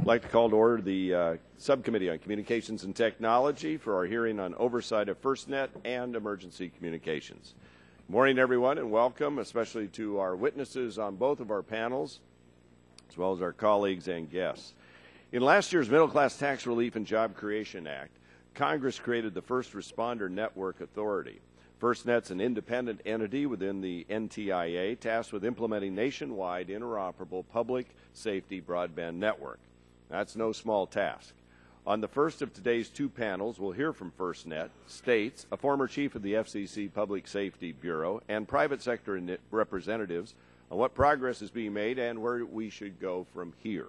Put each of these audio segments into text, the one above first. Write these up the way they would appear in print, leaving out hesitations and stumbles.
I'd like to call to order the Subcommittee on Communications and Technology for our hearing on oversight of FirstNet and emergency communications. Good morning, everyone, and welcome, especially to our witnesses on both of our panels, as well as our colleagues and guests. In last year's Middle Class Tax Relief and Job Creation Act, Congress created the First Responder Network Authority. FirstNet's an independent entity within the NTIA tasked with implementing nationwide interoperable public safety broadband network. That's no small task. On the first of today's two panels, we'll hear from FirstNet, states, a former chief of the FCC Public Safety Bureau, and private sector representatives on what progress is being made and where we should go from here.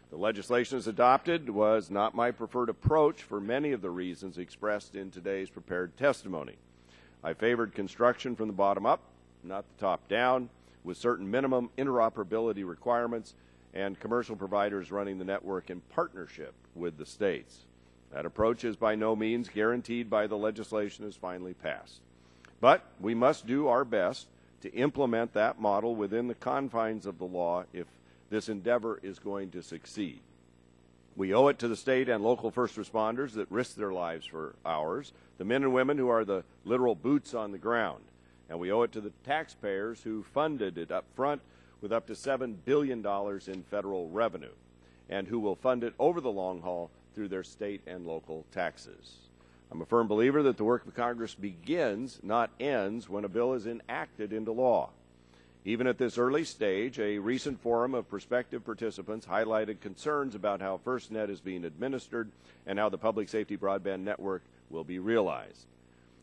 The legislation as adopted was not my preferred approach for many of the reasons expressed in today's prepared testimony. I favored construction from the bottom up, not the top down, with certain minimum interoperability requirements and commercial providers running the network in partnership with the states. That approach is by no means guaranteed by the legislation as finally passed. But we must do our best to implement that model within the confines of the law if this endeavor is going to succeed. We owe it to the state and local first responders that risk their lives for ours, the men and women who are the literal boots on the ground. And we owe it to the taxpayers who funded it up front with up to $7 billion in federal revenue, and who will fund it over the long haul through their state and local taxes. I'm a firm believer that the work of Congress begins, not ends, when a bill is enacted into law. Even at this early stage, a recent forum of prospective participants highlighted concerns about how FirstNet is being administered and how the public safety broadband network will be realized.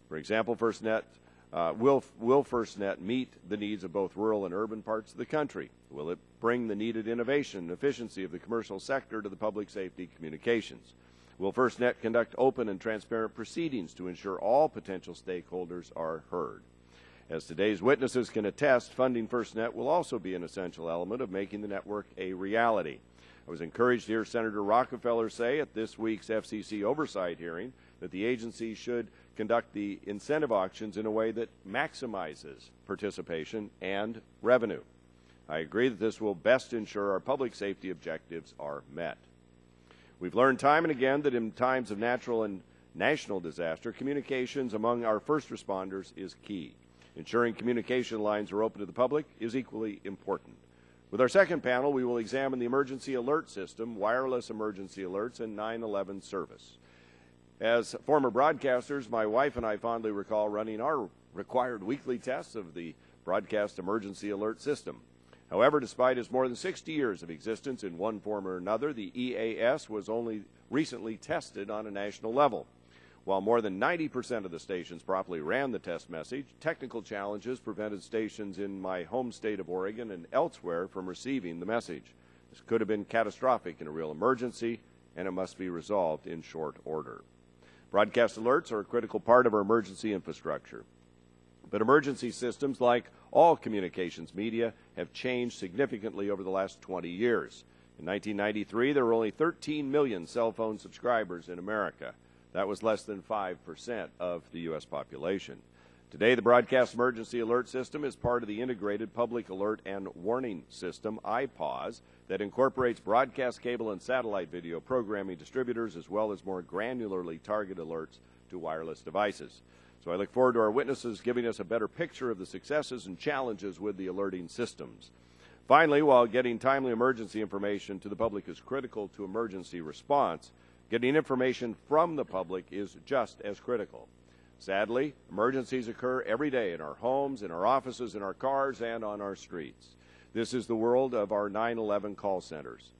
For example, will FirstNet meet the needs of both rural and urban parts of the country? Will it bring the needed innovation and efficiency of the commercial sector to the public safety communications? Will FirstNet conduct open and transparent proceedings to ensure all potential stakeholders are heard? As today's witnesses can attest, funding FirstNet will also be an essential element of making the network a reality. I was encouraged to hear Senator Rockefeller say at this week's FCC Oversight hearing that the agency should conduct the incentive auctions in a way that maximizes participation and revenue. I agree that this will best ensure our public safety objectives are met. We've learned time and again that in times of natural and national disaster, communications among our first responders is key. Ensuring communication lines are open to the public is equally important. With our second panel, we will examine the emergency alert system, wireless emergency alerts, and 9/11 service. As former broadcasters, my wife and I fondly recall running our required weekly tests of the broadcast emergency alert system. However, despite its more than 60 years of existence in one form or another, the EAS was only recently tested on a national level. While more than 90% of the stations properly ran the test message, technical challenges prevented stations in my home state of Oregon and elsewhere from receiving the message. This could have been catastrophic in a real emergency, and it must be resolved in short order. Broadcast alerts are a critical part of our emergency infrastructure. But emergency systems, like all communications media, have changed significantly over the last 20 years. In 1993, there were only 13 million cell phone subscribers in America. That was less than 5% of the U.S. population. Today, the Broadcast Emergency Alert System is part of the Integrated Public Alert and Warning System, IPAWS, that incorporates broadcast cable and satellite video programming distributors as well as more granularly targeted alerts to wireless devices. So I look forward to our witnesses giving us a better picture of the successes and challenges with the alerting systems. Finally, while getting timely emergency information to the public is critical to emergency response, getting information from the public is just as critical. Sadly, emergencies occur every day in our homes, in our offices, in our cars, and on our streets. This is the world of our 9/11 call centers.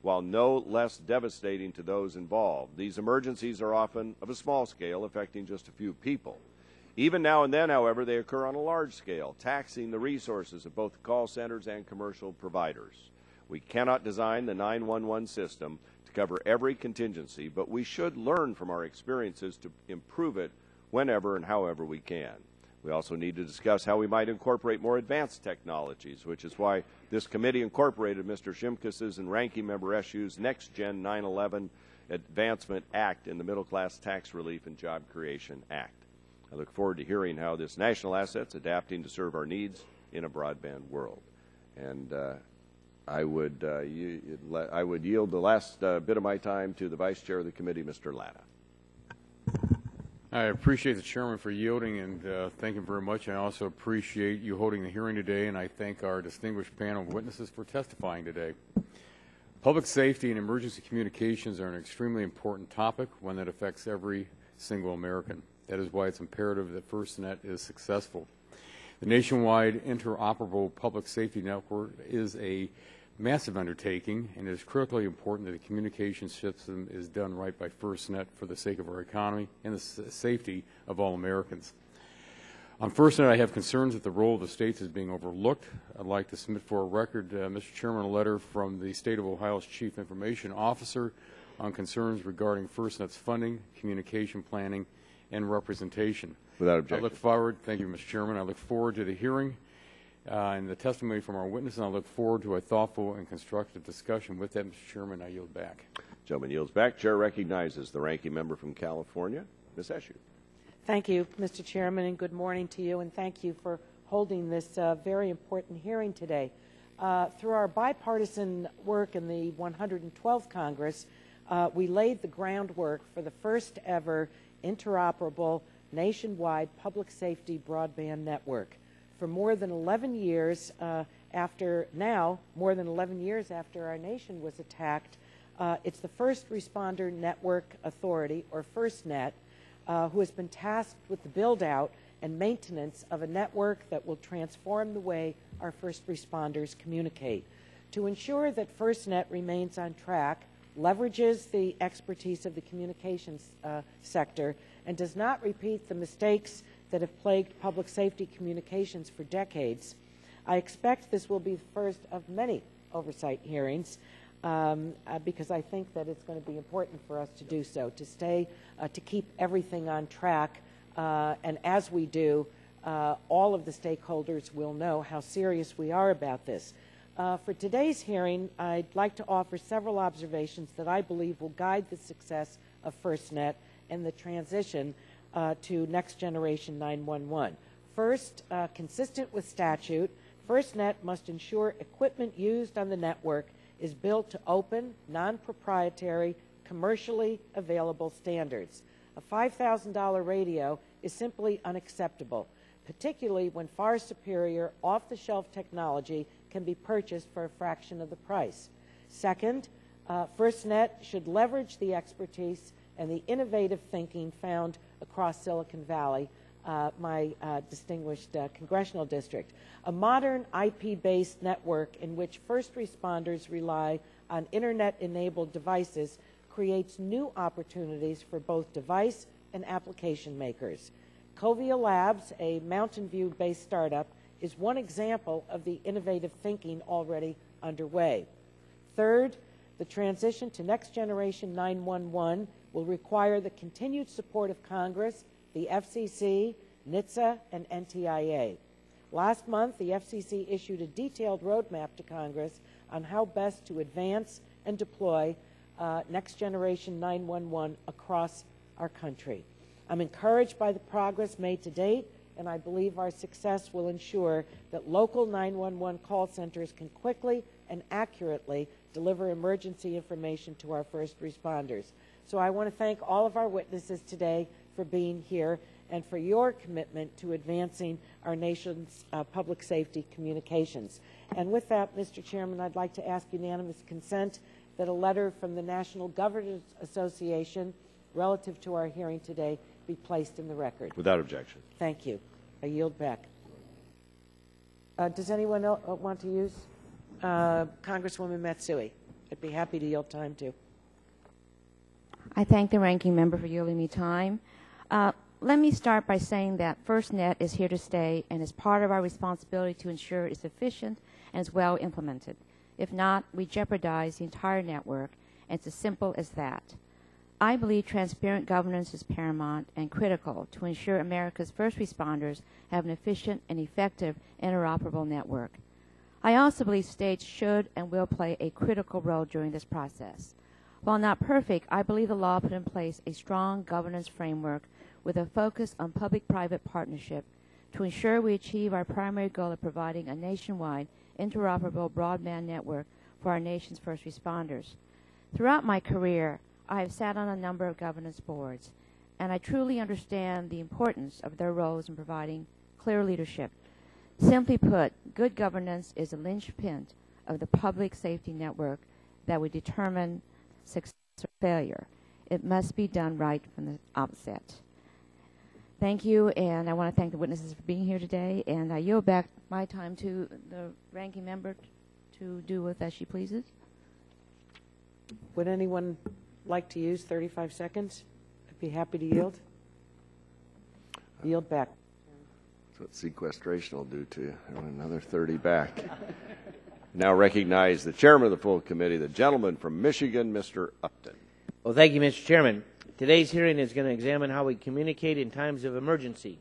While no less devastating to those involved, these emergencies are often of a small scale, affecting just a few people. Even now and then, however, they occur on a large scale, taxing the resources of both call centers and commercial providers. We cannot design the 911 system to cover every contingency, but we should learn from our experiences to improve it whenever and however we can. We also need to discuss how we might incorporate more advanced technologies, which is why this committee incorporated Mr. Shimkus's and Ranking Member Eshu's Next Gen 9/11 Advancement Act in the Middle Class Tax Relief and Job Creation Act. I look forward to hearing how this national asset's adapting to serve our needs in a broadband world. And I would yield the last bit of my time to the Vice Chair of the committee, Mr. Latta. I appreciate the Chairman for yielding, and thank him very much. I also appreciate you holding the hearing today, and I thank our distinguished panel of witnesses for testifying today. Public safety and emergency communications are an extremely important topic, one that affects every single American. That is why it's imperative that FirstNet is successful. The nationwide interoperable public safety network is a massive undertaking, and it is critically important that the communication system is done right by FirstNet for the sake of our economy and the safety of all Americans. On FirstNet, I have concerns that the role of the states is being overlooked. I'd like to submit for a record, Mr. Chairman, a letter from the State of Ohio's Chief Information Officer on concerns regarding FirstNet's funding, communication planning, and representation. Without objection. I look forward, thank you, Mr. Chairman, I look forward to the hearing and the testimony from our witnesses, and I look forward to a thoughtful and constructive discussion. With that, Mr. Chairman, I yield back. Gentleman yields back. Chair recognizes the ranking member from California, Ms. Eshoo. Thank you, Mr. Chairman, and good morning to you, and thank you for holding this very important hearing today. Through our bipartisan work in the 112th Congress, we laid the groundwork for the first ever interoperable nationwide public safety broadband network. For more than 11 years after our nation was attacked, it's the First Responder Network Authority, or FirstNet, who has been tasked with the build-out and maintenance of a network that will transform the way our first responders communicate. To ensure that FirstNet remains on track, leverages the expertise of the communications sector, and does not repeat the mistakes that have plagued public safety communications for decades, I expect this will be the first of many oversight hearings because I think that it's going to be important for us to do so, to keep everything on track, and as we do, all of the stakeholders will know how serious we are about this. For today's hearing, I'd like to offer several observations that I believe will guide the success of FirstNet and the transition to Next Generation 911. First, consistent with statute, FirstNet must ensure equipment used on the network is built to open, non-proprietary, commercially available standards. A $5,000 radio is simply unacceptable, particularly when far superior off-the-shelf technology can be purchased for a fraction of the price. Second, FirstNet should leverage the expertise and the innovative thinking found across Silicon Valley, my distinguished congressional district. A modern IP-based network in which first responders rely on Internet-enabled devices creates new opportunities for both device and application makers. Covia Labs, a Mountain View-based startup, is one example of the innovative thinking already underway. Third, the transition to Next Generation 911 will require the continued support of Congress, the FCC, NHTSA, and NTIA. Last month, the FCC issued a detailed roadmap to Congress on how best to advance and deploy Next Generation 911 across our country. I'm encouraged by the progress made to date, and I believe our success will ensure that local 911 call centers can quickly and accurately deliver emergency information to our first responders. So I want to thank all of our witnesses today for being here and for your commitment to advancing our nation's public safety communications. And with that, Mr. Chairman, I'd like to ask unanimous consent that a letter from the National Governors Association relative to our hearing today be placed in the record. Without objection. Thank you. I yield back. Does anyone else want to use Congresswoman Matsui? I'd be happy to yield time to. I thank the ranking member for yielding me time. Let me start by saying that FirstNet is here to stay and is part of our responsibility to ensure it's efficient and is well implemented. If not, we jeopardize the entire network, and it's as simple as that. I believe transparent governance is paramount and critical to ensure America's first responders have an efficient and effective interoperable network. I also believe states should and will play a critical role during this process. While not perfect, I believe the law put in place a strong governance framework with a focus on public-private partnership to ensure we achieve our primary goal of providing a nationwide interoperable broadband network for our nation's first responders. Throughout my career, I have sat on a number of governance boards, and I truly understand the importance of their roles in providing clear leadership. Simply put, good governance is a linchpin of the public safety network that would determine success or failure. It must be done right from the outset. Thank you, and I want to thank the witnesses for being here today, and I yield back my time to the ranking member to do with as she pleases. Would anyone like to use 35 seconds? I'd be happy to yield. Yield back. That's what sequestration will do to you. Another 30 back. Now recognize the chairman of the full committee, the gentleman from Michigan, Mr. Upton. Well, thank you, Mr. Chairman. Today's hearing is going to examine how we communicate in times of emergency.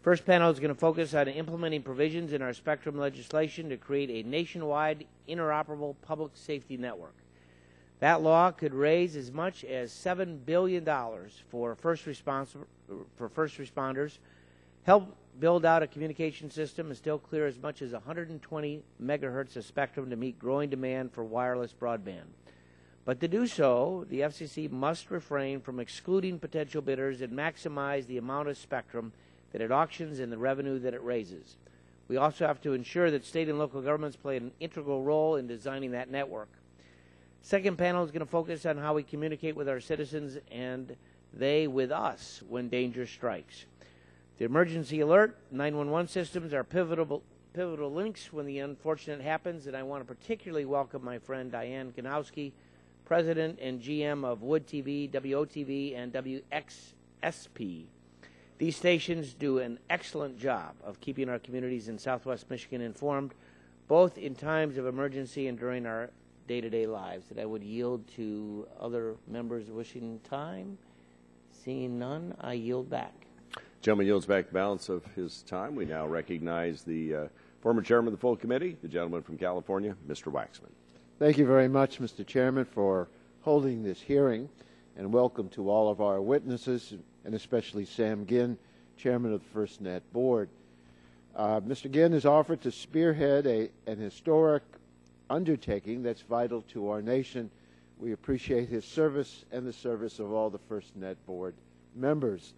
First panel is going to focus on implementing provisions in our spectrum legislation to create a nationwide interoperable public safety network. That law could raise as much as $7 billion for first responders, help build out a communication system, and still clear as much as 120 megahertz of spectrum to meet growing demand for wireless broadband. But to do so, the FCC must refrain from excluding potential bidders and maximize the amount of spectrum that it auctions and the revenue that it raises. We also have to ensure that state and local governments play an integral role in designing that network. Second panel is going to focus on how we communicate with our citizens and they with us when danger strikes. The emergency alert, 911 systems are pivotal links when the unfortunate happens, and I want to particularly welcome my friend Diane Ganowski, President and GM of Wood TV, WOTV, and WXSP. These stations do an excellent job of keeping our communities in Southwest Michigan informed, both in times of emergency and during our day-to-day lives. That I would yield to other members wishing time. Seeing none, I yield back. Gentleman yields back the balance of his time. We now recognize the former chairman of the full committee, the gentleman from California, Mr. Waxman. Thank you very much, Mr. Chairman, for holding this hearing, and welcome to all of our witnesses, and especially Sam Ginn, chairman of the FirstNet board. Mr. Ginn has offered to spearhead an historic undertaking that's vital to our nation. We appreciate his service and the service of all the FirstNet board members.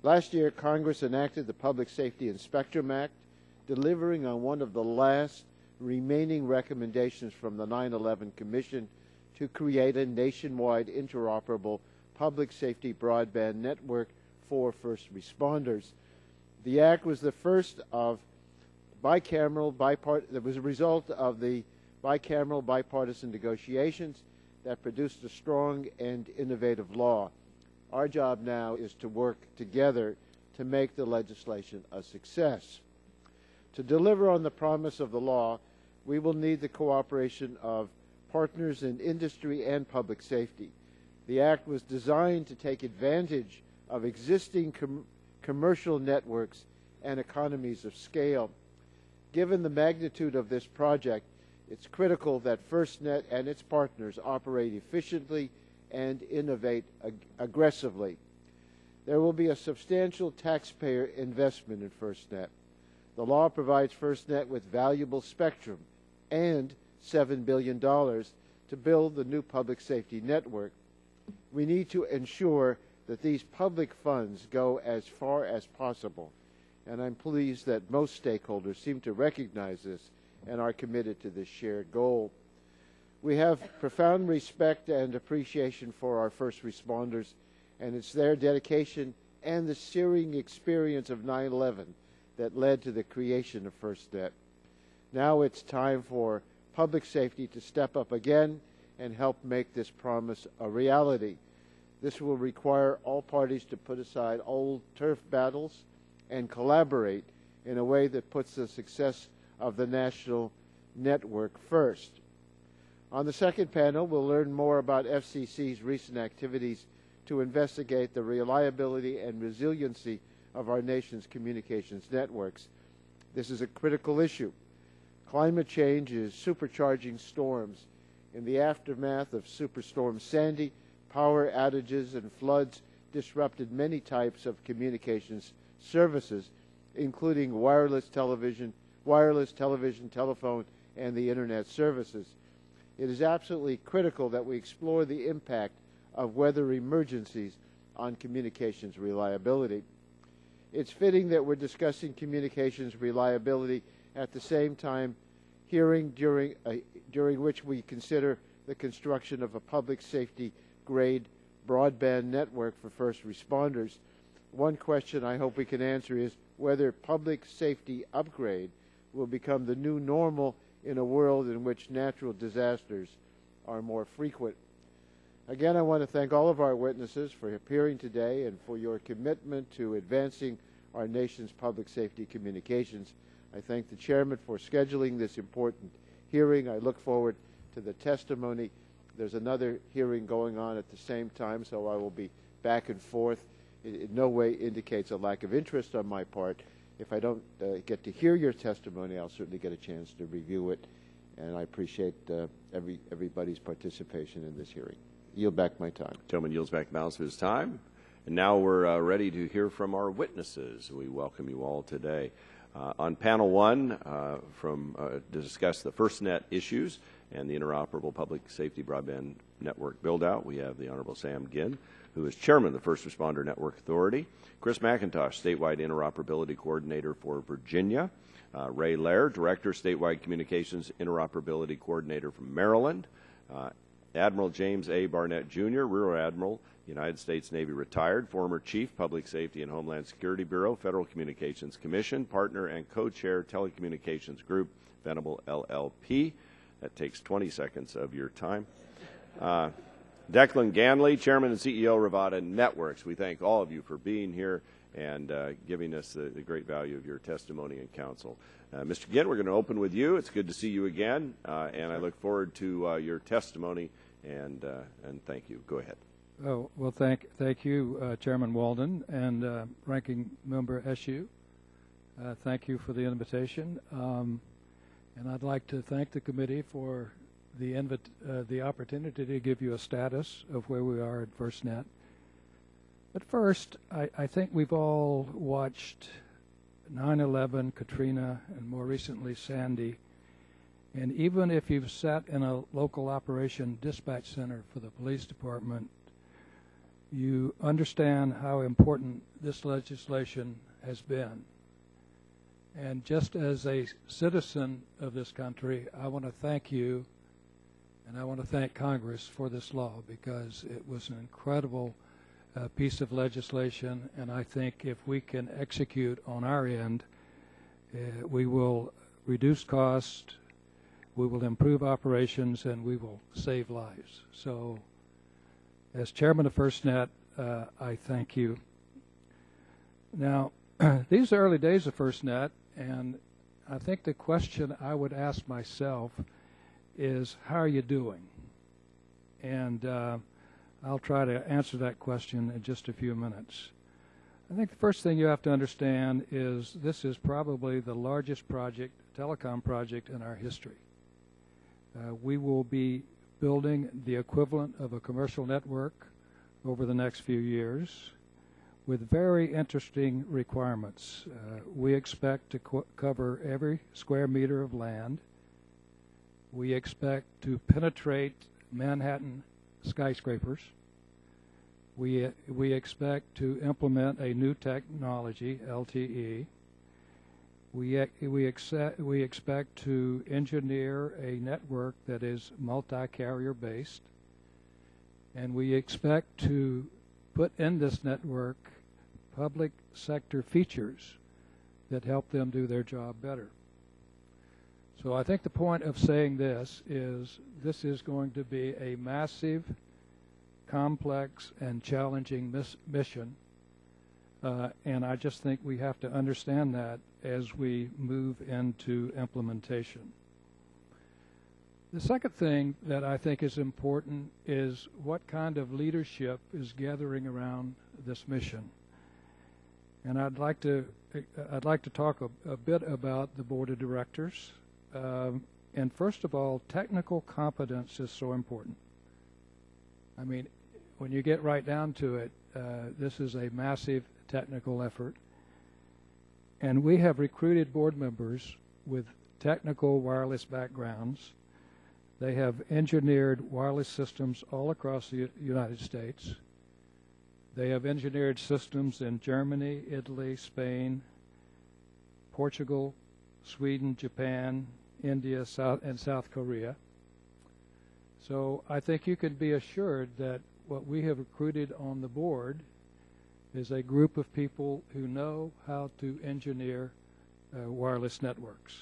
Last year, Congress enacted the Public Safety and Spectrum Act, delivering on one of the last remaining recommendations from the 9/11 Commission to create a nationwide interoperable public safety broadband network for first responders. The act was the first of that was a result of the bicameral bipartisan negotiations that produced a strong and innovative law. Our job now is to work together to make the legislation a success. To deliver on the promise of the law, we will need the cooperation of partners in industry and public safety. The act was designed to take advantage of existing commercial networks and economies of scale. Given the magnitude of this project, it's critical that FirstNet and its partners operate efficiently and innovate aggressively. There will be a substantial taxpayer investment in FirstNet. The law provides FirstNet with valuable spectrum and $7 billion to build the new public safety network. We need to ensure that these public funds go as far as possible, and I'm pleased that most stakeholders seem to recognize this and are committed to this shared goal. We have profound respect and appreciation for our first responders, and it's their dedication and the searing experience of 9/11 that led to the creation of FirstNet. Now it's time for public safety to step up again and help make this promise a reality. This will require all parties to put aside old turf battles and collaborate in a way that puts the success of the national network first. On the second panel, we'll learn more about FCC's recent activities to investigate the reliability and resiliency of our nation's communications networks. This is a critical issue. Climate change is supercharging storms. In the aftermath of Superstorm Sandy, power outages and floods disrupted many types of communications services, including wireless television, wireless, television, telephone, and the Internet services. It is absolutely critical that we explore the impact of weather emergencies on communications reliability. It's fitting that we're discussing communications reliability at the same time hearing during which we consider the construction of a public safety grade broadband network for first responders. One question I hope we can answer is whether public safety upgrade will become the new normal in a world in which natural disasters are more frequent. Again, I want to thank all of our witnesses for appearing today and for your commitment to advancing our nation's public safety communications. I thank the chairman for scheduling this important hearing. I look forward to the testimony. There's another hearing going on at the same time, so I will be back and forth. It in no way indicates a lack of interest on my part. If I don't get to hear your testimony, I'll certainly get a chance to review it, and I appreciate everybody's participation in this hearing. Yield back my time. Gentleman yields back the balance of his time. And now we're ready to hear from our witnesses. We welcome you all today. On panel one, to discuss the FirstNet issues and the interoperable public safety broadband network build-out, we have the Honorable Sam Ginn, who is chairman of the First Responder Network Authority, Chris McIntosh, statewide interoperability coordinator for Virginia, Ray Lair, director, statewide communications interoperability coordinator from Maryland, Admiral James A. Barnett, Jr., Rear Admiral, United States Navy retired, former Chief, Public Safety and Homeland Security Bureau, Federal Communications Commission, partner and co-chair, Telecommunications Group, Venable LLP. That takes 20 seconds of your time. Declan Ganley, Chairman and CEO, Rivada Networks. We thank all of you for being here and giving us the great value of your testimony and counsel. Mr. Ginn, we're going to open with you. It's good to see you again, and I look forward to your testimony, and thank you. Go ahead. Oh, well, thank you, Chairman Walden and Ranking Member Eshoo. Thank you for the invitation, and I'd like to thank the committee for the opportunity to give you a status of where we are at FirstNet. But first, I think we've all watched 9/11, Katrina, and more recently Sandy. And even if you've sat in a local operation dispatch center for the police department, you understand how important this legislation has been. And just as a citizen of this country, I want to thank you and I want to thank Congress for this law, because it was an incredible piece of legislation, and I think if we can execute on our end, we will reduce cost, we will improve operations, and we will save lives. So as chairman of FirstNet, I thank you. Now, these are early days of FirstNet, and I think the question I would ask myself is, how are you doing? And I'll try to answer that question in just a few minutes. I think the first thing you have to understand is this is probably the largest project, telecom project in our history. We will be building the equivalent of a commercial network over the next few years with very interesting requirements. We expect to cover every square meter of land. We expect to penetrate Manhattan skyscrapers. We expect to implement a new technology, LTE. We expect to engineer a network that is multi-carrier based, and we expect to put in this network public sector features that help them do their job better. So I think the point of saying this is going to be a massive, complex, and challenging mission, and I just think we have to understand that as we move into implementation. The second thing that I think is important is what kind of leadership is gathering around this mission. And I'd like to talk a bit about the board of directors. And first of all, technical competence is so important. I mean, when you get right down to it, this is a massive technical effort. And we have recruited board members with technical wireless backgrounds. They have engineered wireless systems all across the United States. They have engineered systems in Germany, Italy, Spain, Portugal, Sweden, Japan, India, and South Korea. So I think you can be assured that what we have recruited on the board is a group of people who know how to engineer wireless networks.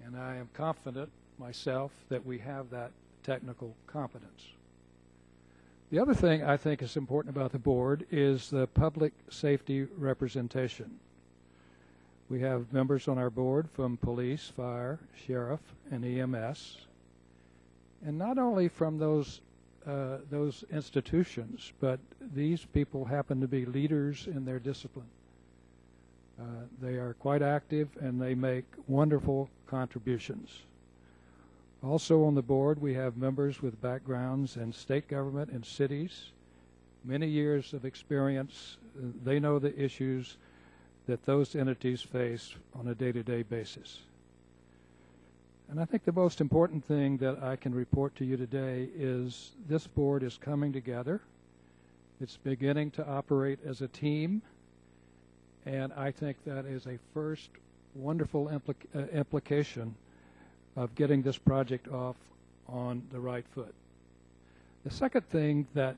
And I am confident myself that we have that technical competence. The other thing I think is important about the board is the public safety representation. We have members on our board from police, fire, sheriff, and EMS. And not only from those institutions, but these people happen to be leaders in their discipline. They are quite active and they make wonderful contributions. Also on the board, we have members with backgrounds in state government and cities, many years of experience. They know the issues that those entities face on a day-to-day basis. And I think the most important thing that I can report to you today is this board is coming together. It's beginning to operate as a team, and I think that is a first wonderful implication of getting this project off on the right foot. The second thing that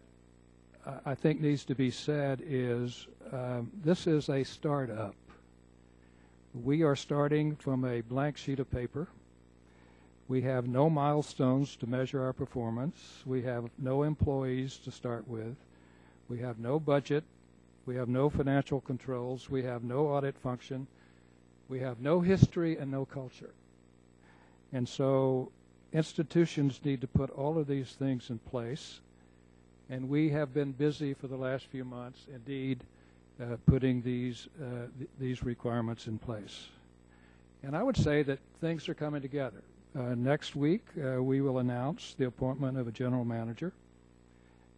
I think needs to be said is this is a startup. We are starting from a blank sheet of paper. We have no milestones to measure our performance. We have no employees to start with. We have no budget. We have no financial controls. We have no audit function. We have no history and no culture. And so institutions need to put all of these things in place. And we have been busy for the last few months, indeed, putting these requirements in place. And I would say that things are coming together. Next week, we will announce the appointment of a general manager.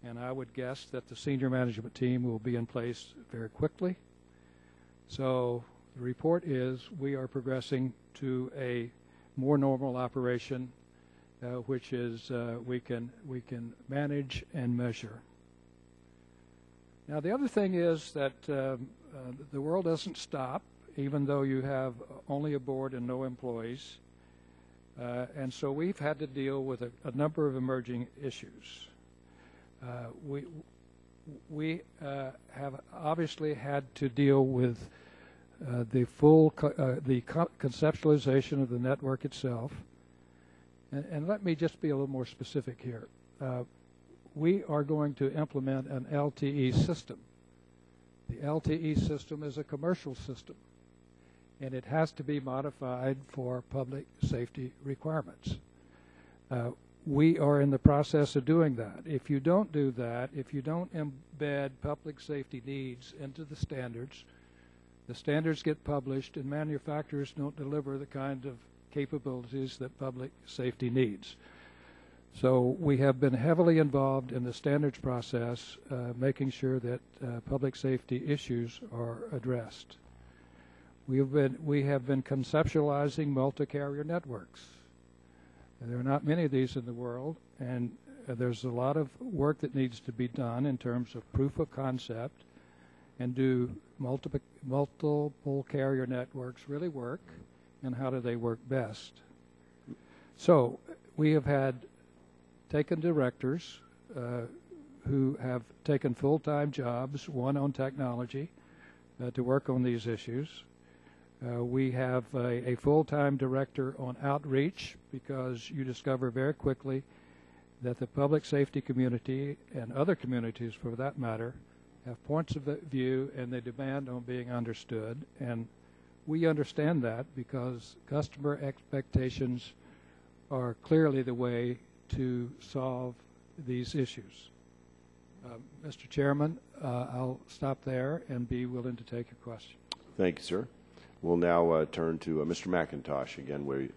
And I would guess that the senior management team will be in place very quickly. So the report is we are progressing to a more normal operation, which is we can manage and measure. Now the other thing is that the world doesn't stop, even though you have only a board and no employees. And so we've had to deal with a number of emerging issues. We have obviously had to deal with the conceptualization of the network itself. And let me just be a little more specific here. We are going to implement an LTE system. The LTE system is a commercial system, and it has to be modified for public safety requirements. We are in the process of doing that. If you don't do that, if you don't embed public safety needs into the standards get published and manufacturers don't deliver the kind of capabilities that public safety needs. So we have been heavily involved in the standards process, making sure that public safety issues are addressed. We have been conceptualizing multi-carrier networks. There are not many of these in the world, and there's a lot of work that needs to be done in terms of proof of concept, and do multiple carrier networks really work, and how do they work best. So we have taken directors who have taken full-time jobs, one on technology, to work on these issues. We have a full-time director on outreach, because you discover very quickly that the public safety community and other communities for that matter have points of view and they demand on being understood. And we understand that because customer expectations are clearly the way to solve these issues. Mr. Chairman, I'll stop there and be willing to take your question. Thank you, sir. We'll now turn to Mr. McIntosh. Again, we're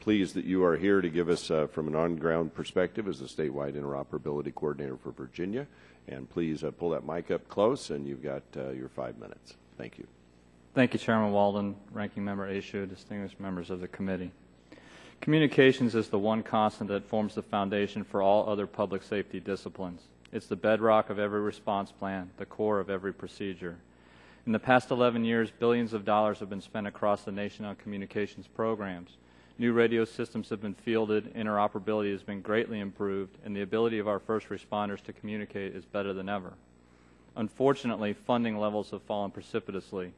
pleased that you are here to give us from an on-ground perspective as the statewide interoperability coordinator for Virginia. And please pull that mic up close, and you've got your 5 minutes. Thank you. Thank you, Chairman Walden, Ranking Member Ashew, distinguished members of the committee. Communications is the one constant that forms the foundation for all other public safety disciplines. It's the bedrock of every response plan, the core of every procedure. In the past 11 years, billions of dollars have been spent across the nation on communications programs. New radio systems have been fielded, interoperability has been greatly improved, and the ability of our first responders to communicate is better than ever. Unfortunately, funding levels have fallen precipitously.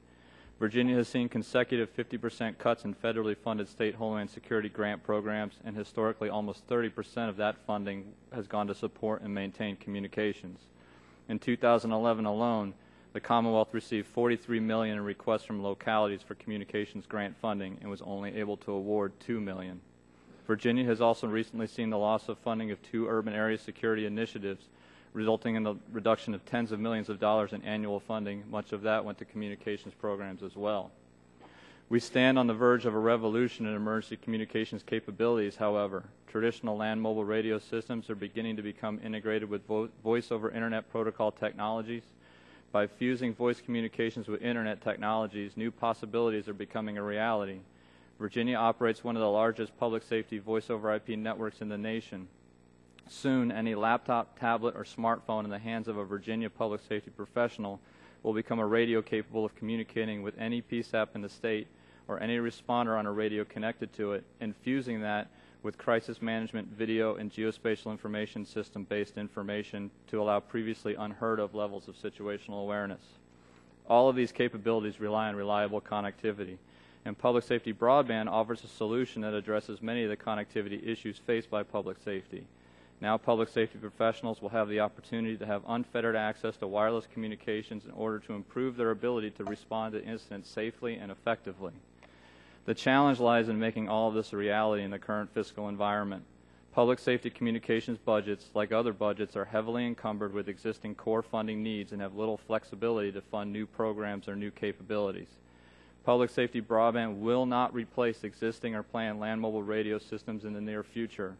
Virginia has seen consecutive 50% cuts in federally funded state homeland security grant programs, and historically almost 30% of that funding has gone to support and maintain communications. In 2011 alone, the Commonwealth received $43 million in requests from localities for communications grant funding and was only able to award $2 million. Virginia has also recently seen the loss of funding of 2 urban area security initiatives, resulting in the reduction of tens of millions of dollars in annual funding. Much of that went to communications programs as well. We stand on the verge of a revolution in emergency communications capabilities, however. Traditional land mobile radio systems are beginning to become integrated with voice over Internet protocol technologies. By fusing voice communications with Internet technologies, new possibilities are becoming a reality. Virginia operates one of the largest public safety voice over IP networks in the nation. Soon, any laptop, tablet, or smartphone in the hands of a Virginia public safety professional will become a radio capable of communicating with any PSAP in the state or any responder on a radio connected to it, and fusing that with crisis management, video, and geospatial information system-based information to allow previously unheard of levels of situational awareness. All of these capabilities rely on reliable connectivity, and public safety broadband offers a solution that addresses many of the connectivity issues faced by public safety. Now public safety professionals will have the opportunity to have unfettered access to wireless communications in order to improve their ability to respond to incidents safely and effectively. The challenge lies in making all of this a reality in the current fiscal environment. Public safety communications budgets, like other budgets, are heavily encumbered with existing core funding needs and have little flexibility to fund new programs or new capabilities. Public safety broadband will not replace existing or planned land mobile radio systems in the near future.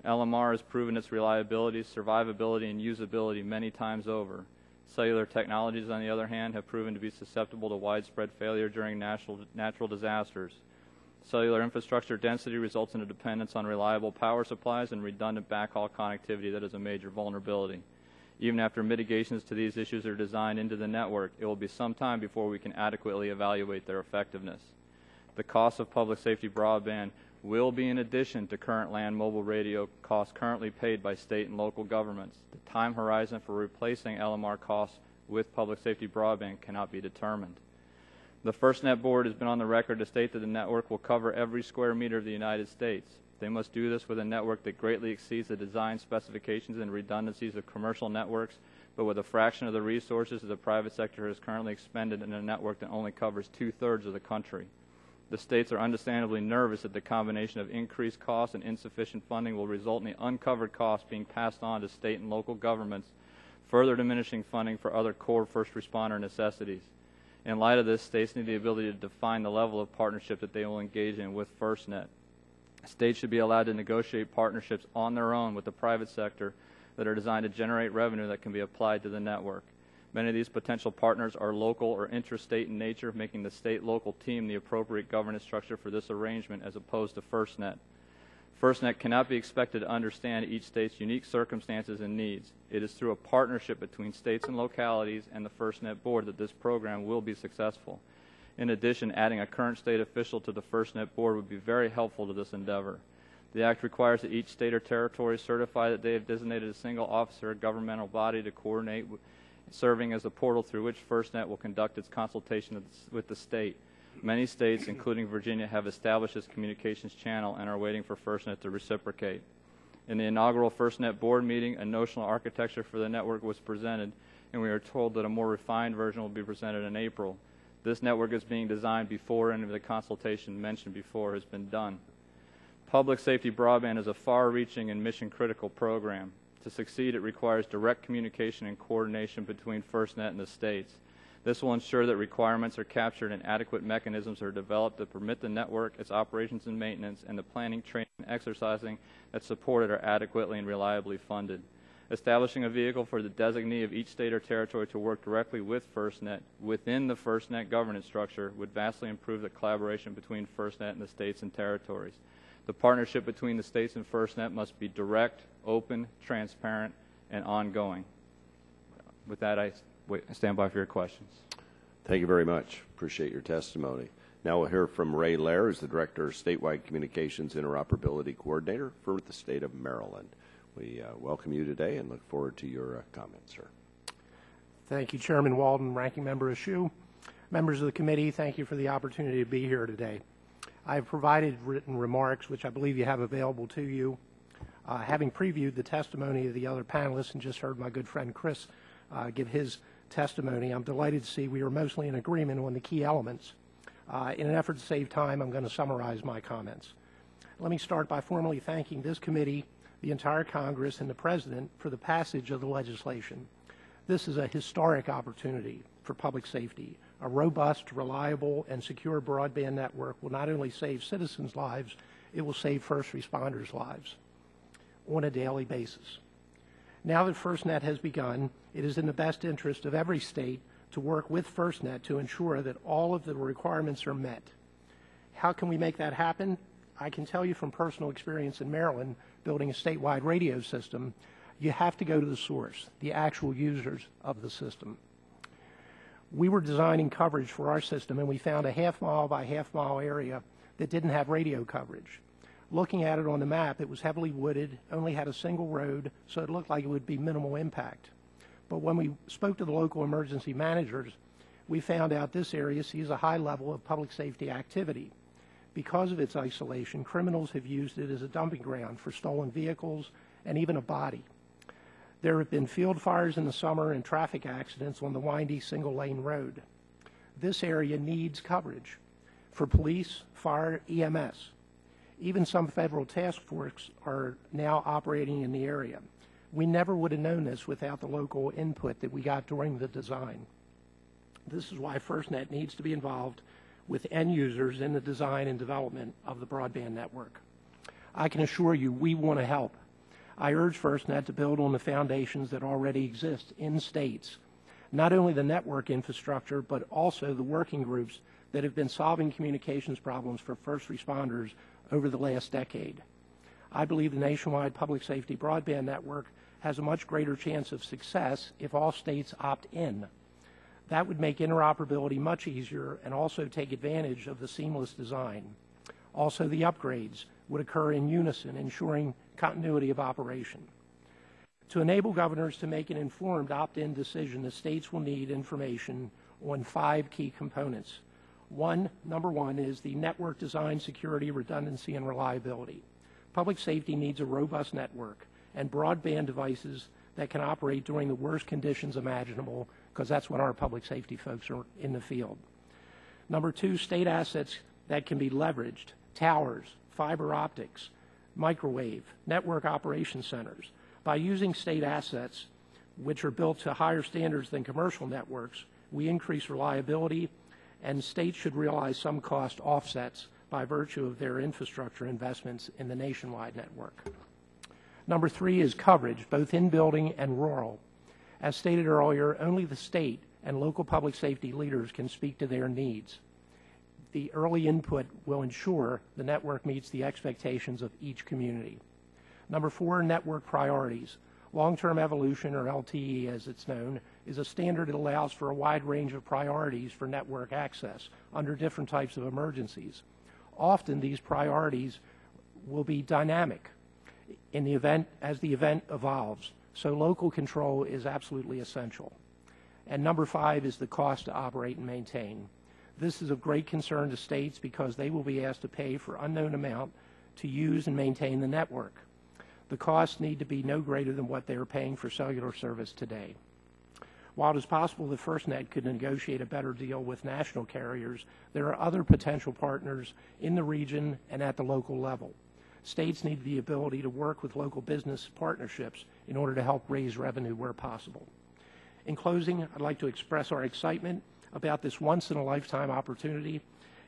LMR has proven its reliability, survivability, and usability many times over. Cellular technologies, on the other hand, have proven to be susceptible to widespread failure during natural disasters. Cellular infrastructure density results in a dependence on reliable power supplies and redundant backhaul connectivity that is a major vulnerability. Even after mitigations to these issues are designed into the network, it will be some time before we can adequately evaluate their effectiveness. The cost of public safety broadband will be in addition to current land mobile radio costs currently paid by state and local governments. The time horizon for replacing LMR costs with public safety broadband cannot be determined. The FirstNet board has been on the record to state that the network will cover every square meter of the United States. They must do this with a network that greatly exceeds the design specifications and redundancies of commercial networks, but with a fraction of the resources that the private sector has currently expended in a network that only covers 2/3 of the country. The states are understandably nervous that the combination of increased costs and insufficient funding will result in the uncovered costs being passed on to state and local governments, further diminishing funding for other core first responder necessities. In light of this, states need the ability to define the level of partnership that they will engage in with FirstNet. States should be allowed to negotiate partnerships on their own with the private sector that are designed to generate revenue that can be applied to the network. Many of these potential partners are local or intrastate in nature, making the state-local team the appropriate governance structure for this arrangement as opposed to FirstNet. FirstNet cannot be expected to understand each state's unique circumstances and needs. It is through a partnership between states and localities and the FirstNet board that this program will be successful. In addition, adding a current state official to the FirstNet board would be very helpful to this endeavor. The Act requires that each state or territory certify that they have designated a single officer or governmental body to coordinate serving as the portal through which FirstNet will conduct its consultation with the state. Many states, including Virginia, have established this communications channel and are waiting for FirstNet to reciprocate. In the inaugural FirstNet board meeting, a notional architecture for the network was presented, and we are told that a more refined version will be presented in April. This network is being designed before any of the consultation mentioned before has been done. Public safety broadband is a far-reaching and mission-critical program. To succeed, it requires direct communication and coordination between FirstNet and the states. This will ensure that requirements are captured and adequate mechanisms are developed to permit the network, its operations and maintenance, and the planning, training, and exercising that support it are adequately and reliably funded. Establishing a vehicle for the designee of each state or territory to work directly with FirstNet within the FirstNet governance structure would vastly improve the collaboration between FirstNet and the states and territories. The partnership between the states and FirstNet must be direct, open, transparent, and ongoing. With that, I stand by for your questions. Thank you very much. Appreciate your testimony. Now we'll hear from Ray Lair, who's the Director of Statewide Communications Interoperability Coordinator for the state of Maryland. We welcome you today and look forward to your comments, sir. Thank you, Chairman Walden, Ranking Member Eshoo. Members of the committee, thank you for the opportunity to be here today. I have provided written remarks, which I believe you have available to you. Having previewed the testimony of the other panelists and just heard my good friend Chris give his testimony, I'm delighted to see we are mostly in agreement on the key elements. In an effort to save time, I'm going to summarize my comments. Let me start by formally thanking this committee, the entire Congress, and the President for the passage of the legislation. This is a historic opportunity for public safety. A robust, reliable, and secure broadband network will not only save citizens' lives, it will save first responders' lives on a daily basis. Now that FirstNet has begun, it is in the best interest of every state to work with FirstNet to ensure that all of the requirements are met. How can we make that happen? I can tell you from personal experience in Maryland, building a statewide radio system, you have to go to the source, the actual users of the system. We were designing coverage for our system, and we found a half-mile by half-mile area that didn't have radio coverage. Looking at it on the map, it was heavily wooded, only had a single road, so it looked like it would be minimal impact. But when we spoke to the local emergency managers, we found out this area sees a high level of public safety activity. Because of its isolation, criminals have used it as a dumping ground for stolen vehicles and even a body. There have been field fires in the summer and traffic accidents on the windy single-lane road. This area needs coverage for police, fire, EMS. Even some federal task forces are now operating in the area. We never would have known this without the local input that we got during the design. This is why FirstNet needs to be involved with end users in the design and development of the broadband network. I can assure you we want to help. I urge FirstNet to build on the foundations that already exist in states, not only the network infrastructure, but also the working groups that have been solving communications problems for first responders over the last decade. I believe the nationwide public safety broadband network has a much greater chance of success if all states opt in. That would make interoperability much easier and also take advantage of the seamless design. Also, the upgrades would occur in unison, ensuring continuity of operation. To enable governors to make an informed opt-in decision, the states will need information on 5 key components. Number one is the network design, security, redundancy, and reliability. Public safety needs a robust network and broadband devices that can operate during the worst conditions imaginable, because that's when our public safety folks are in the field. Number 2, state assets that can be leveraged, towers, fiber optics, microwave, network operation centers. By using state assets, which are built to higher standards than commercial networks, we increase reliability, and states should realize some cost offsets by virtue of their infrastructure investments in the nationwide network. Number 3 is coverage, both in building and rural. As stated earlier, only the state and local public safety leaders can speak to their needs. The early input will ensure the network meets the expectations of each community. Number 4, network priorities. Long-term evolution, or LTE as it's known, is a standard that allows for a wide range of priorities for network access under different types of emergencies. Often these priorities will be dynamic in the event as the event evolves, so local control is absolutely essential. And number 5 is the cost to operate and maintain. This is of great concern to states because they will be asked to pay for unknown amount to use and maintain the network. The costs need to be no greater than what they are paying for cellular service today. While it is possible that FirstNet could negotiate a better deal with national carriers, there are other potential partners in the region and at the local level. States need the ability to work with local business partnerships in order to help raise revenue where possible. In closing, I'd like to express our excitement about this once-in-a-lifetime opportunity.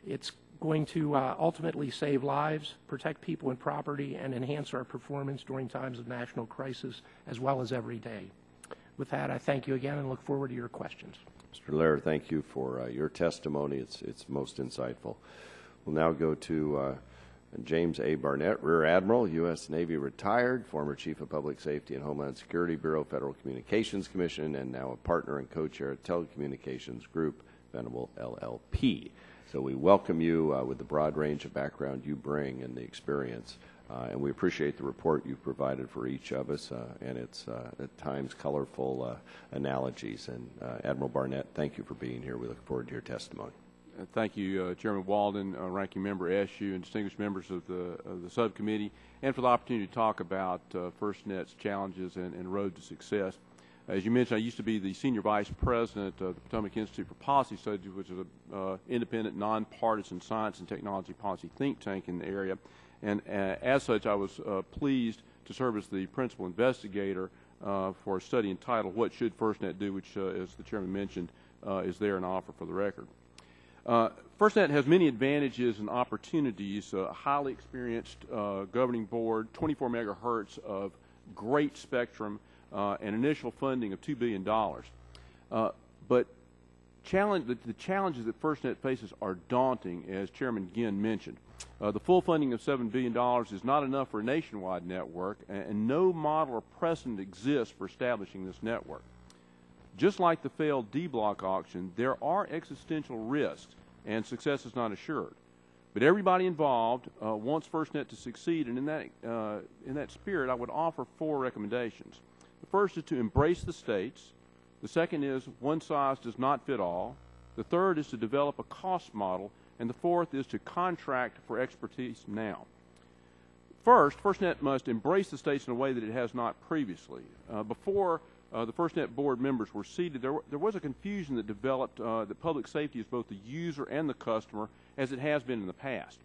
It's going to ultimately save lives, protect people and property, and enhance our performance during times of national crisis as well as every day. With that, I thank you again and look forward to your questions. Mr. Laird, thank you for your testimony. It's most insightful. We'll now go to James A. Barnett, Rear Admiral, U.S. Navy retired, former Chief of Public Safety and Homeland Security Bureau, Federal Communications Commission, and now a partner and co-chair at Telecommunications Group, Venable LLP. So we welcome you with the broad range of background you bring and the experience, and we appreciate the report you've provided for each of us and its at times colorful analogies. And Admiral Barnett, thank you for being here. We look forward to your testimony. Thank you, Chairman Walden, Ranking Member Eshoo, and distinguished members of the subcommittee, and for the opportunity to talk about FirstNet's challenges and road to success. As you mentioned, I used to be the Senior Vice President of the Potomac Institute for Policy Studies, which is an independent, nonpartisan science and technology policy think tank in the area. And as such, I was pleased to serve as the principal investigator for a study entitled What Should FirstNet Do, which, as the Chairman mentioned, is there an offer for the record. FirstNet has many advantages and opportunities, a highly experienced governing board, 24 megahertz of great spectrum, and initial funding of $2 billion. But the challenges that FirstNet faces are daunting, as Chairman Ginn mentioned. The full funding of $7 billion is not enough for a nationwide network, and no model or precedent exists for establishing this network. Just like the failed D-Block auction, there are existential risks, and success is not assured. But everybody involved wants FirstNet to succeed, and in that spirit, I would offer 4 recommendations. The first is to embrace the states. The second is one size does not fit all. The third is to develop a cost model. And the fourth is to contract for expertise now. First, FirstNet must embrace the states in a way that it has not previously. Before the FirstNet board members were seated, there was a confusion that developed that public safety is both the user and the customer, as it has been in the past.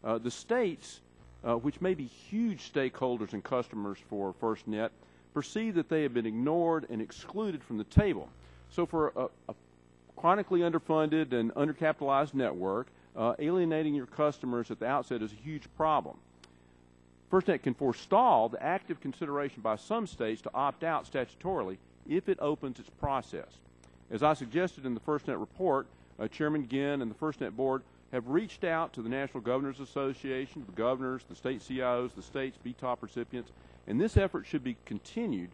The states, which may be huge stakeholders and customers for FirstNet, perceive that they have been ignored and excluded from the table. So for a chronically underfunded and undercapitalized network, alienating your customers at the outset is a huge problem. FirstNet can forestall the active consideration by some states to opt out statutorily if it opens its process. As I suggested in the FirstNet report, Chairman Ginn and the FirstNet board have reached out to the National Governors Association, the governors, the state CIOs, the state's BTOP recipients, and this effort should be continued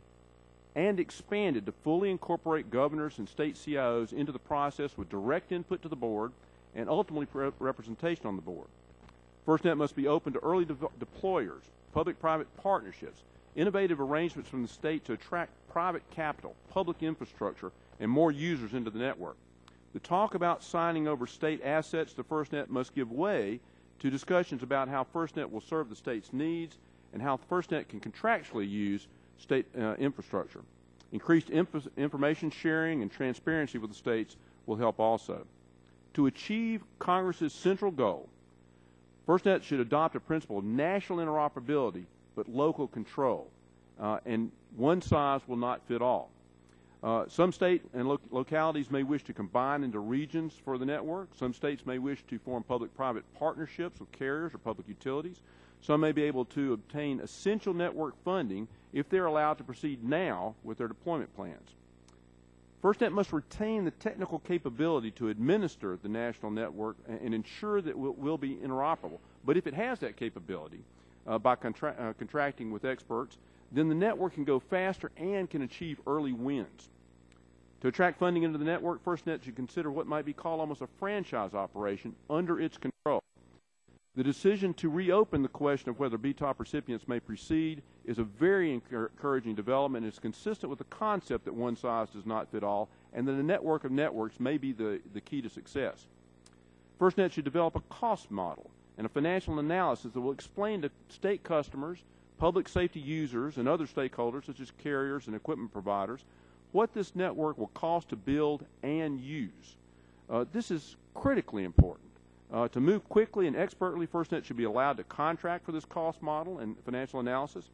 and expanded to fully incorporate governors and state CIOs into the process with direct input to the board and ultimately representation on the board. FirstNet must be open to early deployers, public-private partnerships, innovative arrangements from the state to attract private capital, public infrastructure, and more users into the network. The talk about signing over state assets to FirstNet must give way to discussions about how FirstNet will serve the state's needs and how FirstNet can contractually use state infrastructure. Increased information sharing and transparency with the states will help also. To achieve Congress's central goal, FirstNet should adopt a principle of national interoperability but local control, and one size will not fit all. Some state and localities may wish to combine into regions for the network. Some states may wish to form public-private partnerships with carriers or public utilities. Some may be able to obtain essential network funding if they're allowed to proceed now with their deployment plans. FirstNet must retain the technical capability to administer the national network and ensure that it will be interoperable. But if it has that capability by contracting with experts, then the network can go faster and can achieve early wins. To attract funding into the network, FirstNet should consider what might be called almost a franchise operation under its control. The decision to reopen the question of whether BTOP recipients may proceed is a very encouraging development and is consistent with the concept that one size does not fit all and that a network of networks may be the key to success. FirstNet should develop a cost model and a financial analysis that will explain to state customers, public safety users, and other stakeholders such as carriers and equipment providers what this network will cost to build and use. This is critically important. To move quickly and expertly, FirstNet should be allowed to contract for this cost model and financial analysis.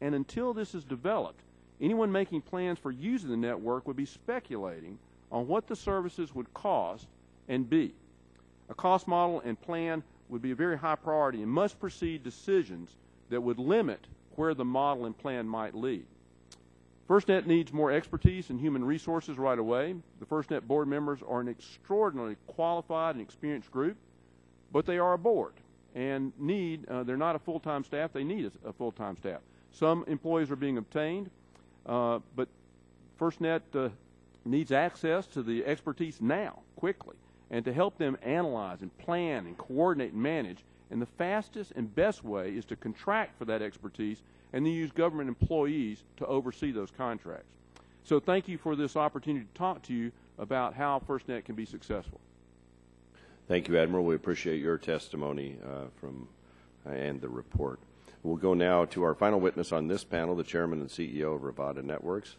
And until this is developed, anyone making plans for using the network would be speculating on what the services would cost and be. A cost model and plan would be a very high priority and must precede decisions that would limit where the model and plan might lead. FirstNet needs more expertise and human resources right away. The FirstNet board members are an extraordinarily qualified and experienced group, but they are a board and they're not a full-time staff, they need a full-time staff. Some employees are being obtained, but FirstNet needs access to the expertise now, quickly, and to help them analyze and plan and coordinate and manage. And the fastest and best way is to contract for that expertise and then use government employees to oversee those contracts. So thank you for this opportunity to talk to you about how FirstNet can be successful. Thank you, Admiral. We appreciate your testimony and the report. We'll go now to our final witness on this panel, the Chairman and CEO of Rivada Networks,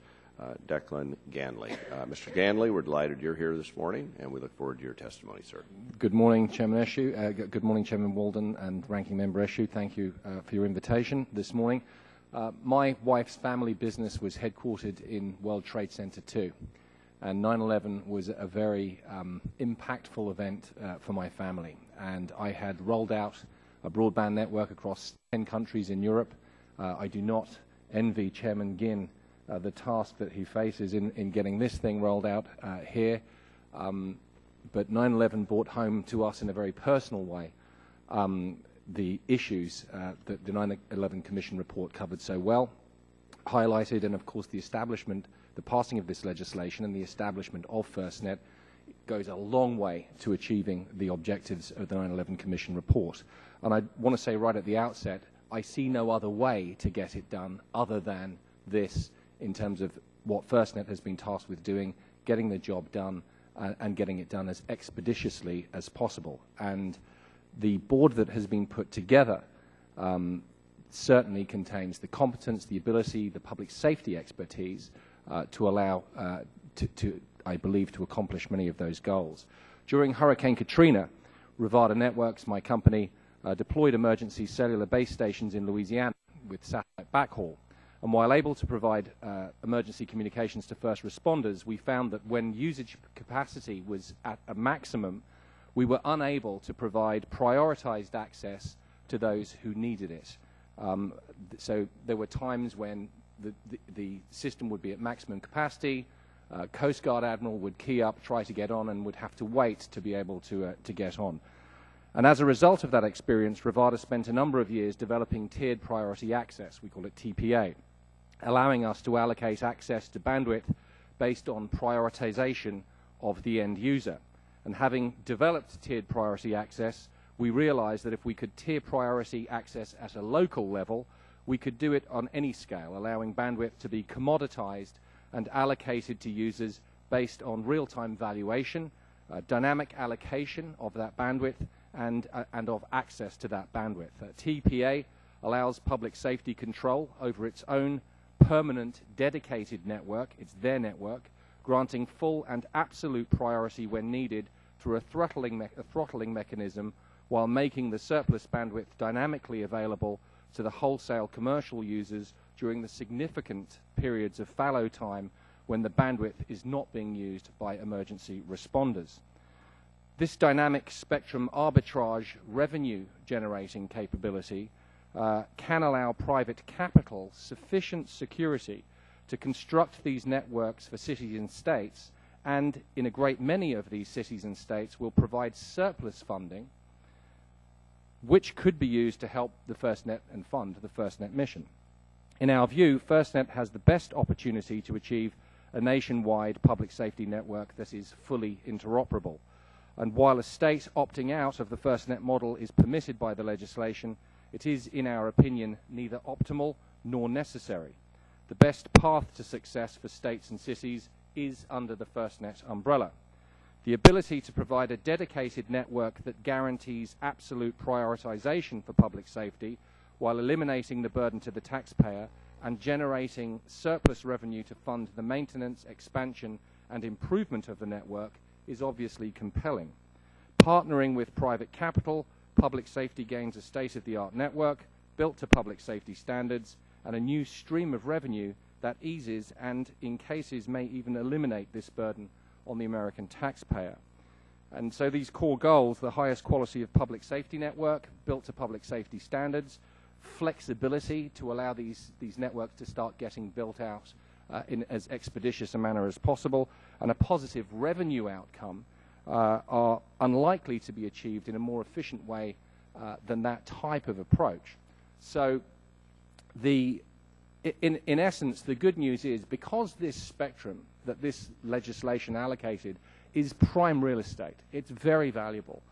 Declan Ganley. Mr. Ganley, we're delighted you're here this morning, and we look forward to your testimony, sir. Good morning, Chairman Eshoo. Good morning, Chairman Walden and Ranking Member Eshoo. Thank you for your invitation this morning. My wife's family business was headquartered in World Trade Center 2, and 9/11 was a very impactful event for my family. And I had rolled out a broadband network across 10 countries in Europe. I do not envy Chairman Ginn the task that he faces in getting this thing rolled out here. But 9/11 brought home to us in a very personal way the issues that the 9/11 Commission report covered so well, highlighted, and of course the passing of this legislation and the establishment of FirstNet goes a long way to achieving the objectives of the 9/11 Commission report. And I want to say right at the outset, I see no other way to get it done other than this in terms of what FirstNet has been tasked with doing, getting the job done and getting it done as expeditiously as possible. And the board that has been put together certainly contains the competence, the ability, the public safety expertise to allow, I believe, to accomplish many of those goals. During Hurricane Katrina, Rivada Networks, my company, deployed emergency cellular base stations in Louisiana with satellite backhaul. And while able to provide emergency communications to first responders, we found that when usage capacity was at a maximum, we were unable to provide prioritized access to those who needed it. So there were times when the system would be at maximum capacity, Coast Guard Admiral would key up, try to get on, and would have to wait to be able to get on. And as a result of that experience, Rivada spent a number of years developing tiered priority access, we call it TPA, allowing us to allocate access to bandwidth based on prioritization of the end user. And having developed tiered priority access, we realized that if we could tier priority access at a local level, we could do it on any scale, allowing bandwidth to be commoditized and allocated to users based on real-time valuation, dynamic allocation of that bandwidth, and of access to that bandwidth. TPA allows public safety control over its own permanent dedicated network, it's their network, granting full and absolute priority when needed through a throttling mechanism while making the surplus bandwidth dynamically available to the wholesale commercial users during the significant periods of fallow time when the bandwidth is not being used by emergency responders. This dynamic spectrum arbitrage revenue generating capability can allow private capital sufficient security to construct these networks for cities and states, and in a great many of these cities and states will provide surplus funding which could be used to help the FirstNet and fund the FirstNet mission. In our view, FirstNet has the best opportunity to achieve a nationwide public safety network that is fully interoperable. And while a state opting out of the FirstNet model is permitted by the legislation, it is, in our opinion, neither optimal nor necessary. The best path to success for states and cities is under the FirstNet umbrella. The ability to provide a dedicated network that guarantees absolute prioritization for public safety while eliminating the burden to the taxpayer and generating surplus revenue to fund the maintenance, expansion, and improvement of the network is obviously compelling. Partnering with private capital, public safety gains a state-of-the-art network built to public safety standards and a new stream of revenue that eases and, in cases, may even eliminate this burden on the American taxpayer. And so these core goals, the highest quality of public safety network, built to public safety standards, flexibility to allow these networks to start getting built out in as expeditious a manner as possible, and a positive revenue outcome are unlikely to be achieved in a more efficient way than that type of approach. So in essence, the good news is, because this spectrum that this legislation allocated is prime real estate, it's very valuable.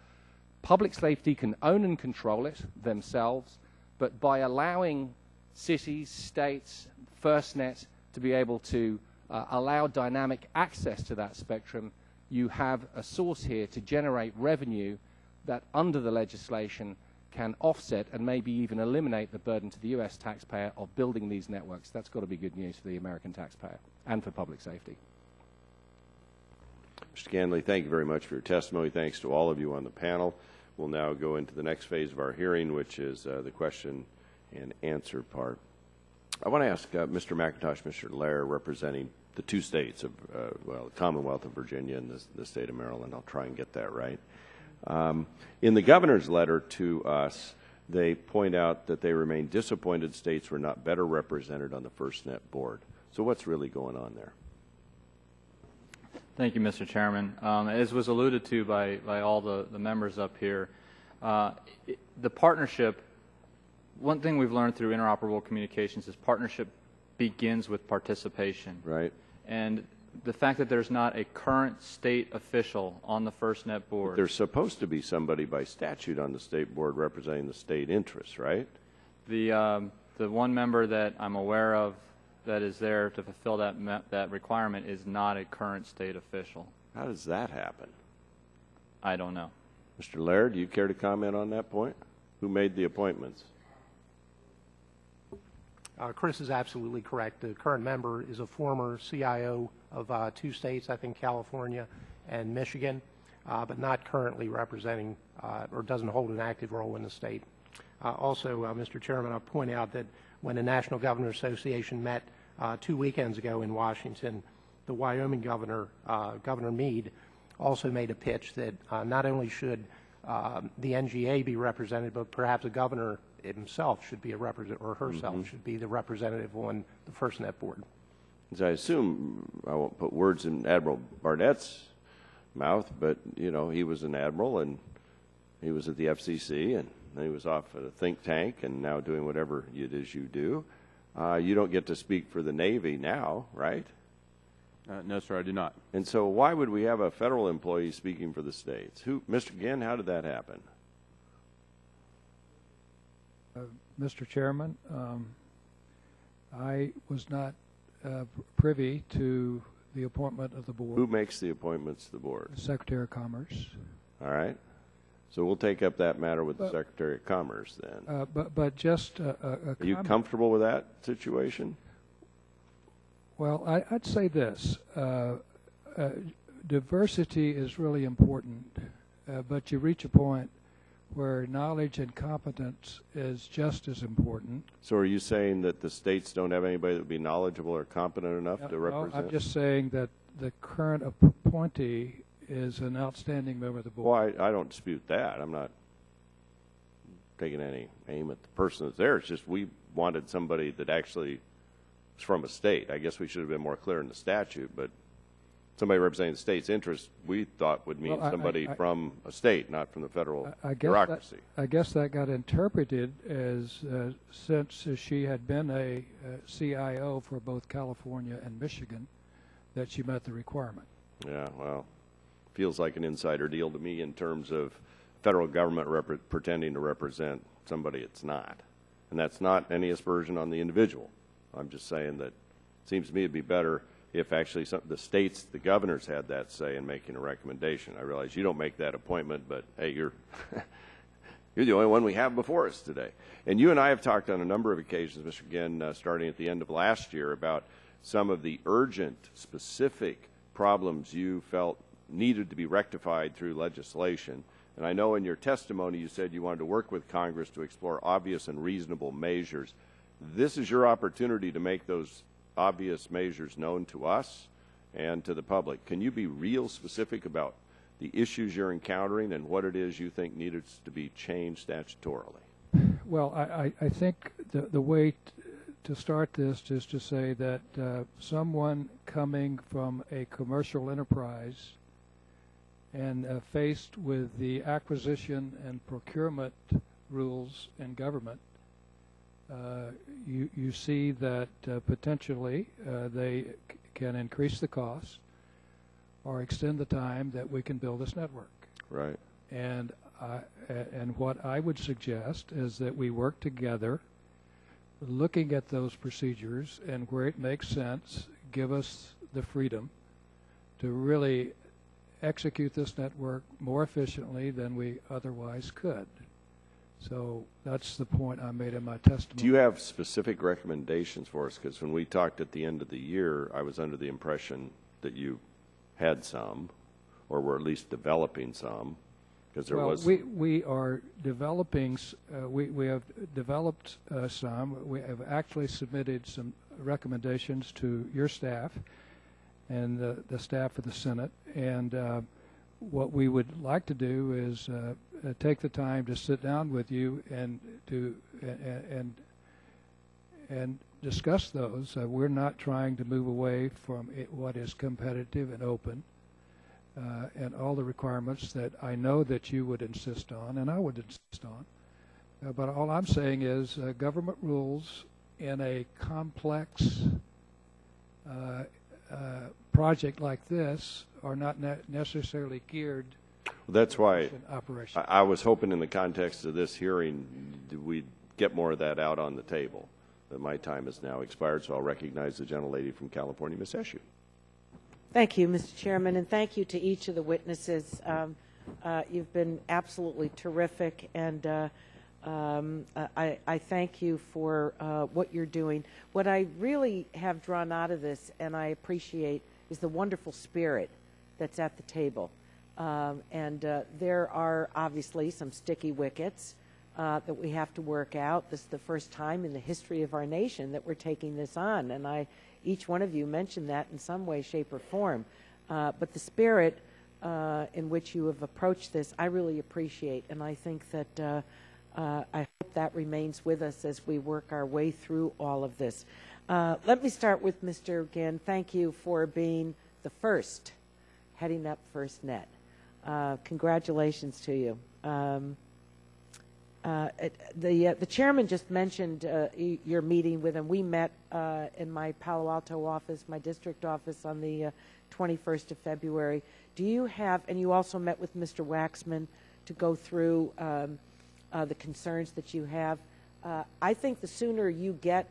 Public safety can own and control it themselves, but by allowing cities, states, FirstNet to be able to allow dynamic access to that spectrum, you have a source here to generate revenue that, under the legislation, can offset and maybe even eliminate the burden to the U.S. taxpayer of building these networks. That's got to be good news for the American taxpayer and for public safety. Mr. Ganley, thank you very much for your testimony. Thanks to all of you on the panel. We'll now go into the next phase of our hearing, which is the question and answer part. I want to ask Mr. McIntosh, Mr. Lair, representing the two states of, well, the Commonwealth of Virginia and the state of Maryland. I'll try and get that right. In the governor's letter to us, they point out that they remain disappointed states were not better represented on the FirstNet board. So what's really going on there? Thank you, Mr. Chairman. As was alluded to by all the members up here, the partnership, one thing we've learned through interoperable communications is partnership begins with participation. Right. And the fact that there's not a current state official on the FirstNet board. But there's supposed to be somebody by statute on the state board representing the state interests, right? The one member that I'm aware of that is there to fulfill that requirement is not a current state official. How does that happen? I don't know. Mr. Laird, do you care to comment on that point? Who made the appointments? Chris is absolutely correct. The current member is a former CIO of two states, I think California and Michigan, but not currently representing or doesn't hold an active role in the state. Also, Mr. Chairman, I'll point out that when the National Governors Association met 2 weekends ago in Washington, the Wyoming governor, Governor Meade, also made a pitch that not only should the NGA be represented, but perhaps the governor himself should be a representative, or herself should be the representative on the FirstNet board. As I assume, I won't put words in Admiral Barnett's mouth, but, you know, he was an admiral and he was at the FCC and he was off at a think tank and now doing whatever it is you do. You don't get to speak for the Navy now, right? No, sir, I do not. And so why would we have a federal employee speaking for the states? Mr. Ginn, how did that happen? Mr. Chairman, I was not privy to the appointment of the board. Who makes the appointments to the board? The Secretary of Commerce. All right. So we'll take up that matter with the Secretary of Commerce then. But just a Are you comfortable with that situation? Well, I'd say this. Diversity is really important, but you reach a point where knowledge and competence is just as important. So are you saying that the states don't have anybody that would be knowledgeable or competent enough to represent? No, I'm just saying that the current appointee is an outstanding member of the board. Well, I don't dispute that. I'm not taking any aim at the person that's there. It's just we wanted somebody that actually was from a state. I guess we should have been more clear in the statute, but somebody representing the state's interest, we thought would mean somebody from a state, not from the federal bureaucracy. I guess that got interpreted as since she had been a CIO for both California and Michigan, that she met the requirement. Yeah, well, feels like an insider deal to me in terms of federal government pretending to represent somebody it's not. And that's not any aspersion on the individual. I'm just saying that it seems to me it'd be better if actually the states, the governors had that say in making a recommendation. I realize you don't make that appointment, but hey, you're the only one we have before us today. And you and I have talked on a number of occasions, Mr. Ginn, starting at the end of last year, about some of the urgent, specific problems you felt needed to be rectified through legislation. And I know in your testimony you said you wanted to work with Congress to explore obvious and reasonable measures. This is your opportunity to make those obvious measures known to us and to the public. Can you be real specific about the issues you're encountering and what it is you think needs to be changed statutorily? Well, I think the way to start this is to say that someone coming from a commercial enterprise and faced with the acquisition and procurement rules in government, you see that potentially they can increase the cost or extend the time that we can build this network. Right. And what I would suggest is that we work together, looking at those procedures, and where it makes sense, give us the freedom to really execute this network more efficiently than we otherwise could. So that's the point I made in my testimony. Do you have specific recommendations for us? Because when we talked at the end of the year, I was under the impression that you had some, or were at least developing some, because there was. We are developing. We have developed some. We have actually submitted some recommendations to your staff and the staff of the Senate. And what we would like to do is take the time to sit down with you and discuss those. We're not trying to move away from what is competitive and open, and all the requirements that I know that you would insist on and I would insist on. But all I'm saying is government rules in a complex project like this are not necessarily geared. Well, that's why operation. I was hoping in the context of this hearing we'd get more of that out on the table. But my time has now expired, so I'll recognize the gentlelady from California, Ms. Eshu. Thank you, Mr. Chairman, and thank you to each of the witnesses. You've been absolutely terrific, and I thank you for what you're doing. What I really have drawn out of this, and I appreciate, is the wonderful spirit that's at the table. There are obviously some sticky wickets that we have to work out. This is the first time in the history of our nation that we're taking this on, and each one of you mentioned that in some way, shape, or form. But the spirit in which you have approached this, I really appreciate, and I think that I hope that remains with us as we work our way through all of this. Let me start with Mr. Ginn. Thank you for being the first heading up FirstNet. Congratulations to you. The chairman just mentioned your meeting with him. We met in my Palo Alto office, my district office, on the 21st of February. Do you have, and you also met with Mr. Waxman to go through the concerns that you have. I think the sooner you get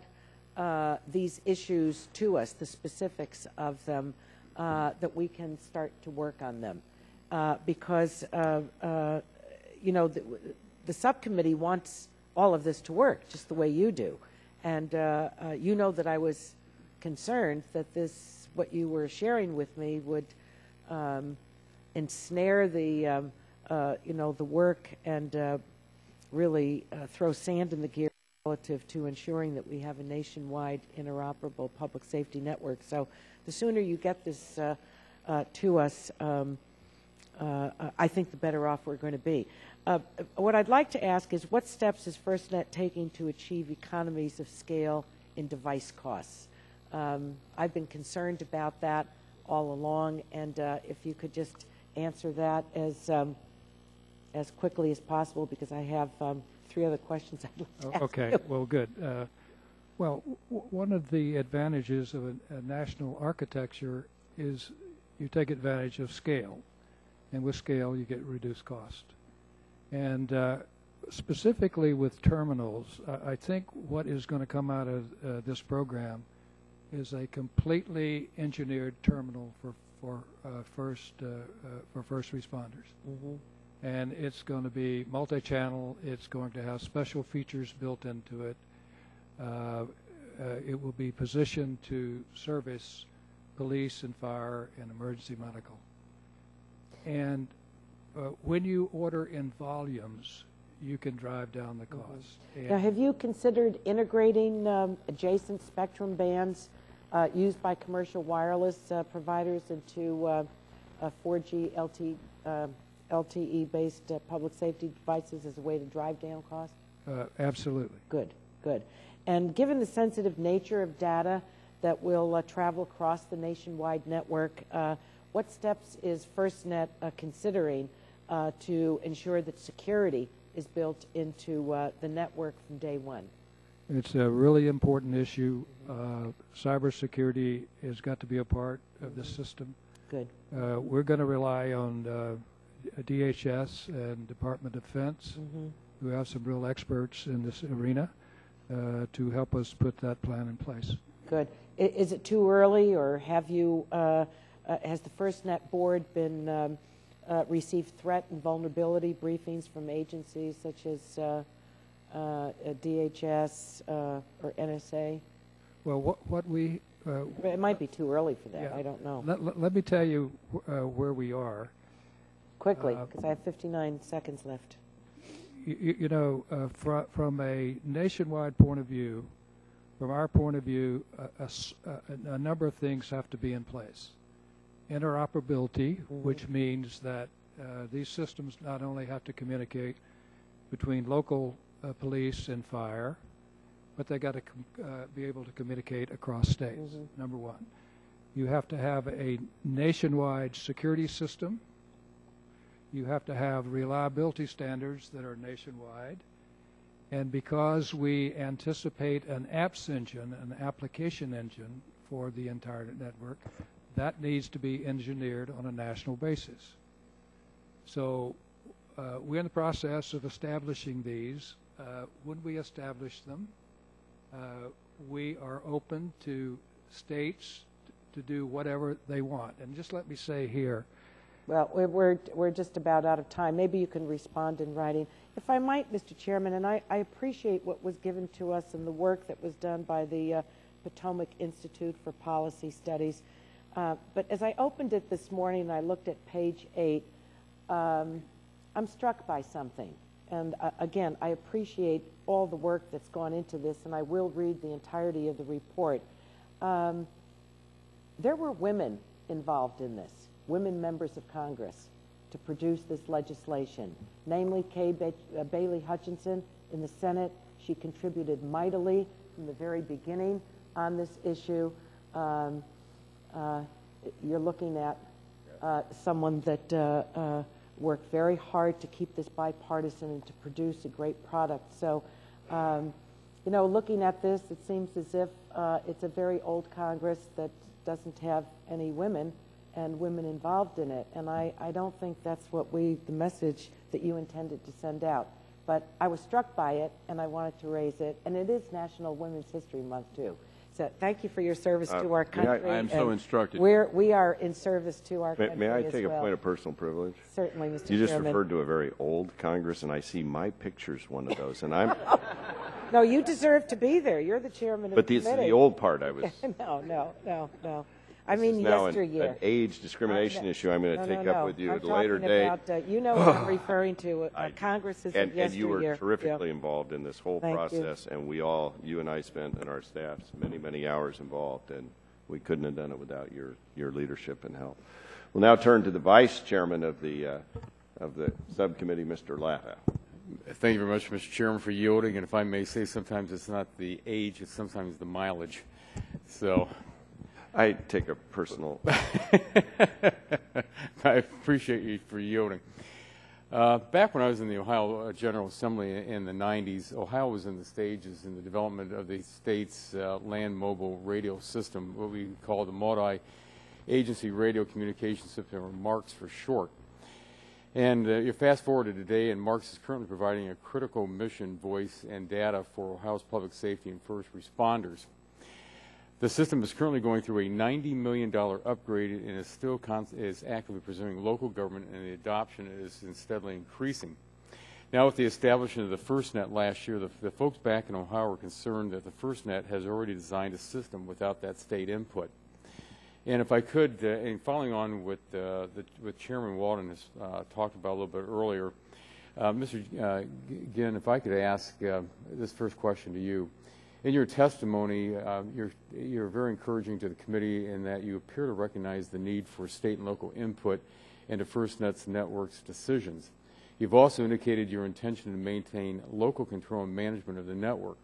these issues to us, the specifics of them, that we can start to work on them. Because, you know, the subcommittee wants all of this to work just the way you do. And you know that I was concerned that this, what you were sharing with me, would ensnare the, you know, the work and really throw sand in the gear relative to ensuring that we have a nationwide interoperable public safety network. So the sooner you get this to us, I think the better off we're going to be. What I'd like to ask is, what steps is FirstNet taking to achieve economies of scale in device costs? I've been concerned about that all along, and if you could just answer that as quickly as possible, because I have 3 other questions I'd like to ask. Okay, well, good. Well, one of the advantages of a national architecture is you take advantage of scale, and with scale you get reduced cost. And specifically with terminals, I think what is going to come out of this program is a completely engineered terminal for first responders. Mm-hmm. And it's going to be multi-channel. It's going to have special features built into it. It will be positioned to service police and fire and emergency medical. And when you order in volumes, you can drive down the cost. Mm-hmm. Now, have you considered integrating adjacent spectrum bands used by commercial wireless providers into 4G LTE-based public safety devices as a way to drive down costs? Absolutely. Good, good. And given the sensitive nature of data that will travel across the nationwide network, what steps is FirstNet considering to ensure that security is built into the network from day one? It's a really important issue. Cybersecurity has got to be a part of the system. Good. We're going to rely on DHS and Department of Defense, who have some real experts in this arena, to help us put that plan in place. Good. Is it too early, or have you, has the FirstNet board been received threat and vulnerability briefings from agencies such as DHS or NSA? Well, what we... it might be too early for that. Yeah. I don't know. Let me tell you where we are. Quickly, because I have 59 seconds left. You know, from a nationwide point of view, from our point of view, a number of things have to be in place. Interoperability, which means that these systems not only have to communicate between local police and fire, but they got to be able to communicate across states, number one. You have to have a nationwide security system. You have to have reliability standards that are nationwide. And because we anticipate an apps engine, an application engine for the entire network, that needs to be engineered on a national basis. So we're in the process of establishing these. When we establish them, we are open to states to do whatever they want. And just let me say here, well, we're just about out of time. Maybe you can respond in writing. If I might, Mr. Chairman, and I appreciate what was given to us and the work that was done by the Potomac Institute for Policy Studies. But as I opened it this morning and I looked at page 8, I'm struck by something. And again, I appreciate all the work that's gone into this, and I will read the entirety of the report. There were women involved in this, women members of Congress, to produce this legislation, namely Kay Bailey Hutchinson in the Senate. She contributed mightily from the very beginning on this issue. You're looking at someone that worked very hard to keep this bipartisan and to produce a great product. So, you know, looking at this, it seems as if it's a very old Congress that doesn't have any women and women involved in it. And I don't think that's what the message that you intended to send out. But I was struck by it, and I wanted to raise it. And it is National Women's History Month, too. So thank you for your service to our country. I am so instructed. We are in service to our country May I as take well. a point of personal privilege? Certainly, Mr. You just Chairman. referred to a very old Congress, and I see my picture's one of those. And I'm. No, you deserve to be there. You're the chairman of But the this is committee. the old part I was. No. I mean, now yesteryear. an age discrimination issue I'm going to take up with you I'm at a later talking date. About, you know what I'm referring to. Congress is And you were yesteryear. terrifically involved in this whole Thank process, and you and I spent, and our staffs, many, many hours involved, and we couldn't have done it without your leadership and help. We'll now turn to the vice chairman of the subcommittee, Mr. Latta. Thank you very much, Mr. Chairman, for yielding. And if I may say, sometimes it's not the age, it's sometimes the mileage. So I take a personal. I appreciate you for yielding. Back when I was in the Ohio General Assembly in the 90s, Ohio was in the stages in the development of the state's land mobile radio system, what we call the Multi-Agency Radio Communication System, or MARCS for short. And you fast forward to today, and MARCS is currently providing a critical mission voice and data for Ohio's public safety and first responders. The system is currently going through a $90 million upgrade and is still is actively pursuing local government, and the adoption is steadily increasing. Now, with the establishment of the FirstNet last year, the folks back in Ohio are concerned that the FirstNet has already designed a system without that state input. And if I could, and following on with Chairman Walden has talked about a little bit earlier, Mr. Ginn, if I could ask this first question to you. In your testimony, you're very encouraging to the committee in that you appear to recognize the need for state and local input and to FirstNet's network's decisions. You've also indicated your intention to maintain local control and management of the network.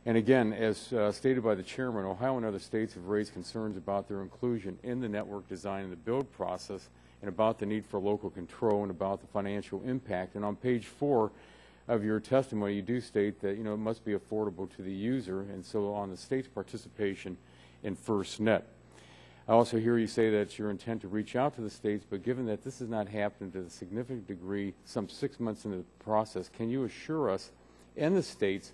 And again, as stated by the chairman, Ohio and other states have raised concerns about their inclusion in the network design and the build process, and about the need for local control and about the financial impact. And on page 4 of your testimony, you do state that, it must be affordable to the user, and so on the state's participation in FirstNet. I also hear you say that it's your intent to reach out to the states, but given that this has not happened to a significant degree some 6 months into the process, can you assure us and the states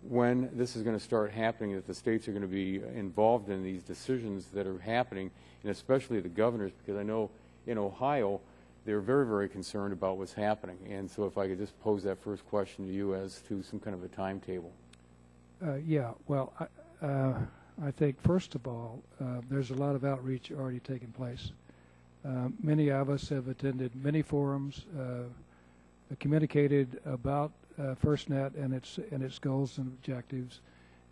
when this is going to start happening, that the states are going to be involved in these decisions that are happening, and especially the governors, because I know in Ohio they're very, very concerned about what's happening. And so if I could just pose that first question to you as to some kind of a timetable. Yeah, well, I think first of all, there's a lot of outreach already taking place. Many of us have attended many forums, communicated about FirstNet and its goals and objectives,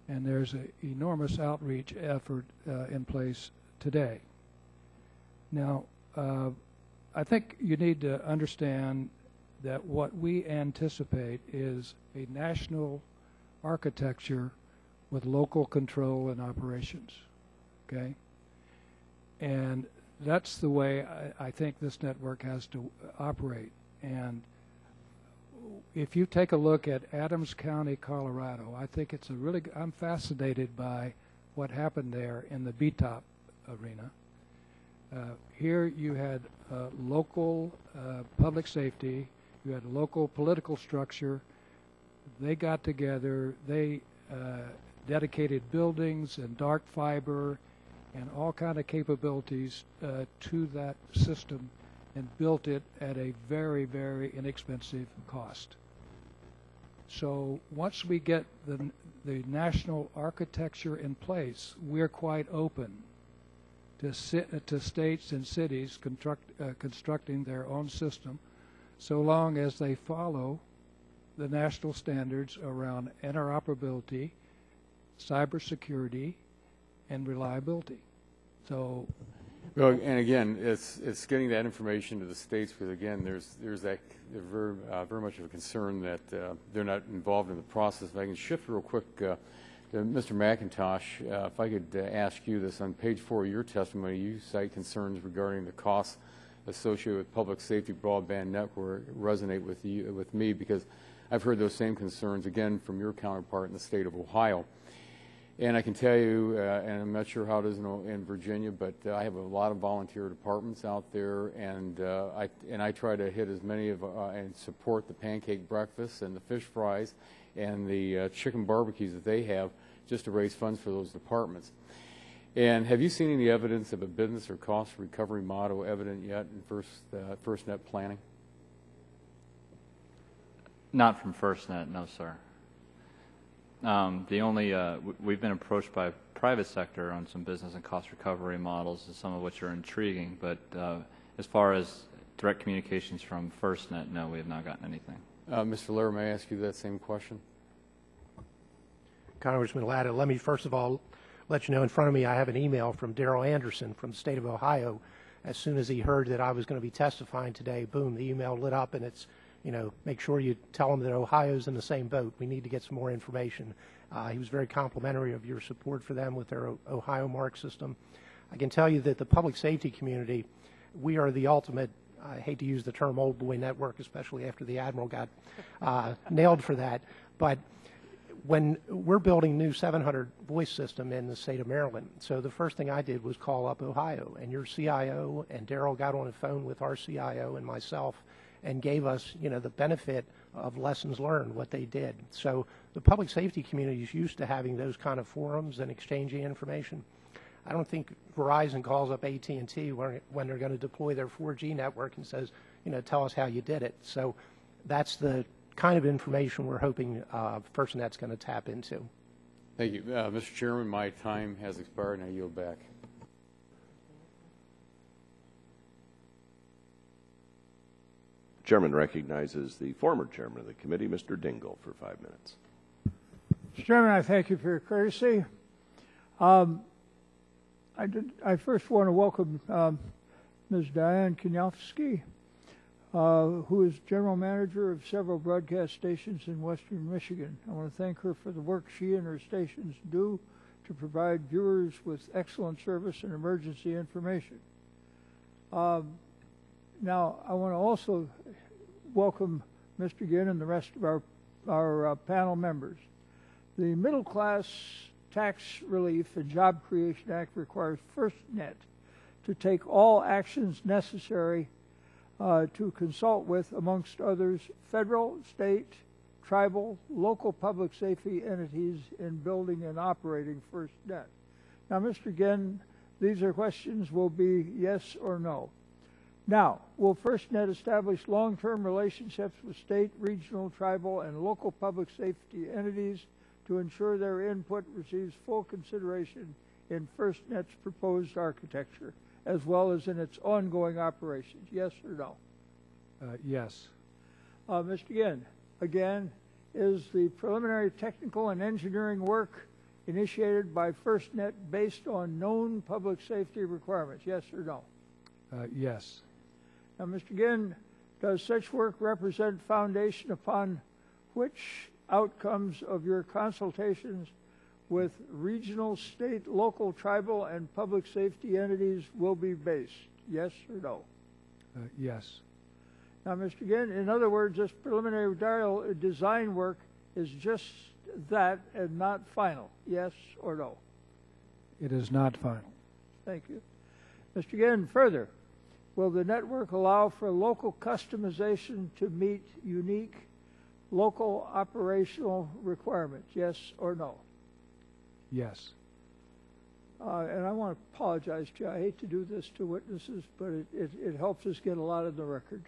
and there's an enormous outreach effort in place today. Now, I think you need to understand that what we anticipate is a national architecture with local control and operations, okay? And that's the way I think this network has to operate. And if you take a look at Adams County, Colorado, I think it's I'm fascinated by what happened there in the BTOP arena. Here you had local public safety, you had local political structure. They got together, they dedicated buildings and dark fiber and all kind of capabilities to that system and built it at a very, very inexpensive cost. So once we get the national architecture in place, we're quite open to states and cities constructing their own system, so long as they follow the national standards around interoperability, cybersecurity, and reliability. So, well, and again, it's getting that information to the states, because again, there's very much of a concern that they're not involved in the process. If I can shift real quick to Mr. McIntosh, if I could ask you this. On page 4 of your testimony, you cite concerns regarding the costs associated with public safety broadband network resonate with me, because I've heard those same concerns again from your counterpart in the state of Ohio. And I can tell you, and I'm not sure how it is in Virginia, but I have a lot of volunteer departments out there, and I try to hit as many of and support the pancake breakfasts and the fish fries and the chicken barbecues that they have, just to raise funds for those departments. And have you seen any evidence of a business or cost recovery model evident yet in FirstNet planning? Not from FirstNet, no, sir. The only we've been approached by private sector on some business and cost recovery models, some of which are intriguing. But as far as direct communications from FirstNet, no, we have not gotten anything. Mr. Lair, may I ask you that same question? Congressman Latta, let me first of all let you know in front of me I have an email from Darrell Anderson from the state of Ohio. As soon as he heard that I was going to be testifying today, boom, the email lit up, and it's, make sure you tell him that Ohio's in the same boat. We need to get some more information. He was very complimentary of your support for them with their Ohio Mark system. I can tell you that the public safety community, we are the ultimate, I hate to use the term old boy network, especially after the Admiral got nailed for that, but when we're building new 700 voice system in the state of Maryland, so the first thing I did was call up Ohio, and your CIO and Darrell got on the phone with our CIO and myself and gave us, the benefit of lessons learned, what they did. So the public safety community is used to having those kind of forums and exchanging information. I don't think Verizon calls up AT&T when they're going to deploy their 4G network and says, tell us how you did it. So that's the kind of information we're hoping FirstNet's going to tap into. Thank you. Mr. Chairman, my time has expired, and I yield back. Chairman recognizes the former chairman of the committee, Mr. Dingell, for 5 minutes. Mr. Chairman, I thank you for your courtesy. I first want to welcome Ms. Diane Kniafsky, who is general manager of several broadcast stations in western Michigan. I want to thank her for the work she and her stations do to provide viewers with excellent service and emergency information. Now, I want to also welcome Mr. Ginn and the rest of our panel members. The Middle Class Tax Relief and Job Creation Act requires FirstNet to take all actions necessary to consult with, amongst others, federal, state, tribal, local public safety entities in building and operating FirstNet. Now, Mr. Ginn, these are questions will be yes or no. Now, will FirstNet establish long-term relationships with state, regional, tribal, and local public safety entities to ensure their input receives full consideration in FirstNet's proposed architecture, as well as in its ongoing operations? Yes or no? Yes. Mr. Ginn, again, is the preliminary technical and engineering work initiated by FirstNet based on known public safety requirements? Yes or no? Yes. Now, Mr. Ginn, does such work represent foundation upon which outcomes of your consultations with regional, state, local, tribal, and public safety entities will be based? Yes or no? Yes. Now, Mr. Ginn, in other words, this preliminary design work is just that and not final. Yes or no? It is not final. Thank you. Mr. Ginn, further, will the network allow for local customization to meet unique local operational requirements? Yes or no? Yes. And I want to apologize to you. I hate to do this to witnesses, but it helps us get a lot on the record.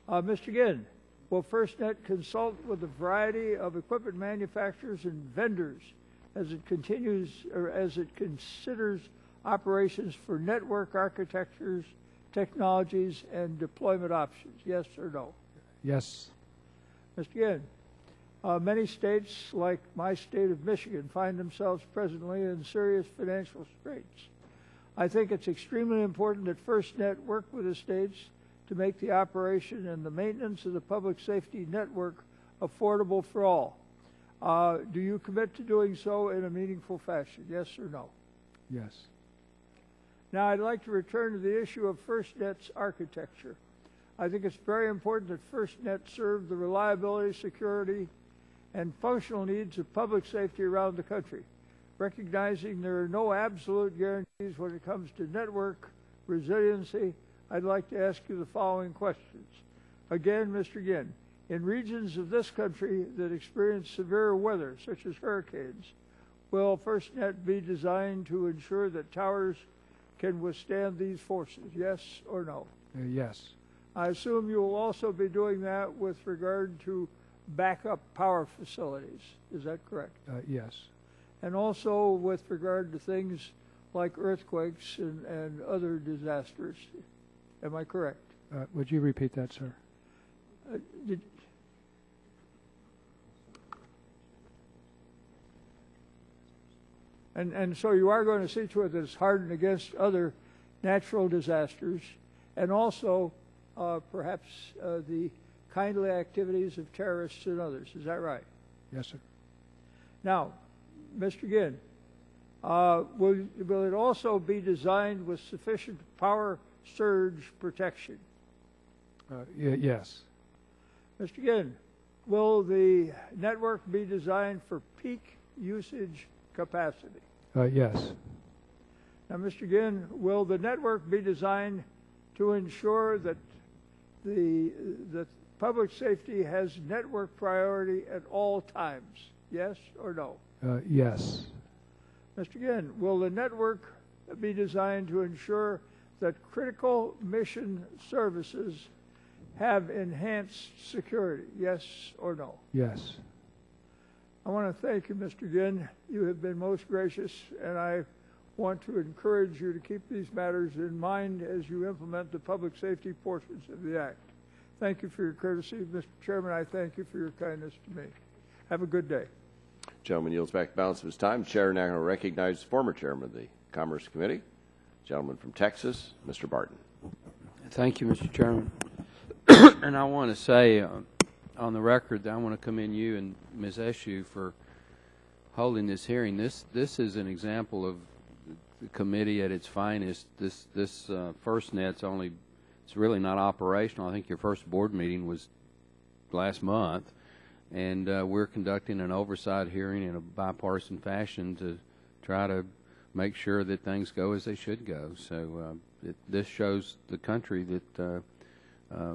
Mr. Ginn, will FirstNet consult with a variety of equipment manufacturers and vendors as it continues or as it considers operations for network architectures, technologies, and deployment options? Yes or no? Yes. Mr. Ginn, many states, like my state of Michigan, find themselves presently in serious financial straits. I think it's extremely important that FirstNet work with the states to make the operation and the maintenance of the public safety network affordable for all. Do you commit to doing so in a meaningful fashion? Yes or no? Yes. Now, I'd like to return to the issue of FirstNet's architecture. I think it's very important that FirstNet serve the reliability, security, and functional needs of public safety around the country, recognizing there are no absolute guarantees when it comes to network resiliency. I'd like to ask you the following questions. Again, Mr. Ginn, in regions of this country that experience severe weather, such as hurricanes, will FirstNet be designed to ensure that towers can withstand these forces? Yes or no? Yes. I assume you will also be doing that with regard to backup power facilities. Is that correct? Yes. And also with regard to things like earthquakes and other disasters. Am I correct? Would you repeat that, sir? And so you are going to see to it that it's hardened against other natural disasters and also perhaps the kindly activities of terrorists and others. Is that right? Yes, sir. Now, Mr. Ginn, will it also be designed with sufficient power surge protection? Yes. Mr. Ginn, will the network be designed for peak usage capacity? Yes. Now, Mr. Ginn, will the network be designed to ensure that the public safety has network priority at all times? Yes or no? Yes. Mr. Ginn, will the network be designed to ensure that critical mission services have enhanced security? Yes or no? Yes. I want to thank you, Mr. Ginn. You have been most gracious, and I want to encourage you to keep these matters in mind as you implement the public safety portions of the Act. Thank you for your courtesy. Mr. Chairman, I thank you for your kindness to me. Have a good day. Gentleman yields back the balance of his time. The chair now recognizes former chairman of the Commerce Committee, gentleman from Texas, Mr. Barton. Thank you, Mr. Chairman. And I want to say on the record that I want to commend you and Ms. Eshue for holding this hearing. This is an example of the committee at its finest. This FirstNet's it's really not operational. I think your first board meeting was last month, and we're conducting an oversight hearing in a bipartisan fashion to try to make sure that things go as they should go. So this shows the country that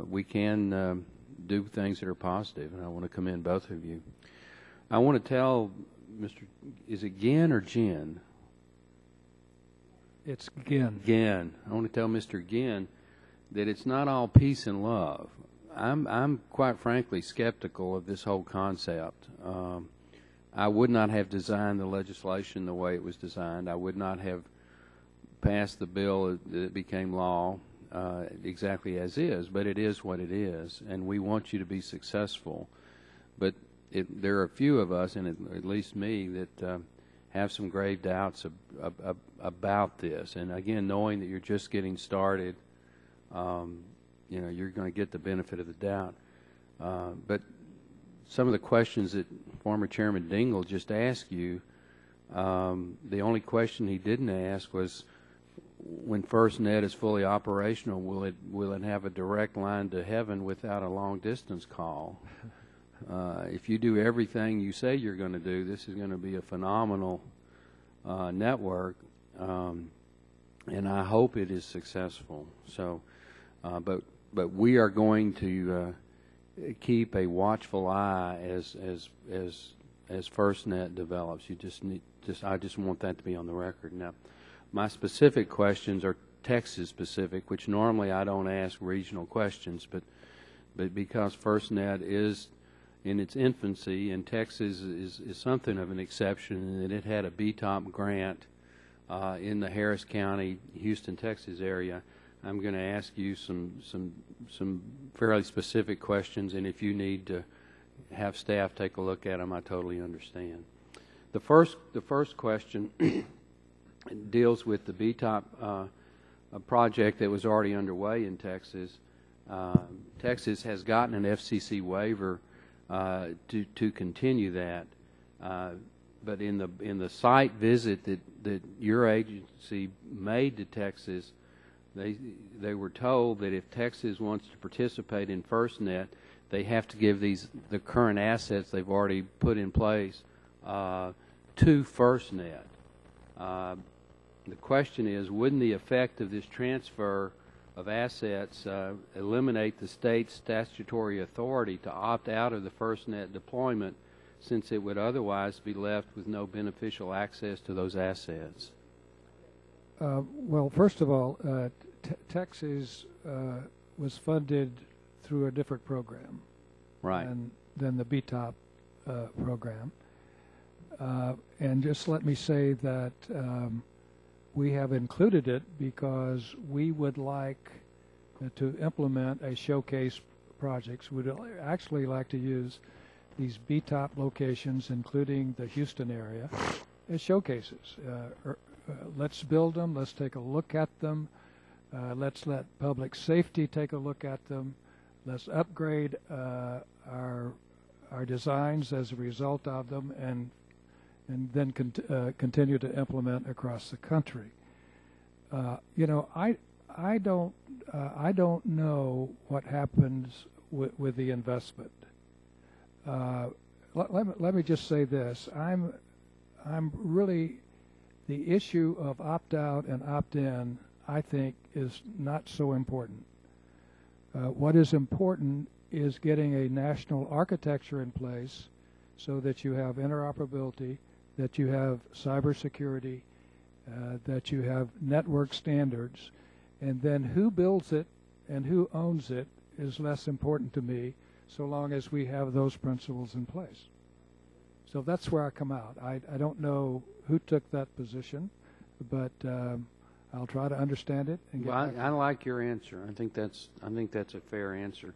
we can do things that are positive, and I want to commend both of you. I want to tell Mr. Is it Ginn or Jen? It's Ginn. Ginn. I want to tell Mr. Ginn that it's not all peace and love. I'm quite frankly skeptical of this whole concept. I would not have designed the legislation the way it was designed. I would not have passed the bill that became law exactly as is, but it is what it is, and we want you to be successful. But there are a few of us, and at least me, that have some grave doubts about this. And again, knowing that you're just getting started, you're going to get the benefit of the doubt. But some of the questions that former Chairman Dingell just asked you, the only question he didn't ask was, when FirstNet is fully operational, will it have a direct line to heaven without a long distance call? If you do everything you say you're going to do, this is going to be a phenomenal network, and I hope it is successful. So, but we are going to keep a watchful eye as FirstNet develops. I just want that to be on the record. Now, my specific questions are Texas specific, which normally I don't ask regional questions, but because FirstNet is in its infancy, and Texas is something of an exception in that it had a BTOP grant in the Harris County, Houston, Texas area. I'm going to ask you some fairly specific questions, and if you need to have staff take a look at them, I totally understand. The first question deals with the BTOP project that was already underway in Texas. Texas has gotten an FCC waiver to continue that, but in the site visit that your agency made to Texas, they were told that if Texas wants to participate in FirstNet, they have to give the current assets they've already put in place to FirstNet. The question is, wouldn't the effect of this transfer of assets eliminate the state's statutory authority to opt out of the FirstNet deployment, since it would otherwise be left with no beneficial access to those assets? Well, first of all, Texas was funded through a different program, right, than the BTOP program. And just let me say that we have included it because we would like to implement a showcase projects. We'd actually like to use these BTOP locations, including the Houston area, as showcases. Let's build them. Let's take a look at them. Let's let public safety take a look at them. Let's upgrade our designs as a result of them, and then continue to implement across the country. I don't know what happens with the investment. Let me just say this: I'm really, the issue of opt-out and opt-in, I think, is not so important. What is important is getting a national architecture in place so that you have interoperability, that you have cybersecurity, that you have network standards, and then who builds it and who owns it is less important to me, so long as we have those principles in place. So that's where I come out. I don't know who took that position, but I'll try to understand it. And get I like your answer. I think that's a fair answer.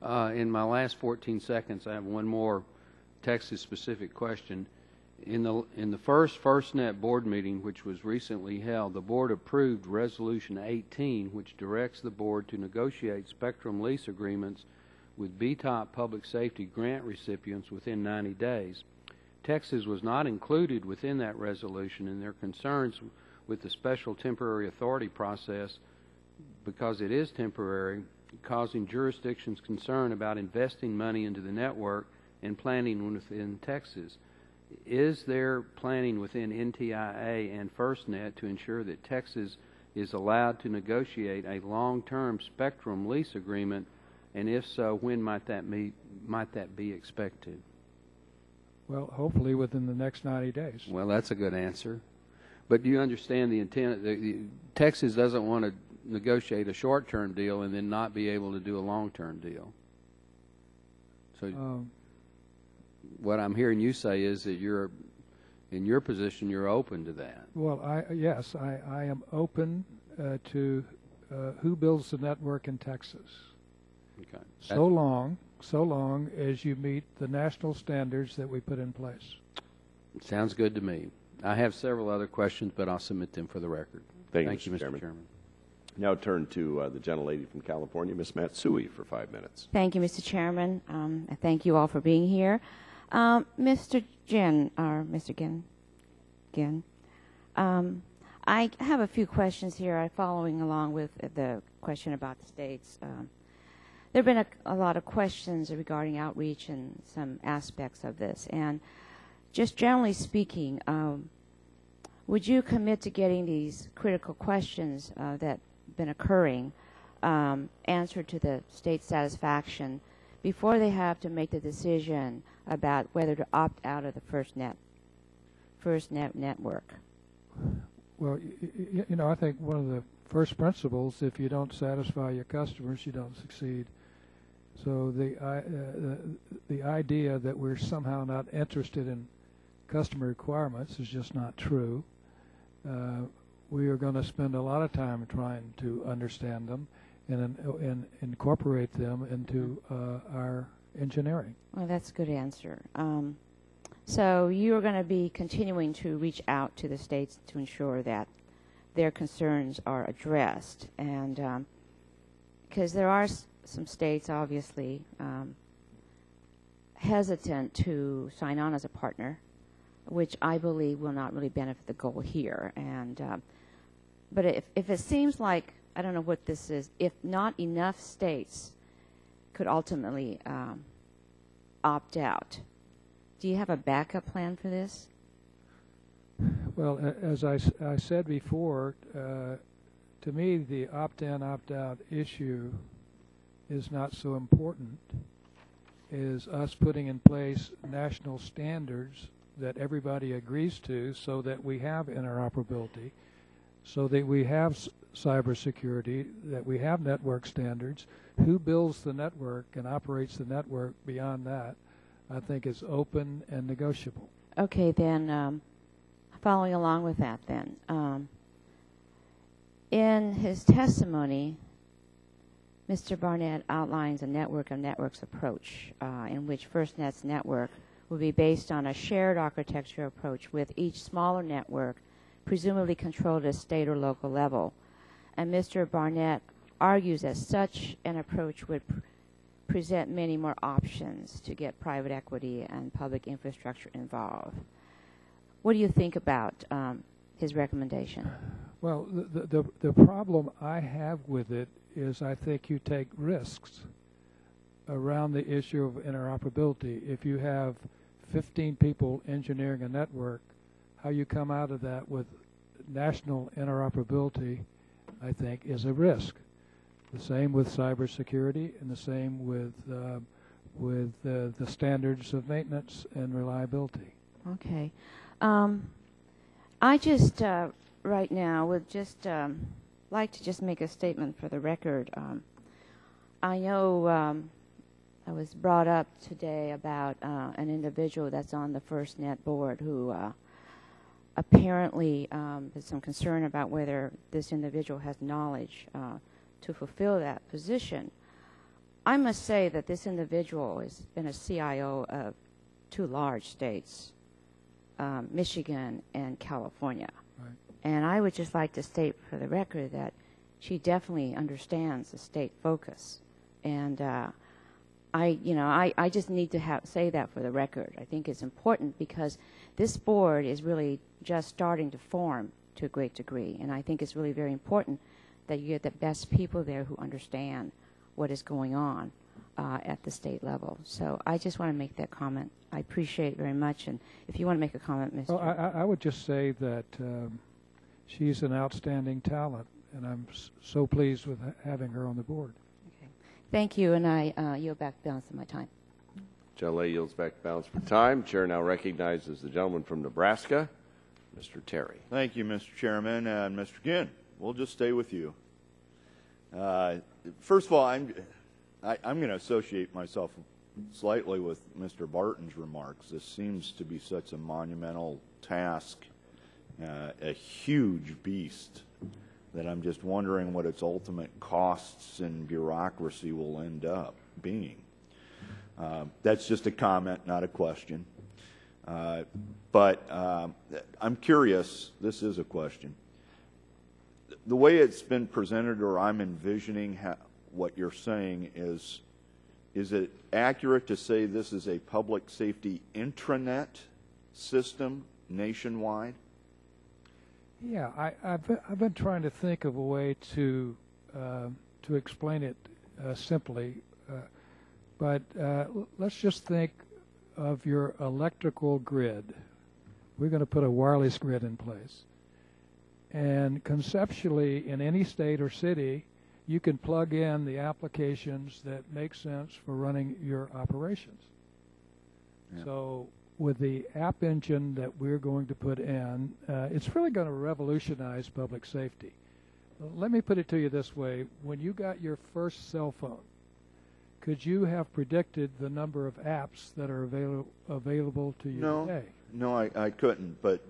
In my last 14 seconds, I have one more Texas-specific question. In the first FirstNet board meeting, which was recently held, the board approved Resolution 18, which directs the board to negotiate spectrum lease agreements with BTOP public safety grant recipients within 90 days. Texas was not included within that resolution, and their concerns with the special temporary authority process, because it is temporary, causing jurisdictions concern about investing money into the network and planning within Texas. Is there planning within NTIA and FirstNet to ensure that Texas is allowed to negotiate a long-term spectrum lease agreement, and if so, when might that be expected? Well, hopefully within the next 90 days. Well, that's a good answer. But do you understand the intent? Texas doesn't want to negotiate a short-term deal and then not be able to do a long-term deal. So what I'm hearing you say is that you're, in your position, you're open to that. Well, yes, I am open to who builds the network in Texas. Okay. So long as you meet the national standards that we put in place. Sounds good to me. I have several other questions, but I'll submit them for the record. Thank you, Mr. Chairman. Now turn to the gentlelady from California, Ms. Matsui, for 5 minutes. Thank you, Mr. Chairman. I thank you all for being here. Mr. Ginn, I have a few questions here following along with the question about the states. There have been a lot of questions regarding outreach and some aspects of this. And just generally speaking, would you commit to getting these critical questions that have been occurring answered to the state's satisfaction before they have to make the decision about whether to opt out of the FirstNet network? Well, you know, I think one of the first principles, if you don't satisfy your customers, you don't succeed. So the idea that we're somehow not interested in customer requirements is just not true. We are going to spend a lot of time trying to understand them and incorporate them into our engineering. Well, that's a good answer. So you're going to be continuing to reach out to the states to ensure that their concerns are addressed, and because there are some states obviously hesitant to sign on as a partner, which I believe will not really benefit the goal here. And but if it seems like, I don't know what this is, if not enough states could ultimately opt out, do you have a backup plan for this? Well, as I said before, to me the opt-in, opt-out issue is not so important as us putting in place national standards that everybody agrees to, so that we have interoperability, so that we have cybersecurity, that we have network standards. Who builds the network and operates the network beyond that, I think, is open and negotiable. Okay, then, following along with that then, in his testimony, Mr. Barnett outlines a network of networks approach in which FirstNet's network will be based on a shared architecture approach with each smaller network presumably controlled at state or local level. And Mr. Barnett argues that such an approach would present many more options to get private equity and public infrastructure involved. What do you think about his recommendation? Well, the problem I have with it is I think you take risks around the issue of interoperability. If you have 15 people engineering a network, how you come out of that with national interoperability, I think, is a risk. The same with cybersecurity, and the same with the standards of maintenance and reliability. Okay. I just right now would just like to just make a statement for the record. I know I was brought up today about an individual that's on the FirstNet board who apparently there's some concern about whether this individual has knowledge to fulfill that position. I must say that this individual has been a CIO of 2 large states, Michigan, and California. Right. And I would just like to state for the record that she definitely understands the state focus. And I just need to say that for the record. I think it's important because this board is really just starting to form to a great degree. And I think it's really very important that you get the best people there who understand what is going on at the state level. So I just want to make that comment. I appreciate it very much. And if you want to make a comment, Mr. Well, I would just say that she's an outstanding talent, and I'm so pleased with having her on the board. Okay. Thank you, and I yield back the balance of my time. Gentlelady yields back the balance for time. Chair now recognizes the gentleman from Nebraska, Mr. Terry. Thank you, Mr. Chairman. And Mr. Ginn, we'll just stay with you. First of all, I'm going to associate myself slightly with Mr. Barton's remarks. This seems to be such a monumental task, a huge beast, that I'm just wondering what its ultimate costs and bureaucracy will end up being. That's just a comment, not a question. But I'm curious, this is a question. The way it's been presented, or I'm envisioning what you're saying, is it accurate to say this is a public safety intranet system nationwide? Yeah, I've been trying to think of a way to explain it simply, but let's just think of your electrical grid. We're going to put a wireless grid in place, and conceptually, in any state or city, you can plug in the applications that make sense for running your operations. Yeah. So with the app engine that we're going to put in, it's really going to revolutionize public safety. Let me put it to you this way. When you got your first cell phone, could you have predicted the number of apps that are available to you today? No, I couldn't. But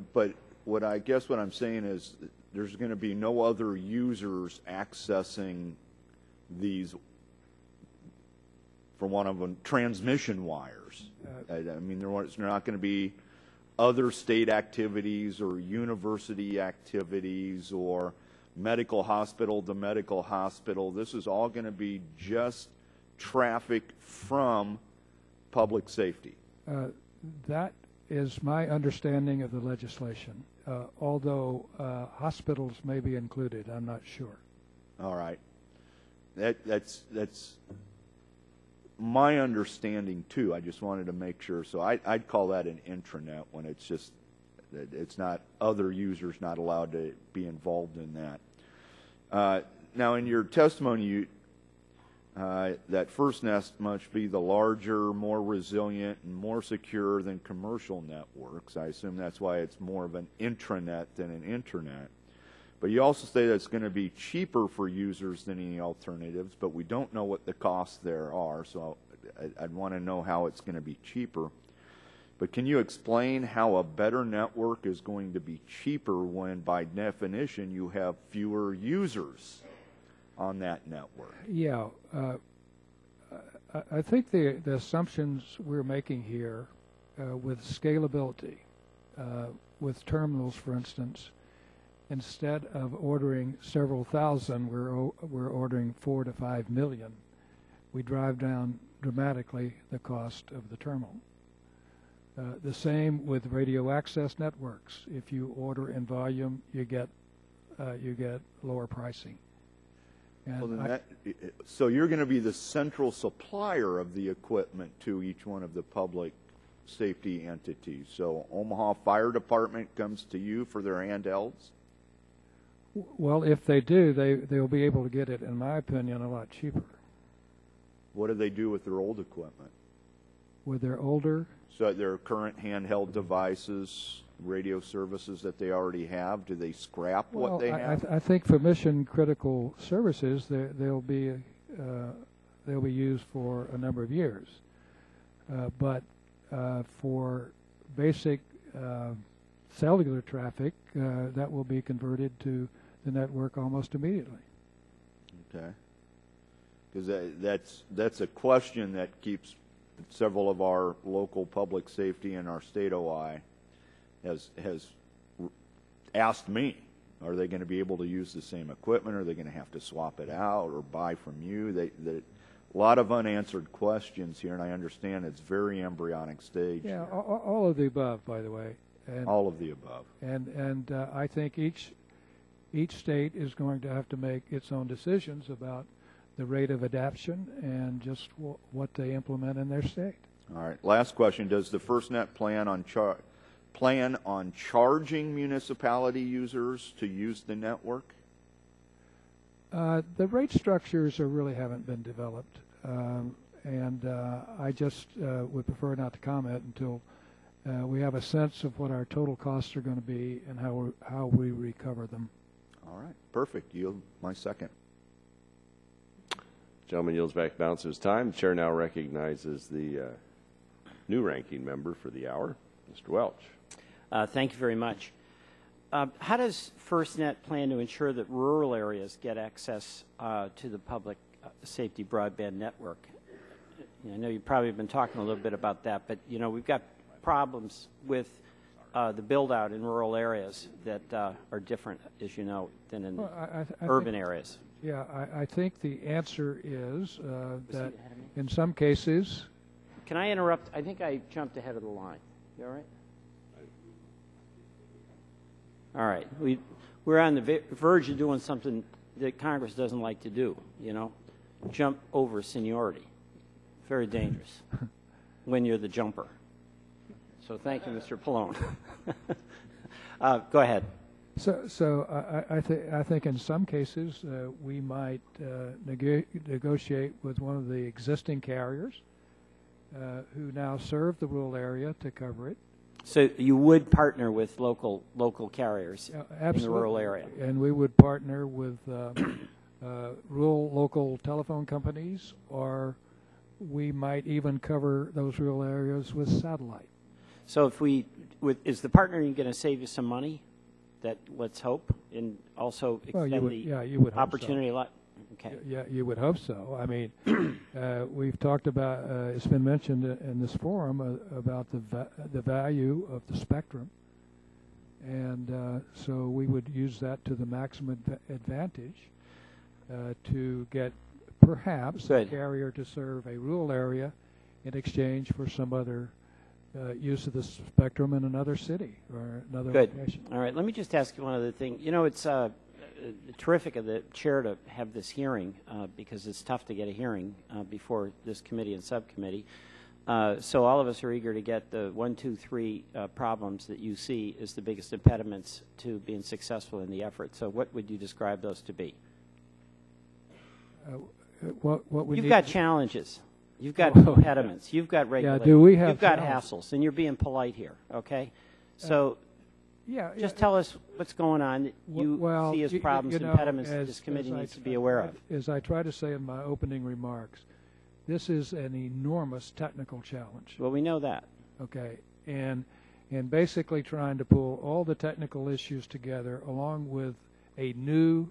what I'm saying is there's going to be no other users accessing these, for one of them, transmission wires. I mean, there's not going to be other state activities or university activities or medical hospital to medical hospital. This is all going to be just traffic from public safety. That is my understanding of the legislation, although hospitals may be included. I'm not sure. All right. That's my understanding, too. I just wanted to make sure. So I'd call that an intranet when it's not other users not allowed to be involved in that. Now, in your testimony, that FirstNet must be the larger, more resilient, and more secure than commercial networks. I assume that's why it's more of an intranet than an internet. But you also say that it's going to be cheaper for users than any alternatives, but we don't know what the costs there are, so I'd want to know how it's going to be cheaper. But can you explain how a better network is going to be cheaper when, by definition, you have fewer users on that network? Yeah. I think the assumptions we're making here with scalability, with terminals, for instance, instead of ordering several thousand, we're ordering 4 to 5 million. We drive down dramatically the cost of the terminal. The same with radio access networks. If you order in volume, you get lower pricing. Well, so you're going to be the central supplier of the equipment to each one of the public safety entities. So Omaha Fire Department comes to you for their handhelds? Well, if they do, they'll be able to get it, in my opinion, a lot cheaper. What do they do with their old equipment? With their older? So their current handheld devices, radio services that they already have, do they scrap what they have? I think for mission-critical services, they'll be used for a number of years. But for basic cellular traffic, that will be converted to the network almost immediately. Okay. Because that's a question that keeps several of our local public safety and our state OI has asked me, are they going to be able to use the same equipment? Are they going to have to swap it out or buy from you? A lot of unanswered questions here, and I understand it's very embryonic stage. Yeah, all of the above, by the way. And all of the above. And I think each state is going to have to make its own decisions about the rate of adoption and just what they implement in their state. All right. Last question: does the FirstNet plan on charging municipality users to use the network? The rate structures really haven't been developed, and I just would prefer not to comment until we have a sense of what our total costs are going to be and how we recover them. All right. Perfect. Yield my second. Gentleman yields back the balance of his time. The chair now recognizes the new ranking member for the hour, Mr. Welch. Thank you very much. How does FirstNet plan to ensure that rural areas get access to the public safety broadband network? I know you've probably been talking a little bit about that, but we've got problems with the build-out in rural areas that are different, as you know, than in urban areas. Yeah, I think the answer is that in some cases... Can I interrupt? I think I jumped ahead of the line. You all right? All right. We're on the verge of doing something that Congress doesn't like to do, jump over seniority. Very dangerous when you're the jumper. So thank you, Mr. Pallone. Go ahead. So I think in some cases we might negotiate with one of the existing carriers who now serve the rural area to cover it. So you would partner with local carriers in the rural area? And we would partner with rural local telephone companies, or we might even cover those rural areas with satellite. So is the partnering going to save you some money? That let's hope, and also extend you would opportunity hope so. a lot. Okay. Yeah, you would hope so. I mean, we've talked about, it's been mentioned in this forum about the value of the spectrum, and so we would use that to the maximum advantage to get perhaps a carrier to serve a rural area in exchange for some other use of the spectrum in another city or another location. All right. Let me just ask you one other thing. It's terrific of the chair to have this hearing because it's tough to get a hearing before this committee and subcommittee. So all of us are eager to get the 1, 2, 3 problems that you see as the biggest impediments to being successful in the effort. So what would you describe those to be? You've got challenges. You've got impediments. You've got regulations. You've got hassles, and you're being polite here. Okay, so just tell us what's going on that you see as problems, impediments that this committee needs to be aware of. As I try to say in my opening remarks, this is an enormous technical challenge. Well, we know that. Okay, and basically trying to pull all the technical issues together along with a new.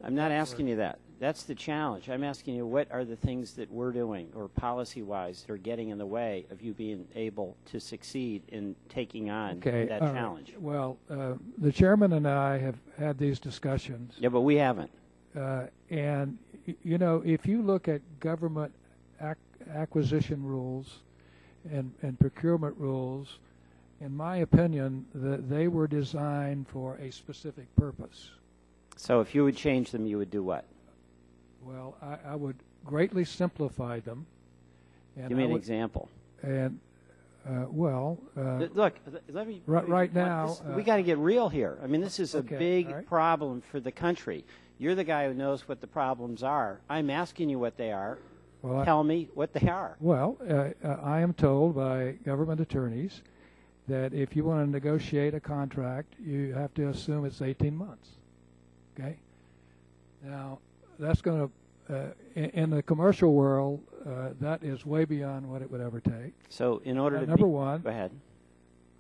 I'm not asking you that. That's the challenge. I'm asking you, what are the things that we're doing or policy-wise that are getting in the way of you being able to succeed in taking on that challenge? Well, the chairman and I have had these discussions. Yeah, but we haven't. And, if you look at government acquisition rules and procurement rules, in my opinion, they were designed for a specific purpose. So if you would change them, you would do what? Well, I would greatly simplify them. And give me an example. And, look, let me. Right now. We got to get real here. I mean, this is a big problem for the country. You're the guy who knows what the problems are. I'm asking you what they are. Well, tell me what they are. Well, I am told by government attorneys that if you want to negotiate a contract, you have to assume it's 18 months. Okay? Now, that's going to, in the commercial world, that is way beyond what it would ever take. So in order to number one, go ahead.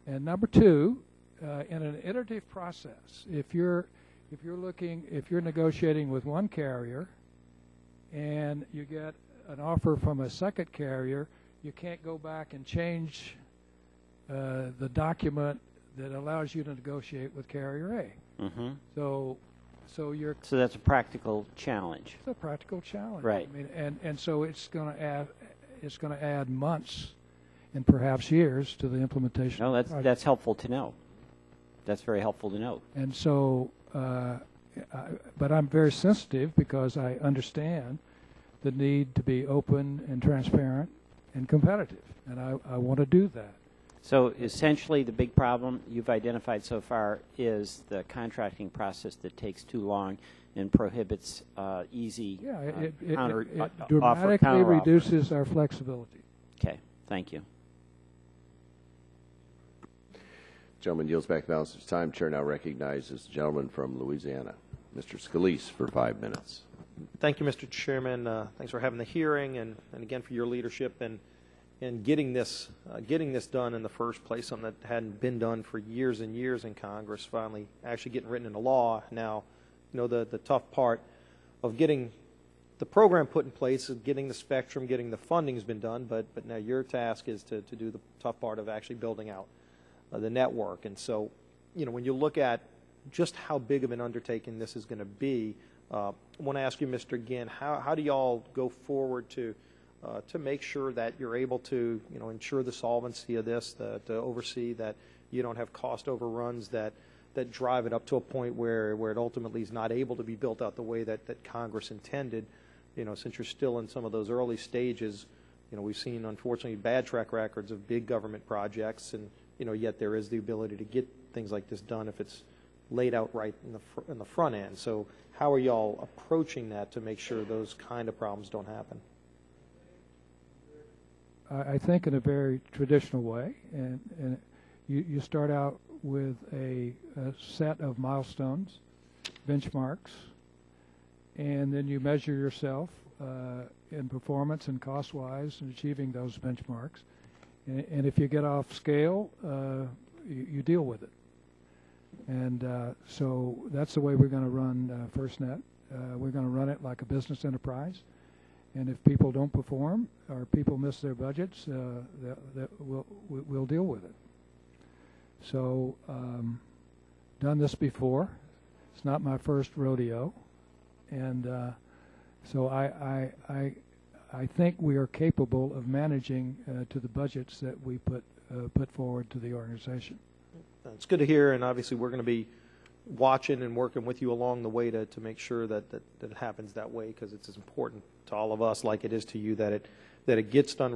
And number two, in an iterative process, if you're negotiating with one carrier and you get an offer from a second carrier, you can't go back and change the document that allows you to negotiate with carrier A. Mm-hmm. So that's a practical challenge. It's a practical challenge, right? I mean, and so it's going to add months and perhaps years to the implementation. No, that's helpful to know. That's very helpful to know. And so, but I'm very sensitive because I understand the need to be open and transparent and competitive, and I want to do that. So essentially the big problem you've identified so far is the contracting process that takes too long and prohibits easy it dramatically reduces our flexibility. Okay, thank you. Gentleman yields back the balance of his time. Chair now recognizes the gentleman from Louisiana, Mr. Scalise, for 5 minutes. Thank you, Mr. Chairman. Thanks for having the hearing and again for your leadership and getting this done in the first place, something that hadn't been done for years and years in Congress, finally actually getting written into law. Now, you know, the tough part of getting the program put in place is getting the spectrum, getting the funding has been done, but now your task is to do the tough part of actually building out the network. And so, you know, when you look at just how big of an undertaking this is going to be, I want to ask you, Mr. Ginn, how do y'all go forward to make sure that you're able to, you know, ensure the solvency of this, to oversee that you don't have cost overruns that drive it up to a point where it ultimately is not able to be built out the way that Congress intended. You know, since you're still in some of those early stages, you know, we've seen, unfortunately, bad track records of big government projects, and, you know, yet there is the ability to get things like this done if it's laid out right in the front end. So how are y'all approaching that to make sure those kind of problems don't happen? I think in a very traditional way, and you start out with a set of milestones, benchmarks, and then you measure yourself in performance and cost-wise in achieving those benchmarks. And if you get off scale, you deal with it. And so that's the way we're going to run FirstNet. We're going to run it like a business enterprise. And if people don't perform or people miss their budgets, we'll deal with it. So, done this before. It's not my first rodeo, and so I think we are capable of managing to the budgets that we put forward to the organization. It's good to hear, and obviously we're going to be watching and working with you along the way to make sure that it happens that way, because it's as important to all of us, like it is to you, that it gets done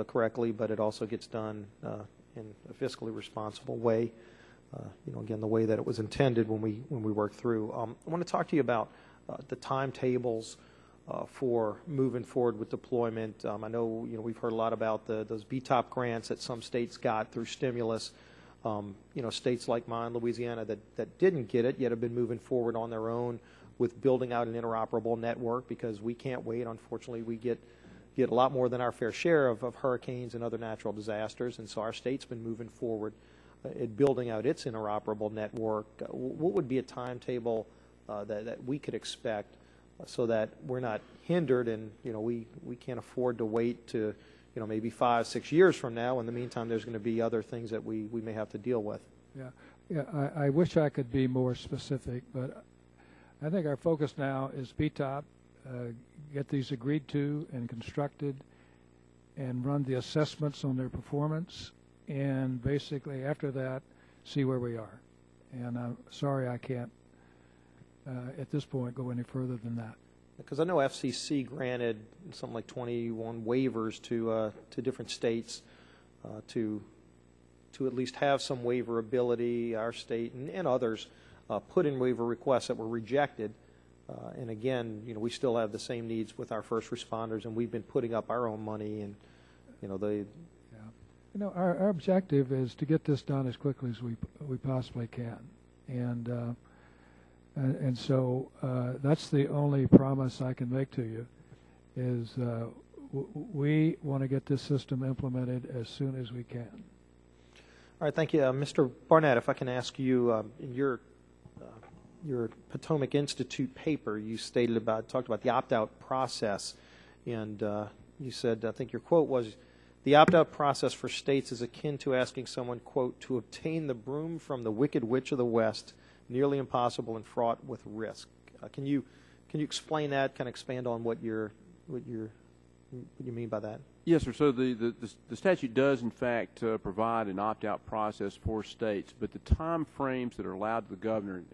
correctly, but it also gets done in a fiscally responsible way. You know, again, the way that it was intended when we work through. I want to talk to you about the timetables for moving forward with deployment. I know, you know, we've heard a lot about those BTOP grants that some states got through stimulus. You know, states like mine, Louisiana, that didn't get it yet have been moving forward on their own with building out an interoperable network, because we can't wait. Unfortunately, we get a lot more than our fair share of hurricanes and other natural disasters, and so our state's been moving forward at building out its interoperable network. What would be a timetable that we could expect so that we're not hindered, and, you know, we can't afford to wait to, you know, maybe 5-6 years from now. In the meantime, there's going to be other things that we may have to deal with. Yeah. I wish I could be more specific, but I think our focus now is BTOP, get these agreed to and constructed, and run the assessments on their performance, and basically after that, see where we are. And I'm sorry I can't, at this point, go any further than that. Because I know FCC granted something like 21 waivers to different states to at least have some waiver ability. Our state and others put in waiver requests that were rejected. And again, you know, we still have the same needs with our first responders, and we've been putting up our own money, and, you know, they. Yeah. You know, our objective is to get this done as quickly as we possibly can, and so that's the only promise I can make to you, is we want to get this system implemented as soon as we can. All right, thank you. Mr. Barnett, if I can ask you, in your Potomac Institute paper, you talked about the opt-out process, and you said, I think your quote was, The opt-out process for states is akin to asking someone, quote, to obtain the broom from the wicked witch of the West, nearly impossible and fraught with risk. Can you explain that? Kind of expand on what you mean by that? Yes, sir. So the statute does, in fact, provide an opt-out process for states, but the time frames that are allowed to the governor,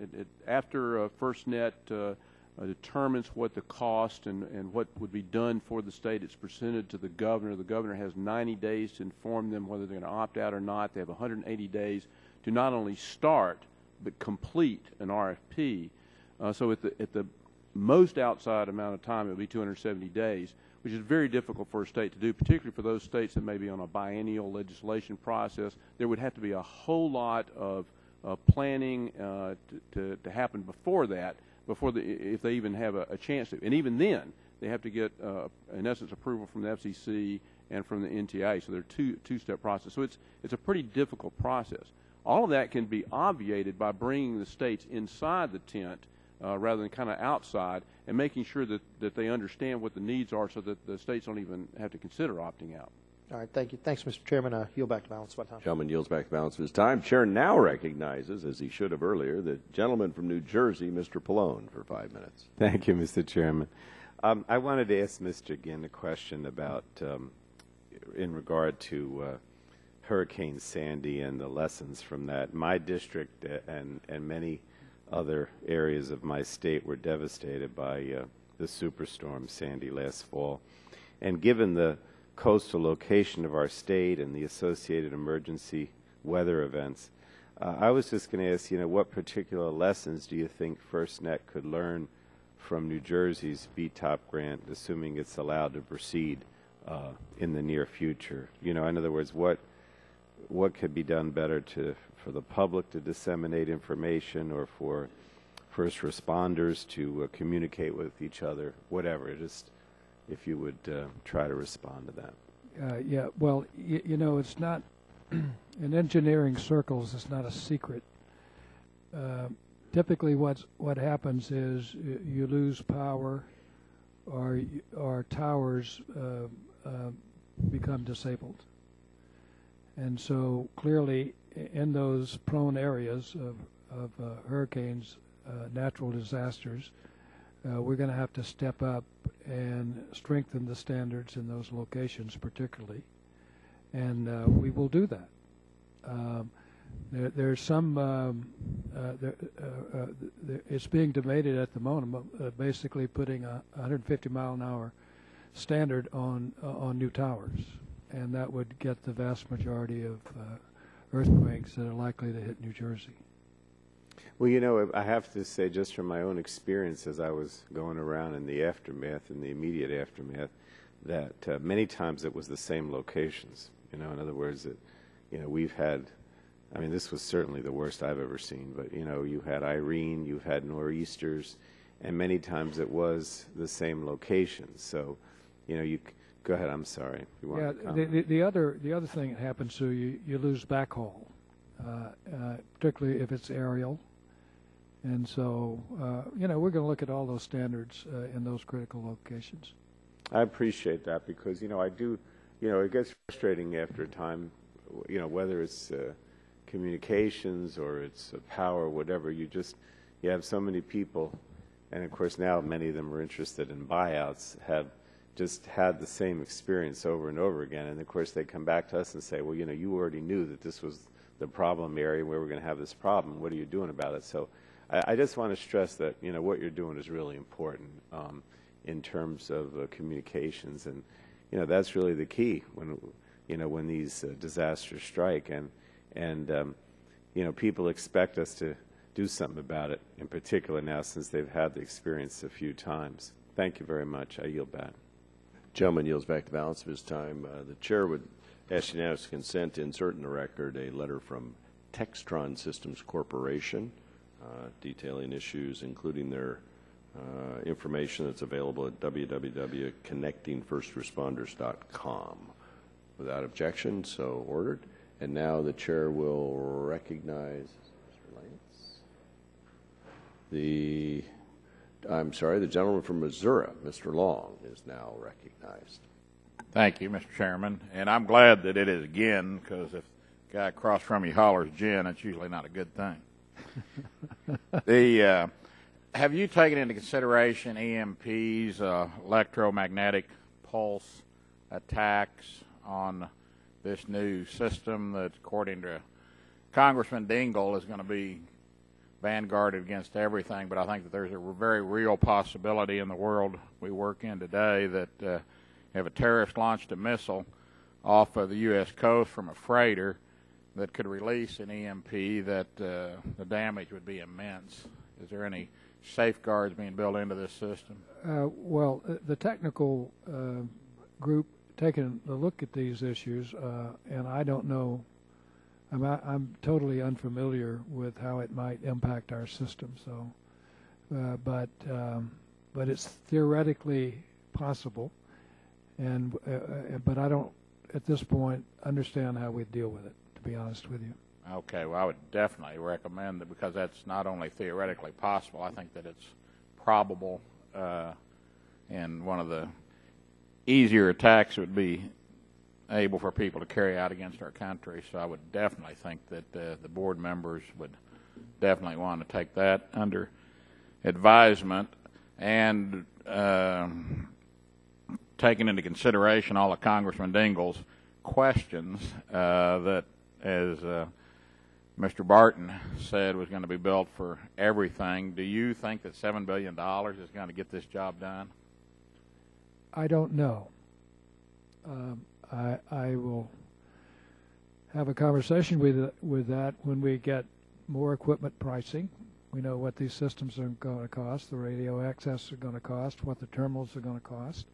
after FirstNet determines what the cost and what would be done for the state, it's presented to the governor. The governor has 90 days to inform them whether they're going to opt out or not. They have 180 days to not only start but complete an RFP. So at the most outside amount of time, it would be 270 days, which is very difficult for a state to do, particularly for those states that may be on a biennial legislation process. There would have to be a whole lot of planning to happen before that, if they even have a chance to. And even then, they have to get, in essence, approval from the FCC and from the NTIA. So they're two-step process. So it's a pretty difficult process. All of that can be obviated by bringing the states inside the tent rather than kind of outside, and making sure that they understand what the needs are so that the states don't even have to consider opting out. All right, thank you. Thanks, Mr. Chairman. Yield back to balance of my time. Gentleman yields back the balance of his time. Chair now recognizes, as he should have earlier, the gentleman from New Jersey, Mr. Pallone, for 5 minutes. Thank you, Mr. Chairman. I wanted to ask Mr. Ginn a question about, in regard to Hurricane Sandy and the lessons from that. My district and many other areas of my state were devastated by the superstorm Sandy last fall. And given the coastal location of our state and the associated emergency weather events, I was just going to ask, what particular lessons do you think FirstNet could learn from New Jersey's BTOP grant, assuming it's allowed to proceed in the near future? In other words, what could be done better for the public to disseminate information, or for first responders to communicate with each other, whatever? Just if you would try to respond to that. Yeah, well, it's not, in engineering circles, it's not a secret. Typically what happens is you lose power, or towers become disabled. And so clearly in those prone areas of hurricanes, natural disasters, we're going to have to step up and strengthen the standards in those locations particularly. And we will do that. There's some, it's being debated at the moment, basically putting a 150-mile-an-hour standard on new towers. And that would get the vast majority of earthquakes that are likely to hit New Jersey. Well, I have to say, just from my own experience as I was going around in the aftermath, in the immediate aftermath, that many times it was the same locations. In other words, that we've had, this was certainly the worst I've ever seen, but you had Irene, you've had nor'easters, and many times it was the same locations. So, you go ahead. I'm sorry. You want to comment? The other thing that happens to you lose backhaul, particularly if it's aerial. And so, we're going to look at all those standards in those critical locations. I appreciate that because, I do, it gets frustrating after a time, whether it's communications or it's power, whatever, you have so many people, and of course now many of them are interested in buyouts, have just had the same experience over and over again. And of course they come back to us and say, well, you already knew that this was the problem area where we're going to have this problem. What are you doing about it? So I just want to stress that, what you're doing is really important in terms of communications. And, that's really the key when these disasters strike. And people expect us to do something about it, in particular now since they've had the experience a few times. Thank you very much. I yield back. Gentleman yields back the balance of his time. The chair would ask unanimous consent to insert in the record a letter from Textron Systems Corporation detailing issues, including their information that's available at www.connectingfirstresponders.com. Without objection, so ordered. And now the chair will recognize Mr. Lance. The gentleman from Missouri, Mr. Long, is now recognized. Thank you, Mr. Chairman. And I'm glad that it is again, because if the guy across from you hollers gin, it's usually not a good thing. Have you taken into consideration EMPs, electromagnetic pulse attacks on this new system that, according to Congressman Dingell, is going to be vanguarded against everything? But I think that there's a very real possibility in the world we work in today that if a terrorist launched a missile off of the U.S. coast from a freighter that could release an EMP, that the damage would be immense. Is there any safeguards being built into this system? Well, the technical group taking a look at these issues, and I don't know. I'm totally unfamiliar with how it might impact our system. So, but it's theoretically possible, and but I don't at this point understand how we deal with it, to be honest with you. Okay, well, I would definitely recommend that, because that's not only theoretically possible, I think that it's probable, and one of the easier attacks would be able for people to carry out against our country. So I would definitely think that the board members would definitely want to take that under advisement, and taking into consideration all of Congressman Dingell's questions that, as Mr. Barton said, was going to be built for everything. Do you think that $7 billion is going to get this job done? I don't know. I will have a conversation with that when we get more equipment pricing. We know what these systems are going to cost, the radio access are going to cost, what the terminals are going to cost,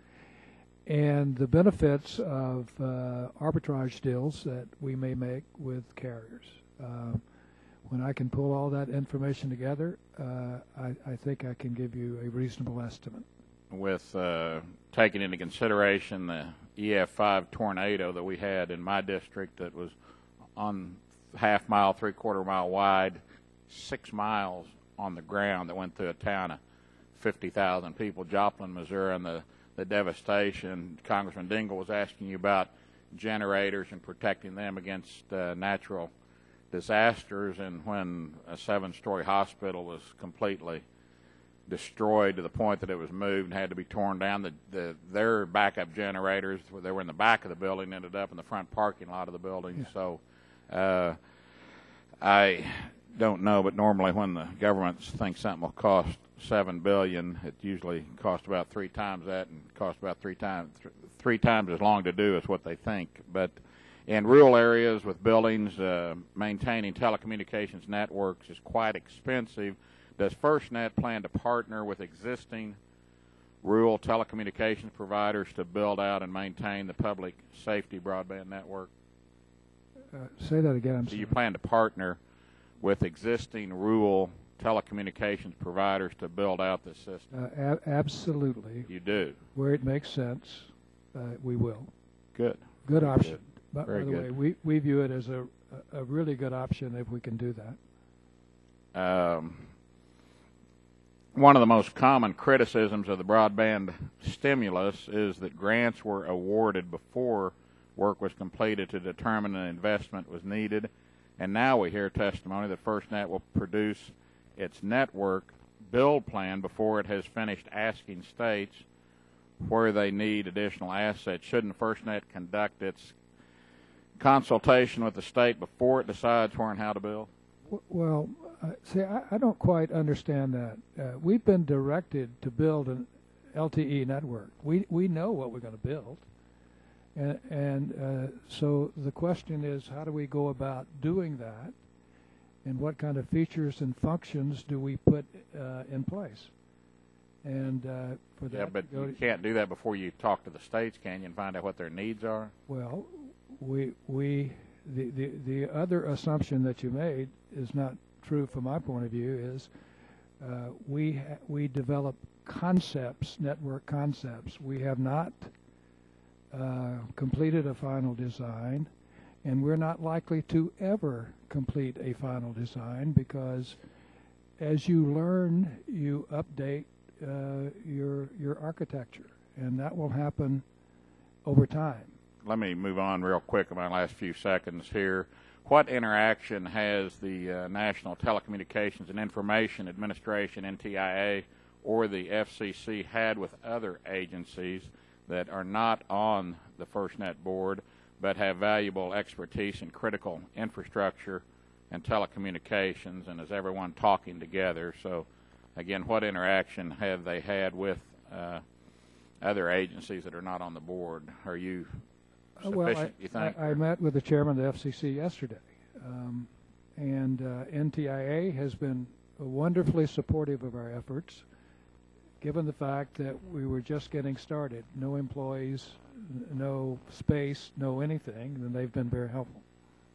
and the benefits of arbitrage deals that we may make with carriers. When I can pull all that information together, I think I can give you a reasonable estimate. With taking into consideration the EF5 tornado that we had in my district that was on half mile, three-quarter mile wide, 6 miles on the ground, that went through a town of 50,000 people, Joplin, Missouri, and the devastation. Congressman Dingell was asking you about generators and protecting them against natural disasters, and when a 7-story hospital was completely destroyed to the point that it was moved and had to be torn down, their backup generators, they were in the back of the building, ended up in the front parking lot of the building. Yeah. So I don't know, but normally when the government thinks something will cost $7 billion, it usually costs about 3 times that, and costs about three times as long to do as what they think. But in rural areas with buildings, maintaining telecommunications networks is quite expensive. Does FirstNet plan to partner with existing rural telecommunications providers to build out and maintain the public safety broadband network? Say that again. Do you plan to partner with existing rural telecommunications providers to build out this system? Absolutely. You do? Where it makes sense, we will. Good. Good option. But Very by the good. way, we view it as a really good option if we can do that. One of the most common criticisms of the broadband stimulus is that grants were awarded before work was completed to determine an investment was needed, and now we hear testimony that FirstNet will produce its network build plan before it has finished asking states where they need additional assets. Shouldn't FirstNet conduct its consultation with the state before it decides where and how to build? Well, see, I don't quite understand that. We've been directed to build an LTE network. We know what we're going to build. And so the question is, how do we go about doing that? And what kind of features and functions do we put in place? And for that, yeah, but you can't do that before you talk to the states, can you, and find out what their needs are? Well, the other assumption that you made is not true from my point of view. Is we develop concepts, network concepts. We have not completed a final design, and we're not likely to ever complete a final design, because as you learn, you update your architecture, and that will happen over time. Let me move on real quick in my last few seconds here. What interaction has the National Telecommunications and Information Administration, NTIA, or the FCC had with other agencies that are not on the FirstNet board but have valuable expertise in critical infrastructure and telecommunications, and is everyone talking together? So, again, what interaction have they had with other agencies that are not on the board? Are you sufficient, you think? I met with the chairman of the FCC yesterday, and NTIA has been wonderfully supportive of our efforts, given the fact that we were just getting started. No employees, no space, no anything, and they've been very helpful.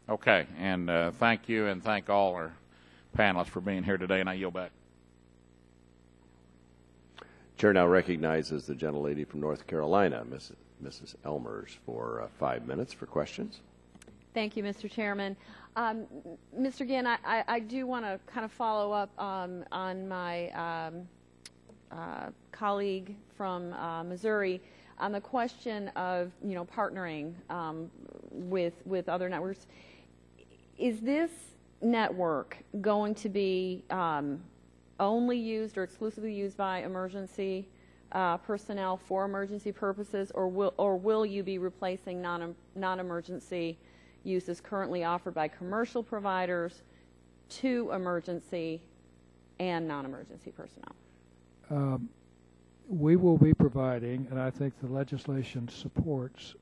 Okay, and thank you, and thank all our panelists for being here today, and I yield back. Chair now recognizes the gentlelady from North Carolina, Mrs. Elmers, for 5 minutes for questions. Thank you, Mr. Chairman. Mr. Ginn, I do want to kind of follow up on my colleague from Missouri on the question of, partnering with other networks. Is this network going to be only used or exclusively used by emergency personnel for emergency purposes, or will you be replacing non-emergency uses currently offered by commercial providers to emergency and non-emergency personnel? We will be providing, and I think the legislation supports,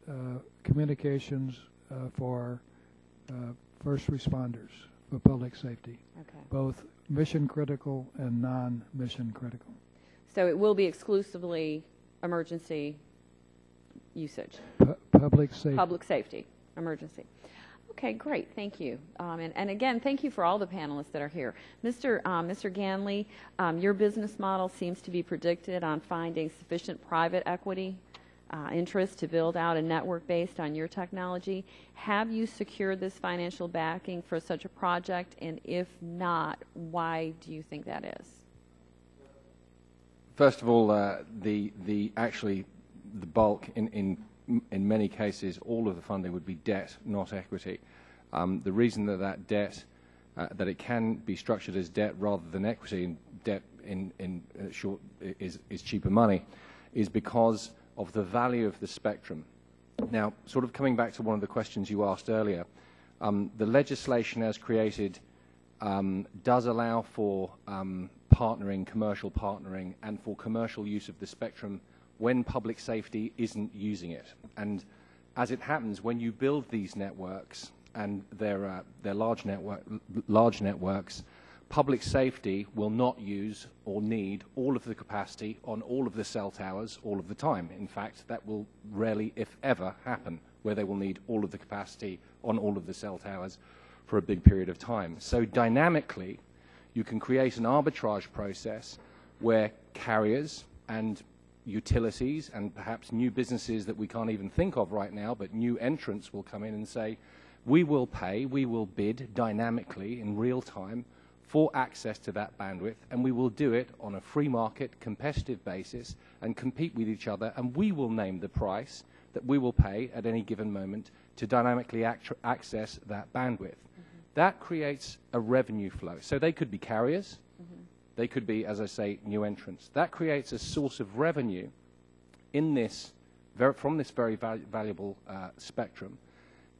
communications for first responders for public safety, both mission critical and non-mission critical. So it will be exclusively emergency usage? Public safety. Public safety, emergency. Okay, great, thank you. And again, thank you for all the panelists that are here. Mr. Ganley, your business model seems to be predicted on finding sufficient private equity interest to build out a network based on your technology. Have you secured this financial backing for such a project? And if not, why do you think that is? First of all, actually the bulk in many cases, all of the funding would be debt, not equity. The reason that debt, that it can be structured as debt rather than equity, and debt in short is cheaper money, is because of the value of the spectrum. Now, sort of coming back to one of the questions you asked earlier, the legislation as created does allow for partnering, commercial partnering, and for commercial use of the spectrum when public safety isn't using it. And as it happens, when you build these networks, and they're large networks, public safety will not use or need all of the capacity on all of the cell towers all of the time. In fact, that will rarely, if ever, happen, where they will need all of the capacity on all of the cell towers for a big period of time. So dynamically, you can create an arbitrage process where carriers and utilities and perhaps new businesses that we can't even think of right now, but new entrants will come in and say, we will pay, we will bid dynamically in real time for access to that bandwidth, and we will do it on a free market, competitive basis and compete with each other, and we will name the price that we will pay at any given moment to dynamically access that bandwidth. That creates a revenue flow. So they could be carriers, they could be, as I say, new entrants. That creates a source of revenue in this, from this very valuable spectrum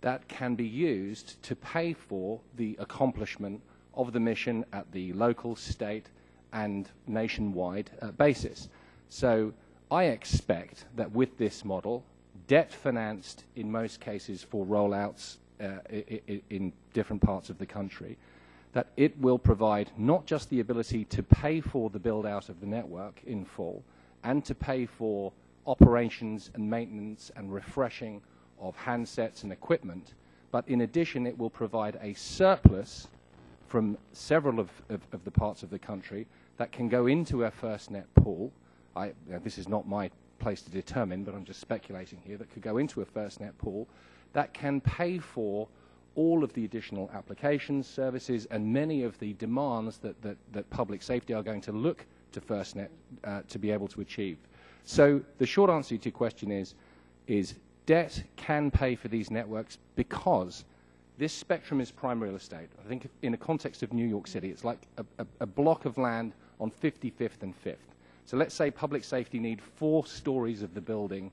that can be used to pay for the accomplishment of the mission at the local, state, and nationwide basis. So I expect that with this model, debt financed in most cases for rollouts in different parts of the country, that it will provide not just the ability to pay for the build-out of the network in full and to pay for operations and maintenance and refreshing of handsets and equipment, but in addition it will provide a surplus from several of the parts of the country that can go into a FirstNet pool. This is not my place to determine, but I'm just speculating here, that could go into a FirstNet pool that can pay for all of the additional applications, services, and many of the demands that public safety are going to look to FirstNet to be able to achieve. So the short answer to your question is debt can pay for these networks because this spectrum is prime real estate. I think in the context of New York City, it's like a block of land on 55th and 5th. So let's say public safety need 4 stories of the building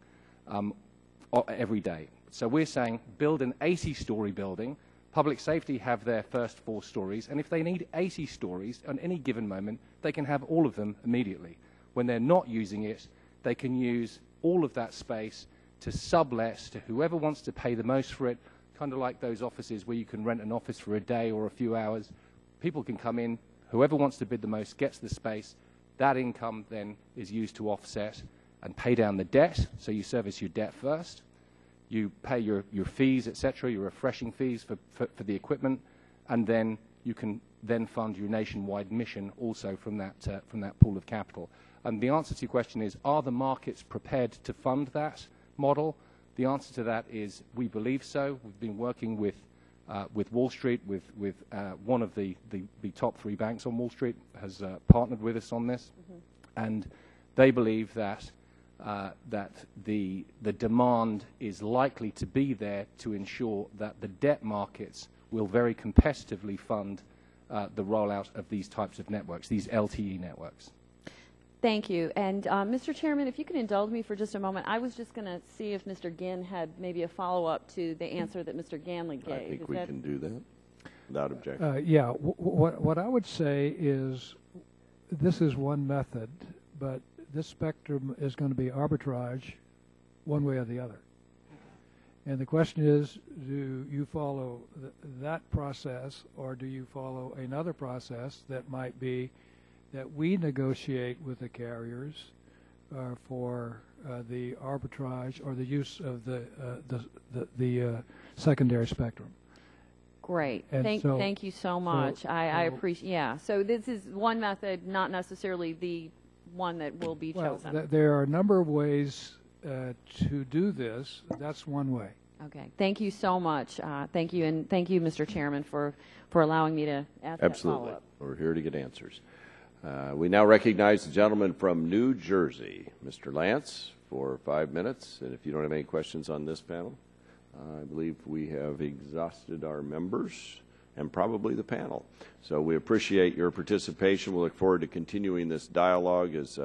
every day. So we're saying build an 80-story building. Public safety have their first 4 stories, and if they need 80 stories on any given moment, they can have all of them immediately. When they're not using it, they can use all of that space to sublet to whoever wants to pay the most for it, kind of like those offices where you can rent an office for a day or a few hours. People can come in, whoever wants to bid the most gets the space. That income then is used to offset and pay down the debt, so you service your debt first. You pay your fees, etc., your refreshing fees for the equipment, and then you can then fund your nationwide mission also from that pool of capital. And the answer to your question is, are the markets prepared to fund that model? The answer to that is we believe so. We've been working with Wall Street, with one of the top 3 banks on Wall Street has partnered with us on this, and they believe that the demand is likely to be there to ensure that the debt markets will very competitively fund the rollout of these types of networks, these LTE networks. Thank you. And Mr. Chairman, if you can indulge me for just a moment, I was just going to see if Mr. Ginn had maybe a follow-up to the answer that Mr. Ganley gave. I think we can do that without objection. Yeah, what I would say is this is one method, but this spectrum is going to be arbitrage one way or the other. And the question is, do you follow that process, or do you follow another process that might be that we negotiate with the carriers for the arbitrage or the use of the secondary spectrum? Great. And thank you so much. I appreciate. Yeah. So this is one method, not necessarily the one that will be chosen. Well, there are a number of ways to do this. That's one way. Okay. Thank you so much. Thank you, and thank you, Mr. Chairman, for allowing me to ask Absolutely. that follow-up. We're here to get answers. We now recognize the gentleman from New Jersey, Mr. Lance, for 5 minutes. And if you don't have any questions on this panel, I believe we have exhausted our members and probably the panel. So we appreciate your participation. We look forward to continuing this dialogue. As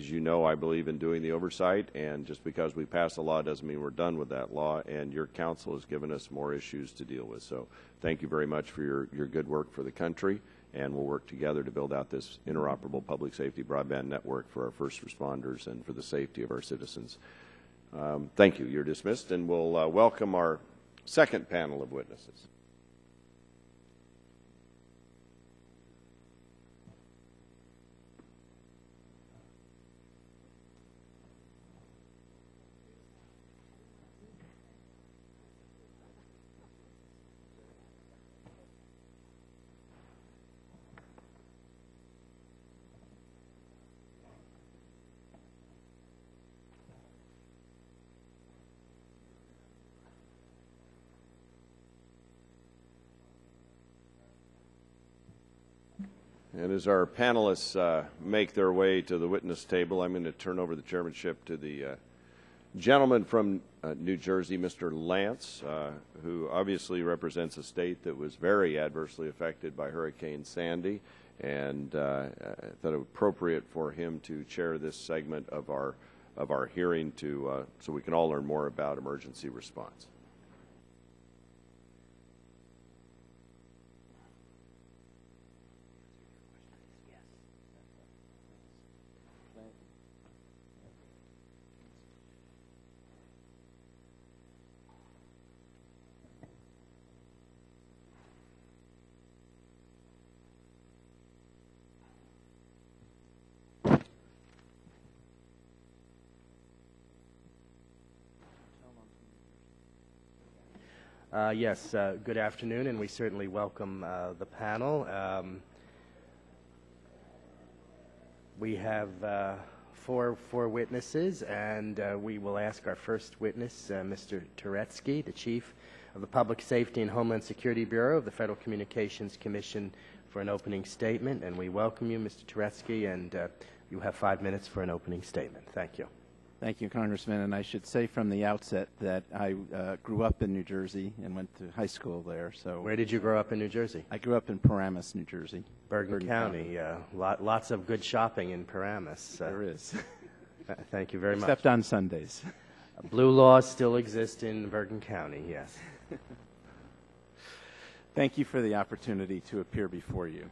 you know, I believe in doing the oversight, and just because we pass a law doesn't mean we're done with that law, and your council has given us more issues to deal with. So thank you very much for your good work for the country, and we'll work together to build out this interoperable public safety broadband network for our first responders and for the safety of our citizens. Thank you. You're dismissed, and we'll welcome our second panel of witnesses. And as our panelists make their way to the witness table, I'm going to turn over the chairmanship to the gentleman from New Jersey, Mr. Lance, who obviously represents a state that was very adversely affected by Hurricane Sandy, and I thought it appropriate for him to chair this segment of our hearing so we can all learn more about emergency response. Yes, good afternoon, and we certainly welcome the panel. We have four witnesses, and we will ask our first witness, Mr. Turetsky, the Chief of the Public Safety and Homeland Security Bureau of the Federal Communications Commission, for an opening statement. And we welcome you, Mr. Turetsky, and you have 5 minutes for an opening statement. Thank you. Thank you, Congressman. And I should say from the outset that I grew up in New Jersey and went to high school there. So, where did you grow up in New Jersey? I grew up in Paramus, New Jersey. Bergen County. Lots of good shopping in Paramus. There is. Thank you very much. Except on Sundays. Blue laws still exist in Bergen County, yes. Thank you for the opportunity to appear before you.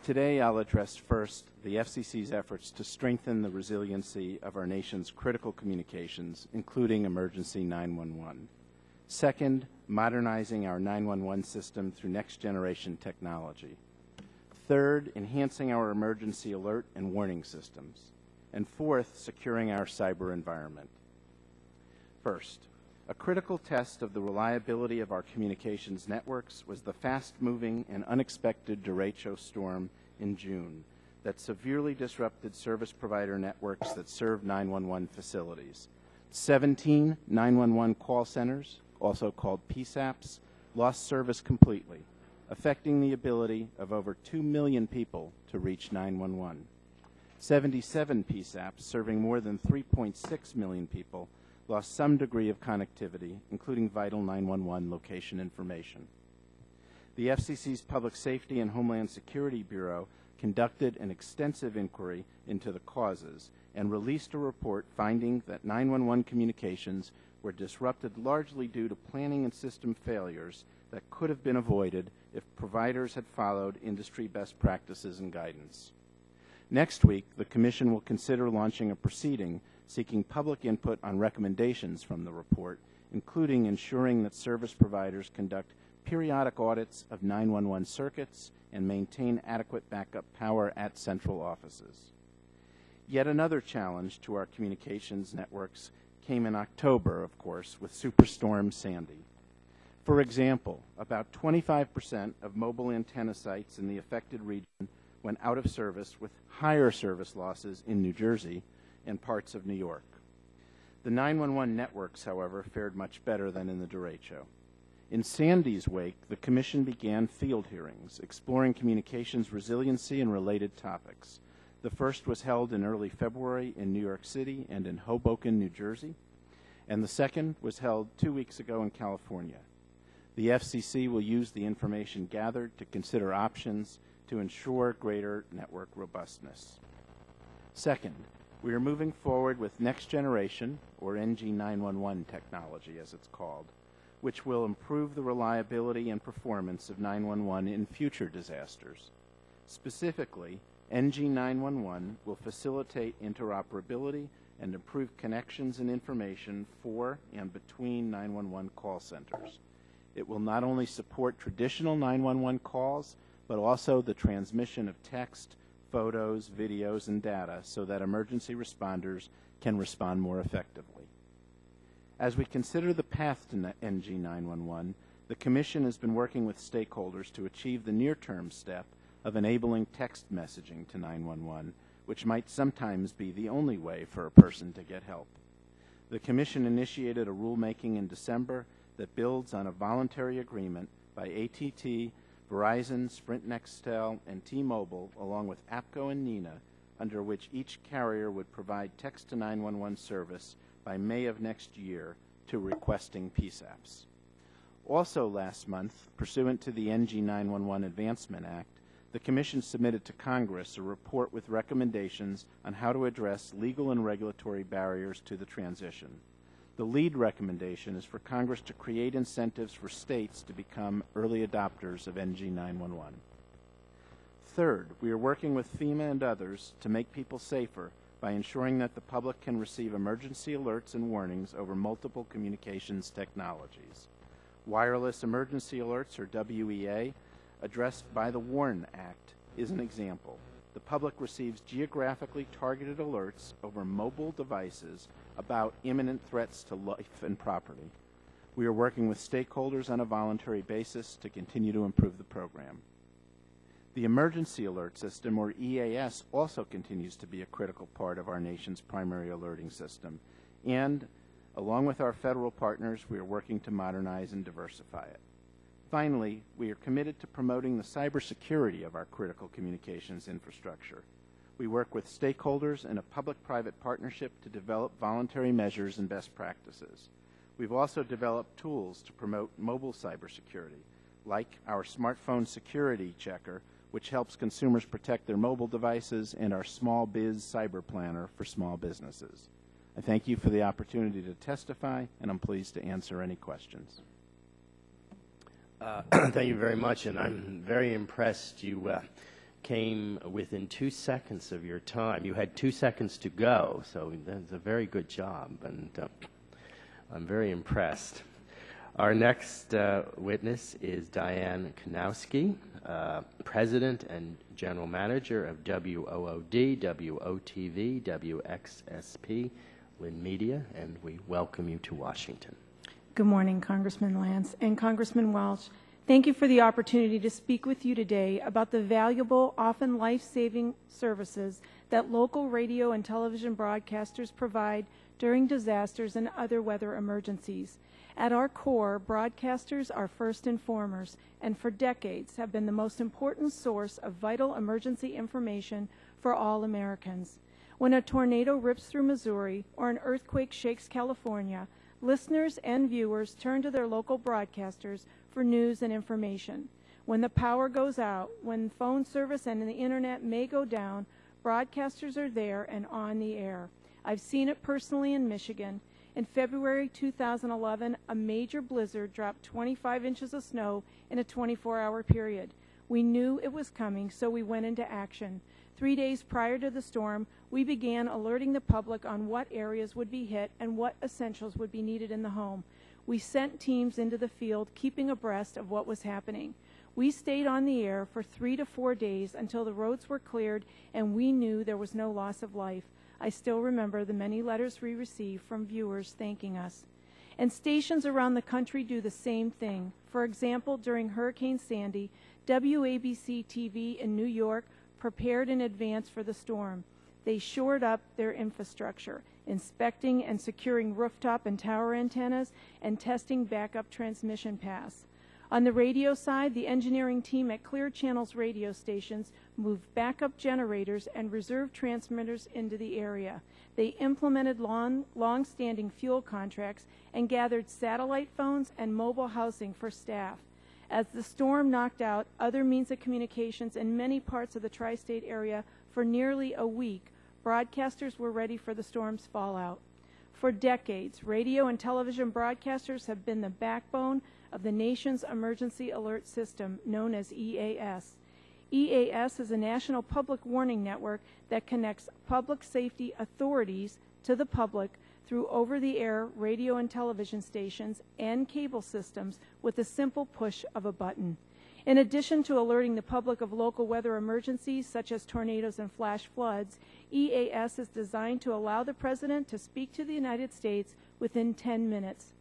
Today, I'll address first the FCC's efforts to strengthen the resiliency of our nation's critical communications, including emergency 911. Second, modernizing our 911 system through next-generation technology. Third, enhancing our emergency alert and warning systems. And fourth, securing our cyber environment. First, a critical test of the reliability of our communications networks was the fast-moving and unexpected derecho storm in June that severely disrupted service provider networks that serve 911 facilities. 17 911 call centers, also called PSAPs, lost service completely, affecting the ability of over 2 million people to reach 911. 77 PSAPs, serving more than 3.6 million people, lost some degree of connectivity, including vital 911 location information. The FCC's Public Safety and Homeland Security Bureau conducted an extensive inquiry into the causes and released a report finding that 911 communications were disrupted largely due to planning and system failures that could have been avoided if providers had followed industry best practices and guidance. Next week, the Commission will consider launching a proceeding seeking public input on recommendations from the report, including ensuring that service providers conduct periodic audits of 911 circuits and maintain adequate backup power at central offices. Yet another challenge to our communications networks came in October, of course, with Superstorm Sandy. For example, about 25% of mobile antenna sites in the affected region went out of service, with higher service losses in New Jersey and parts of New York. The 911 networks, however, fared much better than in the derecho. In Sandy's wake, the Commission began field hearings exploring communications resiliency and related topics. The first was held in early February in New York City and in Hoboken, New Jersey, and the second was held 2 weeks ago in California. The FCC will use the information gathered to consider options to ensure greater network robustness. Second, we are moving forward with next generation, or NG911 technology as it's called, which will improve the reliability and performance of 911 in future disasters. Specifically, NG911 will facilitate interoperability and improve connections and information for and between 911 call centers. It will not only support traditional 911 calls, but also the transmission of text, photos, videos, and data so that emergency responders can respond more effectively. As we consider the path to NG911, the Commission has been working with stakeholders to achieve the near-term step of enabling text messaging to 911, which might sometimes be the only way for a person to get help. The Commission initiated a rulemaking in December that builds on a voluntary agreement by AT&T, Verizon, Sprint Nextel, and T-Mobile, along with APCO and NENA, under which each carrier would provide text to 911 service by May of next year to requesting PSAPs. Also last month, pursuant to the NG911 Advancement Act, the Commission submitted to Congress a report with recommendations on how to address legal and regulatory barriers to the transition. The lead recommendation is for Congress to create incentives for states to become early adopters of NG911. Third, we are working with FEMA and others to make people safer by ensuring that the public can receive emergency alerts and warnings over multiple communications technologies. Wireless Emergency Alerts, or WEA, addressed by the WARN Act, is an example. The public receives geographically targeted alerts over mobile devices about imminent threats to life and property. We are working with stakeholders on a voluntary basis to continue to improve the program. The Emergency Alert System, or EAS, also continues to be a critical part of our nation's primary alerting system, and along with our federal partners, we are working to modernize and diversify it. Finally, we are committed to promoting the cybersecurity of our critical communications infrastructure. We work with stakeholders in a public-private partnership to develop voluntary measures and best practices. We've also developed tools to promote mobile cybersecurity, like our smartphone security checker, which helps consumers protect their mobile devices, and our Small Biz Cyber Planner for small businesses. I thank you for the opportunity to testify, and I'm pleased to answer any questions. Thank you very much, and I'm very impressed you came within 2 seconds of your time. You had 2 seconds to go, so that's a very good job, and I'm very impressed. Our next witness is Diane Kanowski, President and General Manager of WOOD, WOTV, WXSP, Lynn Media, and we welcome you to Washington. Good morning, Congressman Lance and Congressman Welch. Thank you for the opportunity to speak with you today about the valuable, often life-saving services that local radio and television broadcasters provide during disasters and other weather emergencies. At our core, broadcasters are first informers and for decades have been the most important source of vital emergency information for all Americans. When a tornado rips through Missouri or an earthquake shakes California, listeners and viewers turn to their local broadcasters for news and information. When the power goes out, when phone service and the internet may go down, broadcasters are there and on the air. I've seen it personally in Michigan. In February 2011, a major blizzard dropped 25 inches of snow in a 24-hour period. We knew it was coming, so we went into action. 3 days prior to the storm, we began alerting the public on what areas would be hit and what essentials would be needed in the home. We sent teams into the field, keeping abreast of what was happening. We stayed on the air for 3 to 4 days until the roads were cleared and we knew there was no loss of life. I still remember the many letters we received from viewers thanking us. And stations around the country do the same thing. For example, during Hurricane Sandy, WABC-TV in New York prepared in advance for the storm. They shored up their infrastructure, inspecting and securing rooftop and tower antennas and testing backup transmission paths. On the radio side, the engineering team at Clear Channel's radio stations moved backup generators and reserve transmitters into the area. They implemented long-standing fuel contracts and gathered satellite phones and mobile housing for staff. As the storm knocked out other means of communications in many parts of the tri-state area for nearly a week, broadcasters were ready for the storm's fallout. For decades, radio and television broadcasters have been the backbone of the nation's emergency alert system, known as EAS. EAS is a national public warning network that connects public safety authorities to the public through over-the-air radio and television stations and cable systems with a simple push of a button. In addition to alerting the public of local weather emergencies such as tornadoes and flash floods, EAS is designed to allow the President to speak to the United States within 10 minutes.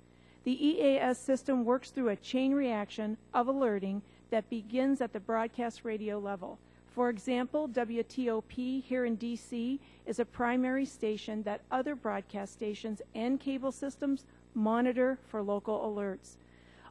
The EAS system works through a chain reaction of alerting that begins at the broadcast radio level. For example, WTOP here in D.C. is a primary station that other broadcast stations and cable systems monitor for local alerts.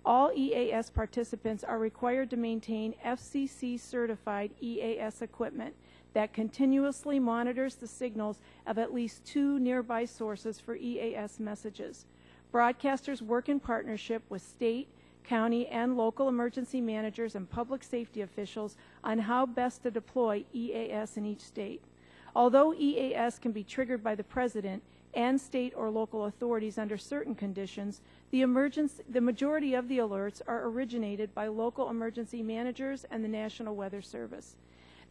All EAS participants are required to maintain FCC-certified EAS equipment that continuously monitors the signals of at least 2 nearby sources for EAS messages. Broadcasters work in partnership with state, county, and local emergency managers and public safety officials on how best to deploy EAS in each state. Although EAS can be triggered by the President and state or local authorities under certain conditions, the majority of the alerts are originated by local emergency managers and the National Weather Service.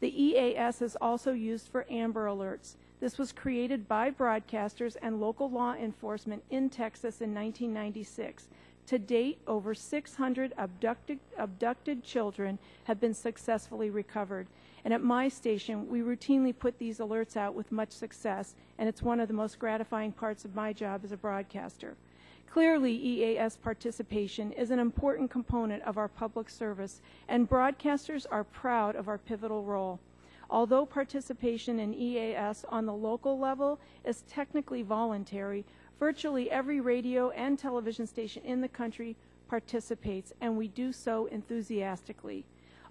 The EAS is also used for Amber Alerts. This was created by broadcasters and local law enforcement in Texas in 1996. To date, over 600 abducted children have been successfully recovered. And at my station, we routinely put these alerts out with much success, and it's one of the most gratifying parts of my job as a broadcaster. Clearly, EAS participation is an important component of our public service, and broadcasters are proud of our pivotal role. Although participation in EAS on the local level is technically voluntary, virtually every radio and television station in the country participates, and we do so enthusiastically.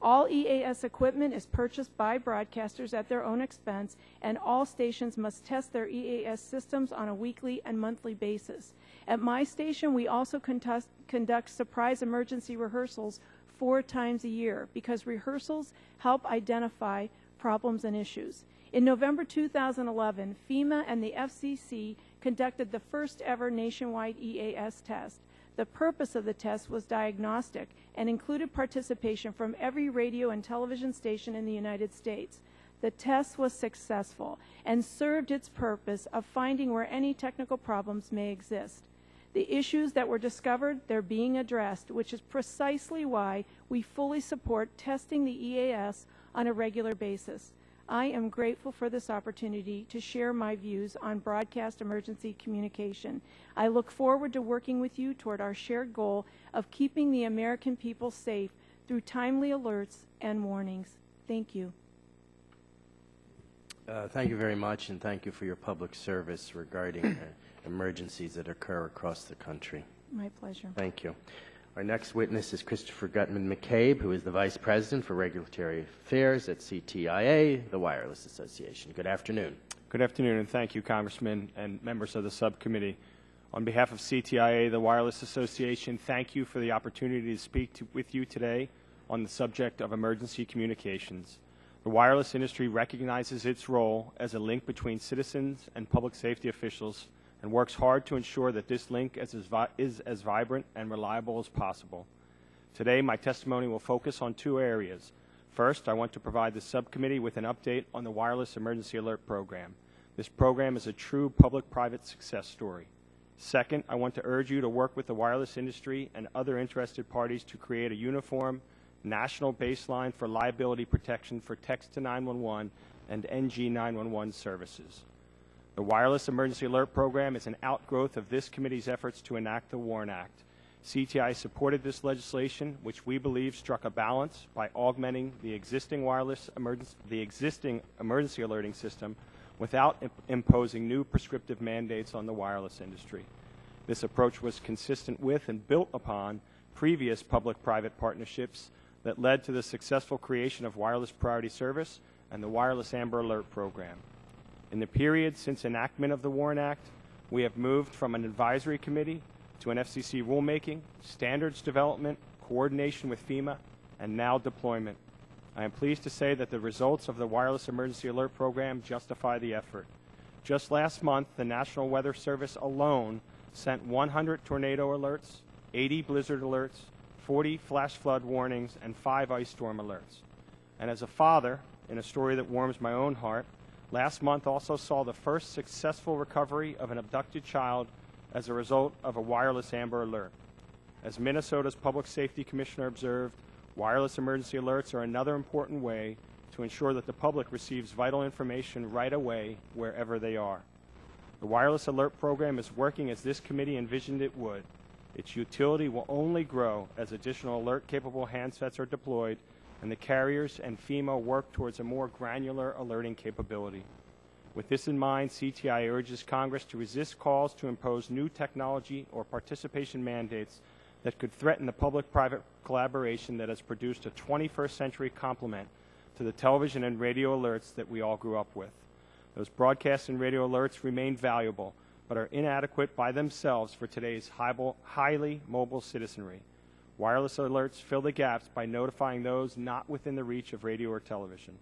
All EAS equipment is purchased by broadcasters at their own expense, and all stations must test their EAS systems on a weekly and monthly basis. At my station, we also conduct surprise emergency rehearsals 4 times a year because rehearsals help identify problems and issues. In November 2011, FEMA and the FCC conducted the first ever nationwide EAS test. The purpose of the test was diagnostic and included participation from every radio and television station in the United States. The test was successful and served its purpose of finding where any technical problems may exist. The issues that were discovered, they're being addressed, which is precisely why we fully support testing the EAS on a regular basis. I am grateful for this opportunity to share my views on broadcast emergency communication. I look forward to working with you toward our shared goal of keeping the American people safe through timely alerts and warnings. Thank you. Thank you very much, and thank you for your public service regarding emergencies that occur across the country. My pleasure. Thank you. Our next witness is Christopher Gutman McCabe, who is the Vice President for Regulatory Affairs at CTIA, the Wireless Association. Good afternoon. Good afternoon, and thank you, Congressman and members of the subcommittee. On behalf of CTIA, the Wireless Association, thank you for the opportunity to speak with you today on the subject of emergency communications. The wireless industry recognizes its role as a link between citizens and public safety officials and works hard to ensure that this link is as vibrant and reliable as possible. Today, my testimony will focus on 2 areas. First, I want to provide the subcommittee with an update on the Wireless Emergency Alert Program. This program is a true public-private success story. Second, I want to urge you to work with the wireless industry and other interested parties to create a uniform national baseline for liability protection for text to 911 and NG 911 services. The Wireless Emergency Alert Program is an outgrowth of this committee's efforts to enact the WARN Act. CTI supported this legislation, which we believe struck a balance by augmenting the existing emergency alerting system without imposing new prescriptive mandates on the wireless industry. This approach was consistent with and built upon previous public-private partnerships that led to the successful creation of Wireless Priority Service and the Wireless Amber Alert Program. In the period since enactment of the WARN Act, we have moved from an advisory committee to an FCC rulemaking, standards development, coordination with FEMA, and now deployment. I am pleased to say that the results of the Wireless Emergency Alert Program justify the effort. Just last month, the National Weather Service alone sent 100 tornado alerts, 80 blizzard alerts, 40 flash flood warnings, and 5 ice storm alerts. And as a father, in a story that warms my own heart, last month also saw the first successful recovery of an abducted child as a result of a wireless Amber Alert. As Minnesota's Public Safety Commissioner observed, wireless emergency alerts are another important way to ensure that the public receives vital information right away wherever they are. The Wireless Alert Program is working as this committee envisioned it would. Its utility will only grow as additional alert-capable handsets are deployed and the carriers and FEMA work towards a more granular alerting capability. With this in mind, CTI urges Congress to resist calls to impose new technology or participation mandates that could threaten the public-private collaboration that has produced a 21st century complement to the television and radio alerts that we all grew up with. Those broadcast and radio alerts remain valuable, but are inadequate by themselves for today's highly mobile citizenry. Wireless alerts fill the gaps by notifying those not within the reach of radio or television.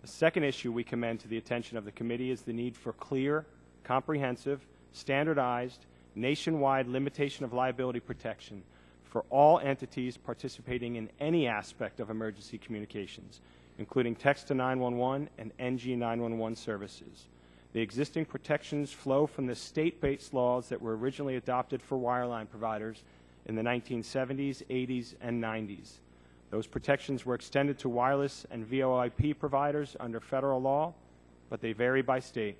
The second issue we commend to the attention of the committee is the need for clear, comprehensive, standardized, nationwide limitation of liability protection for all entities participating in any aspect of emergency communications, including text to 911 and NG 911 services. The existing protections flow from the state-based laws that were originally adopted for wireline providers in the 1970s, 80s, and 90s. Those protections were extended to wireless and VoIP providers under federal law, but they vary by state.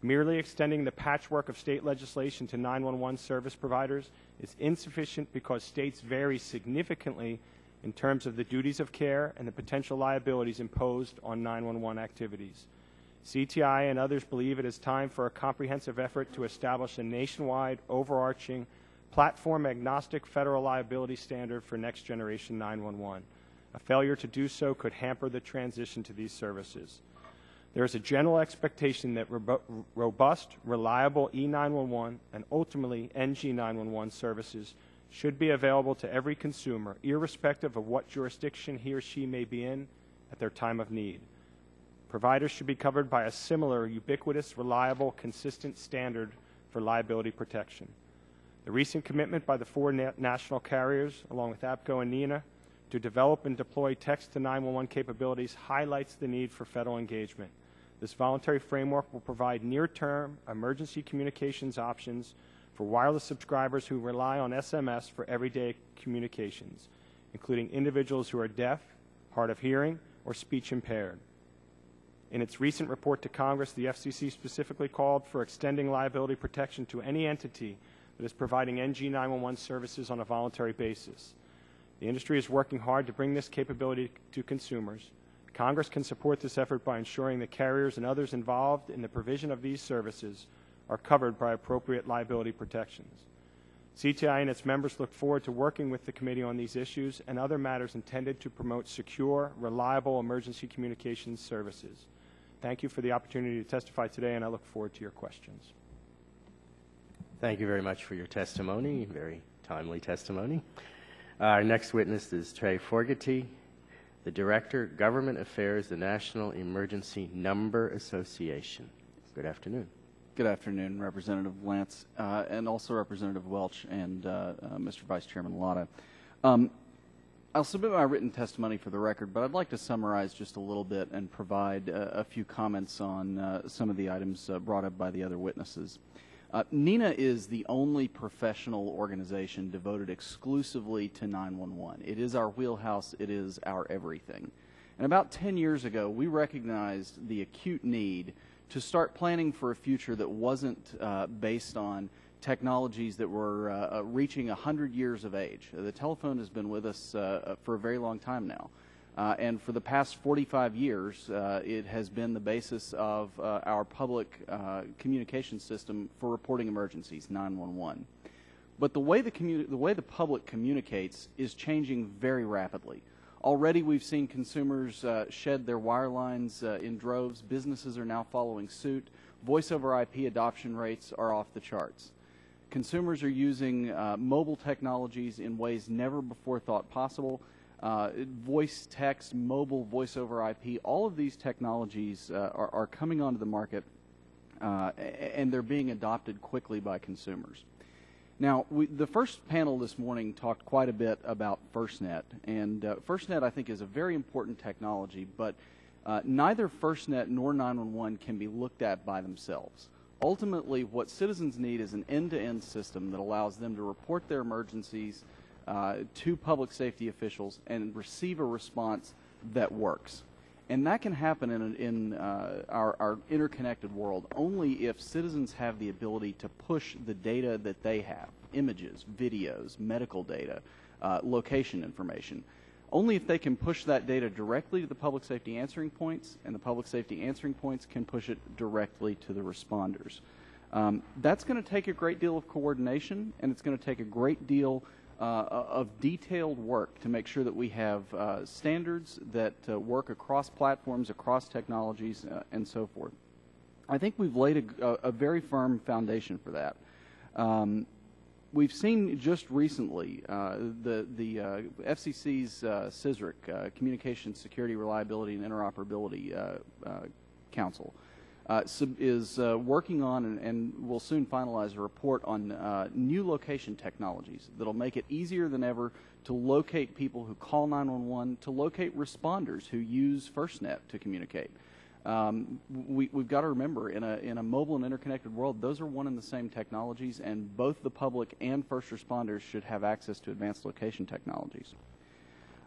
Merely extending the patchwork of state legislation to 911 service providers is insufficient because states vary significantly in terms of the duties of care and the potential liabilities imposed on 911 activities. CTI and others believe it is time for a comprehensive effort to establish a nationwide, overarching, platform-agnostic federal liability standard for next-generation 911. A failure to do so could hamper the transition to these services. There is a general expectation that robust, reliable E911 and ultimately NG911 services should be available to every consumer, irrespective of what jurisdiction he or she may be in at their time of need. Providers should be covered by a similar, ubiquitous, reliable, consistent standard for liability protection. The recent commitment by the four national carriers, along with APCO and NENA, to develop and deploy text-to-911 capabilities highlights the need for federal engagement. This voluntary framework will provide near-term emergency communications options for wireless subscribers who rely on SMS for everyday communications, including individuals who are deaf, hard of hearing, or speech impaired. In its recent report to Congress, the FCC specifically called for extending liability protection to any entity that is providing NG911 services on a voluntary basis. The industry is working hard to bring this capability to consumers. Congress can support this effort by ensuring that carriers and others involved in the provision of these services are covered by appropriate liability protections. CTI and its members look forward to working with the committee on these issues and other matters intended to promote secure, reliable emergency communications services. Thank you for the opportunity to testify today, and I look forward to your questions. Thank you very much for your testimony, very timely testimony. Our next witness is Trey Forgety, the Director, Government Affairs, the National Emergency Number Association. Good afternoon. Good afternoon, Representative Lance, and also Representative Welch and Mr. Vice Chairman Lotta. I'll submit my written testimony for the record, but I'd like to summarize just a little bit and provide a few comments on some of the items brought up by the other witnesses. NENA is the only professional organization devoted exclusively to 911. It is our wheelhouse. It is our everything. And about 10 years ago, we recognized the acute need to start planning for a future that wasn't based on technologies that were reaching 100 years of age. The telephone has been with us for a very long time now. And for the past 45 years, it has been the basis of our public communication system for reporting emergencies, 911. But the way the public communicates is changing very rapidly. Already we've seen consumers shed their wirelines in droves. Businesses are now following suit. Voice over IP adoption rates are off the charts. Consumers are using mobile technologies in ways never before thought possible. Voice, text, mobile, voice over IP, all of these technologies are coming onto the market and they're being adopted quickly by consumers. Now, the first panel this morning talked quite a bit about FirstNet, and FirstNet I think is a very important technology, but neither FirstNet nor 911 can be looked at by themselves. Ultimately, what citizens need is an end-to-end system that allows them to report their emergencies to public safety officials and receive a response that works. And that can happen in our interconnected world only if citizens have the ability to push the data that they have, images, videos, medical data, location information. Only if they can push that data directly to the public safety answering points, and the public safety answering points can push it directly to the responders. That's going to take a great deal of coordination, and it's going to take a great deal of detailed work to make sure that we have standards that work across platforms, across technologies, and so forth. I think we've laid a very firm foundation for that. We've seen just recently the FCC's CSRIC, Communications Security, Reliability, and Interoperability Council, is working on and will soon finalize a report on new location technologies that will make it easier than ever to locate people who call 911, to locate responders who use FirstNet to communicate. We've got to remember, in a mobile and interconnected world, those are one and the same technologies, and both the public and first responders should have access to advanced location technologies.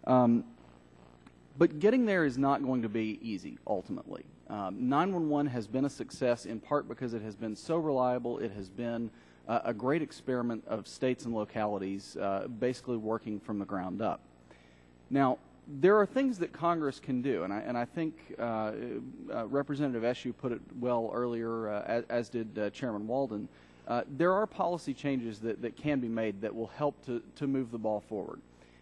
But getting there is not going to be easy, ultimately. 911 has been a success in part because it has been so reliable. It has been a great experiment of states and localities basically working from the ground up. Now, there are things that Congress can do, and I think Representative Eshoo put it well earlier, as did Chairman Walden. There are policy changes that can be made that will help to move the ball forward.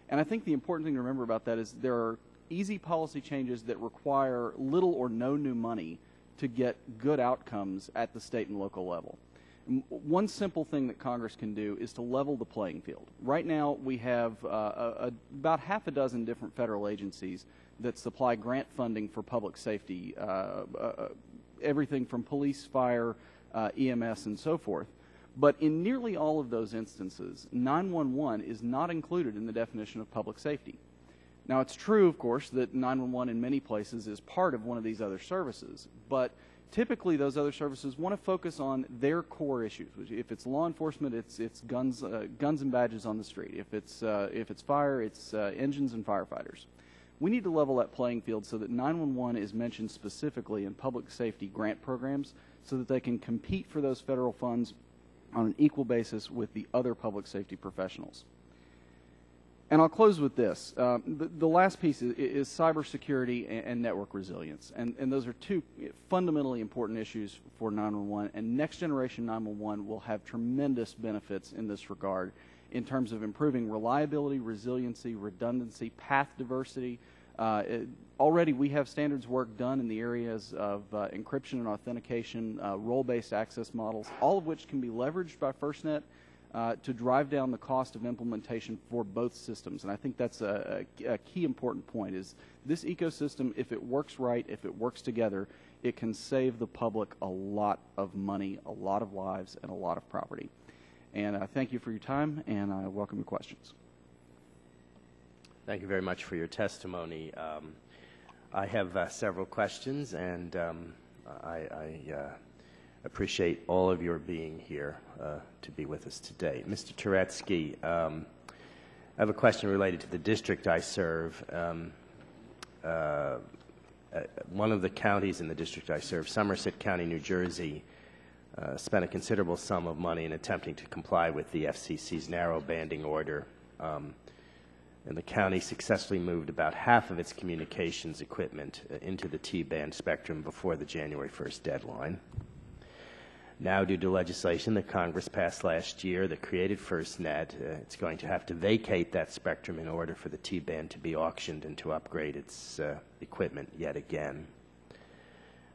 And I think the important thing to remember about that is there are easy policy changes that require little or no new money to get good outcomes at the state and local level. One simple thing that Congress can do is to level the playing field. Right now, we have about half a dozen different federal agencies that supply grant funding for public safety, everything from police, fire, EMS, and so forth. But in nearly all of those instances, 911 is not included in the definition of public safety. Now, it's true, of course, that 911 in many places is part of one of these other services, but typically those other services want to focus on their core issues. If it's law enforcement, it's guns and badges on the street. If it's fire, it's engines and firefighters. We need to level that playing field so that 911 is mentioned specifically in public safety grant programs so that they can compete for those federal funds on an equal basis with the other public safety professionals. And I'll close with this. The last piece is cybersecurity and network resilience. And those are two fundamentally important issues for 911. And next generation 911 will have tremendous benefits in this regard in terms of improving reliability, resiliency, redundancy, path diversity. Already we have standards work done in the areas of encryption and authentication, role-based access models, all of which can be leveraged by FirstNet to drive down the cost of implementation for both systems. And I think that's a key important point is this ecosystem, if it works right, if it works together, it can save the public a lot of money, a lot of lives, and a lot of property. And I thank you for your time, and I welcome your questions. Thank you very much for your testimony. I have several questions, and I appreciate all of your being here to be with us today. Mr. Turetsky, I have a question related to the district I serve. One of the counties in the district I serve, Somerset County, New Jersey, spent a considerable sum of money in attempting to comply with the FCC's narrow banding order. And the county successfully moved about half of its communications equipment into the T-band spectrum before the January 1st deadline. Now, due to legislation that Congress passed last year that created FirstNet, it's going to have to vacate that spectrum in order for the T-band to be auctioned and to upgrade its equipment yet again.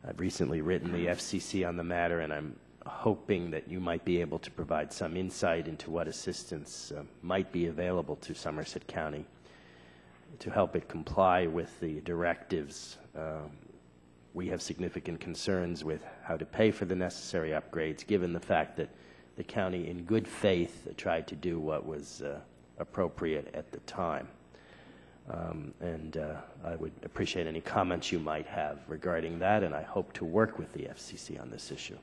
I've recently written the FCC on the matter, and I'm hoping that you might be able to provide some insight into what assistance might be available to Somerset County to help it comply with the directives. We have significant concerns with how to pay for the necessary upgrades, given the fact that the county, in good faith, tried to do what was appropriate at the time. I would appreciate any comments you might have regarding that, and I hope to work with the FCC on this issue.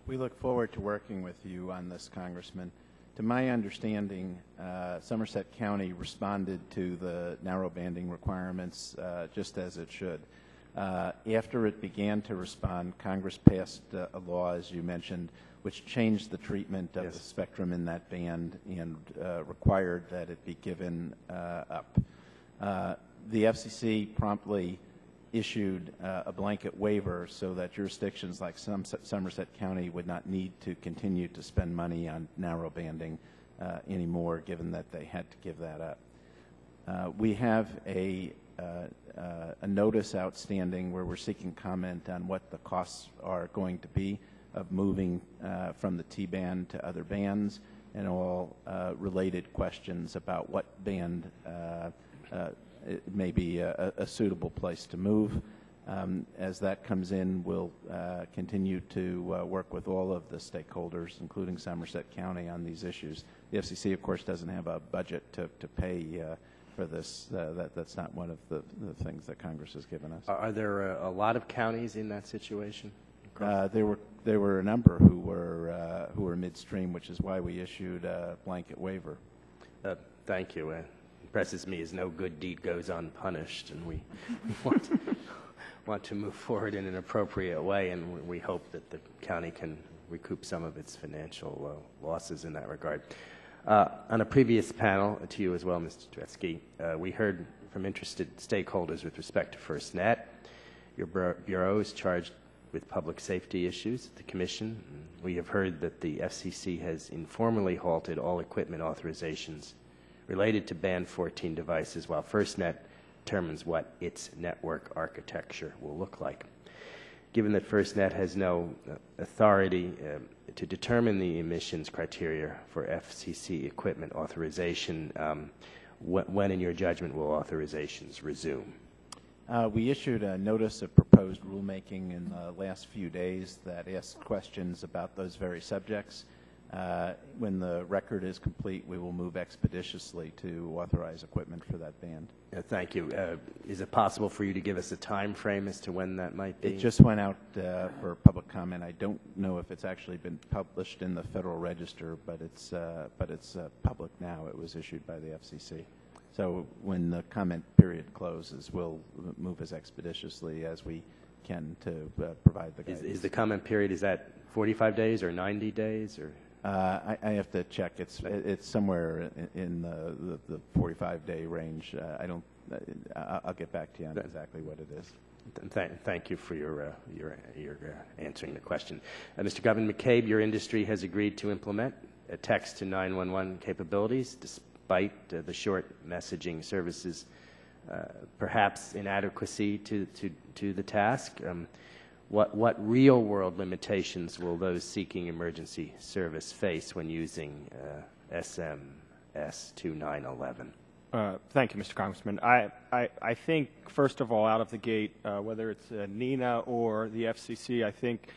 We look forward to working with you on this, Congressman. To my understanding, Somerset County responded to the narrow banding requirements just as it should. After it began to respond, Congress passed a law, as you mentioned, which changed the treatment of the spectrum in that band and required that it be given up. The FCC promptly issued a blanket waiver so that jurisdictions like Somerset County would not need to continue to spend money on narrow banding anymore, given that they had to give that up. We have a notice outstanding where we're seeking comment on what the costs are going to be of moving from the T-band to other bands, and all related questions about what band it may be a suitable place to move. As that comes in, we'll continue to work with all of the stakeholders, including Somerset County, on these issues. The FCC, of course, doesn't have a budget to pay for this. That's not one of the things that Congress has given us. Are there a lot of counties in that situation? There were a number who were midstream, which is why we issued a blanket waiver. Thank you. Impresses me as no good deed goes unpunished, and we want to move forward in an appropriate way, and we hope that the county can recoup some of its financial losses in that regard. On a previous panel, to you as well, Mr. Turetsky, we heard from interested stakeholders with respect to FirstNet. Your bureau is charged with public safety issues at the Commission. We have heard that the FCC has informally halted all equipment authorizations related to Band 14 devices, while FirstNet determines what its network architecture will look like. Given that FirstNet has no authority to determine the emissions criteria for FCC equipment authorization, when, in your judgment, will authorizations resume? We issued a notice of proposed rulemaking in the last few days that asked questions about those very subjects. When the record is complete, we will move expeditiously to authorize equipment for that band. Thank you. Is it possible for you to give us a time frame as to when that might be? It just went out for public comment. I don't know if it's actually been published in the Federal Register, but it's public now. It was issued by the FCC. So when the comment period closes, we'll move as expeditiously as we can to provide the guidance. Is the comment period, is that 45 days or 90 days? Or? I have to check. It's somewhere in the 45-day range. I'll get back to you on exactly what it is. Thank you for your answering the question. Mr. Governor McCabe, your industry has agreed to implement text to 911 capabilities despite the short messaging services, perhaps inadequacy to the task. What real-world limitations will those seeking emergency service face when using SMS 2911? Thank you, Mr. Congressman. I think, first of all, out of the gate, whether it's NENA or the FCC, I think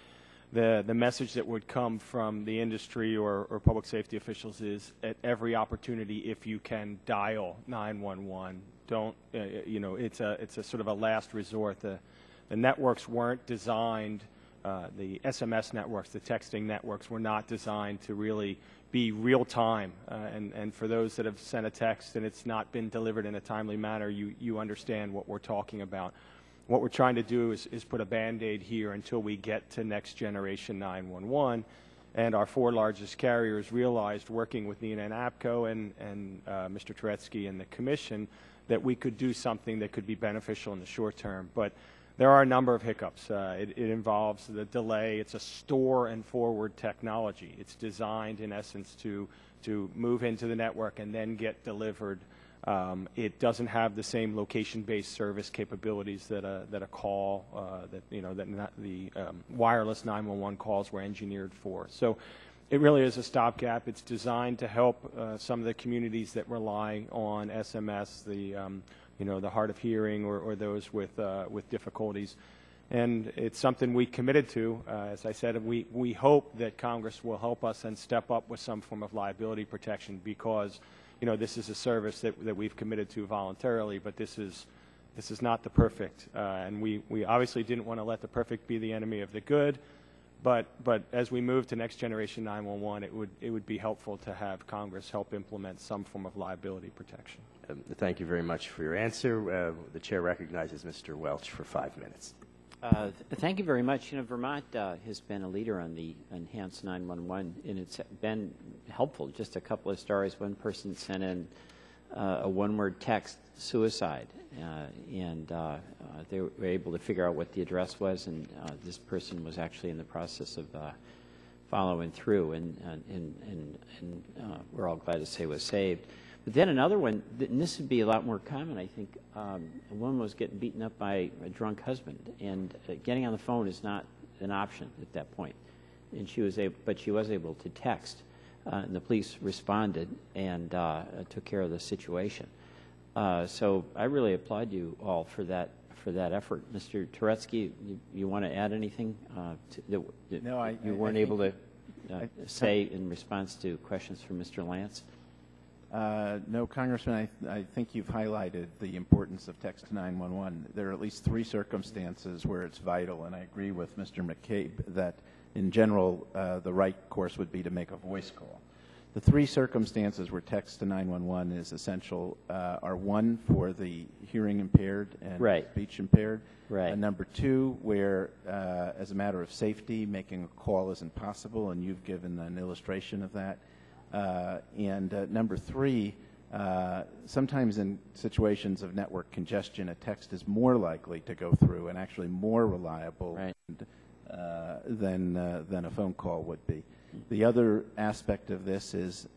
the message that would come from the industry or public safety officials is, at every opportunity, if you can dial 911, don't, it's a sort of a last resort. The networks weren't designed, the SMS networks, the texting networks were not designed to really be real time. And for those that have sent a text and it's not been delivered in a timely manner, you understand what we're talking about. What we're trying to do is put a Band-Aid here until we get to next generation 911. And our four largest carriers realized, working with NENA and APCO and Mr. Turetsky and the Commission, that we could do something that could be beneficial in the short term. But there are a number of hiccups. It involves the delay. It's a store and forward technology. It's designed, in essence, to move into the network and then get delivered. It doesn't have the same location-based service capabilities that a call, the wireless 911 calls were engineered for. So it really is a stopgap. It's designed to help some of the communities that rely on SMS, the hard of hearing or those with difficulties. And it's something we committed to. As I said, we hope that Congress will help us and step up with some form of liability protection, because this is a service that we've committed to voluntarily, but this is not the perfect. And we obviously didn't want to let the perfect be the enemy of the good. But as we move to next generation 911, it would be helpful to have Congress help implement some form of liability protection. Thank you very much for your answer. The chair recognizes Mr. Welch for 5 minutes. Thank you very much. Vermont has been a leader on the enhanced 911, and it's been helpful. Just a couple of stories. One person sent in a one-word text, suicide, and they were able to figure out what the address was, and this person was actually in the process of following through, and we're all glad to say was saved. But then another one, and this would be a lot more common, I think. A woman was getting beaten up by a drunk husband, and getting on the phone is not an option at that point. And she was able to text, and the police responded and took care of the situation. So I really applaud you all for that effort. Mr. Turetsky, you want to add anything that you weren't able to say in response to questions from Mr. Lance? No, Congressman, I think you've highlighted the importance of text to 911. There are at least 3 circumstances where it's vital, and I agree with Mr. McCabe that, in general, the right course would be to make a voice call. The 3 circumstances where text to 911 is essential are, 1, for the hearing impaired and speech impaired, and number 2, where, as a matter of safety, making a call isn't possible, and you've given an illustration of that. And number 3, sometimes in situations of network congestion, a text is more likely to go through and actually more reliable than a phone call would be. The other aspect of this is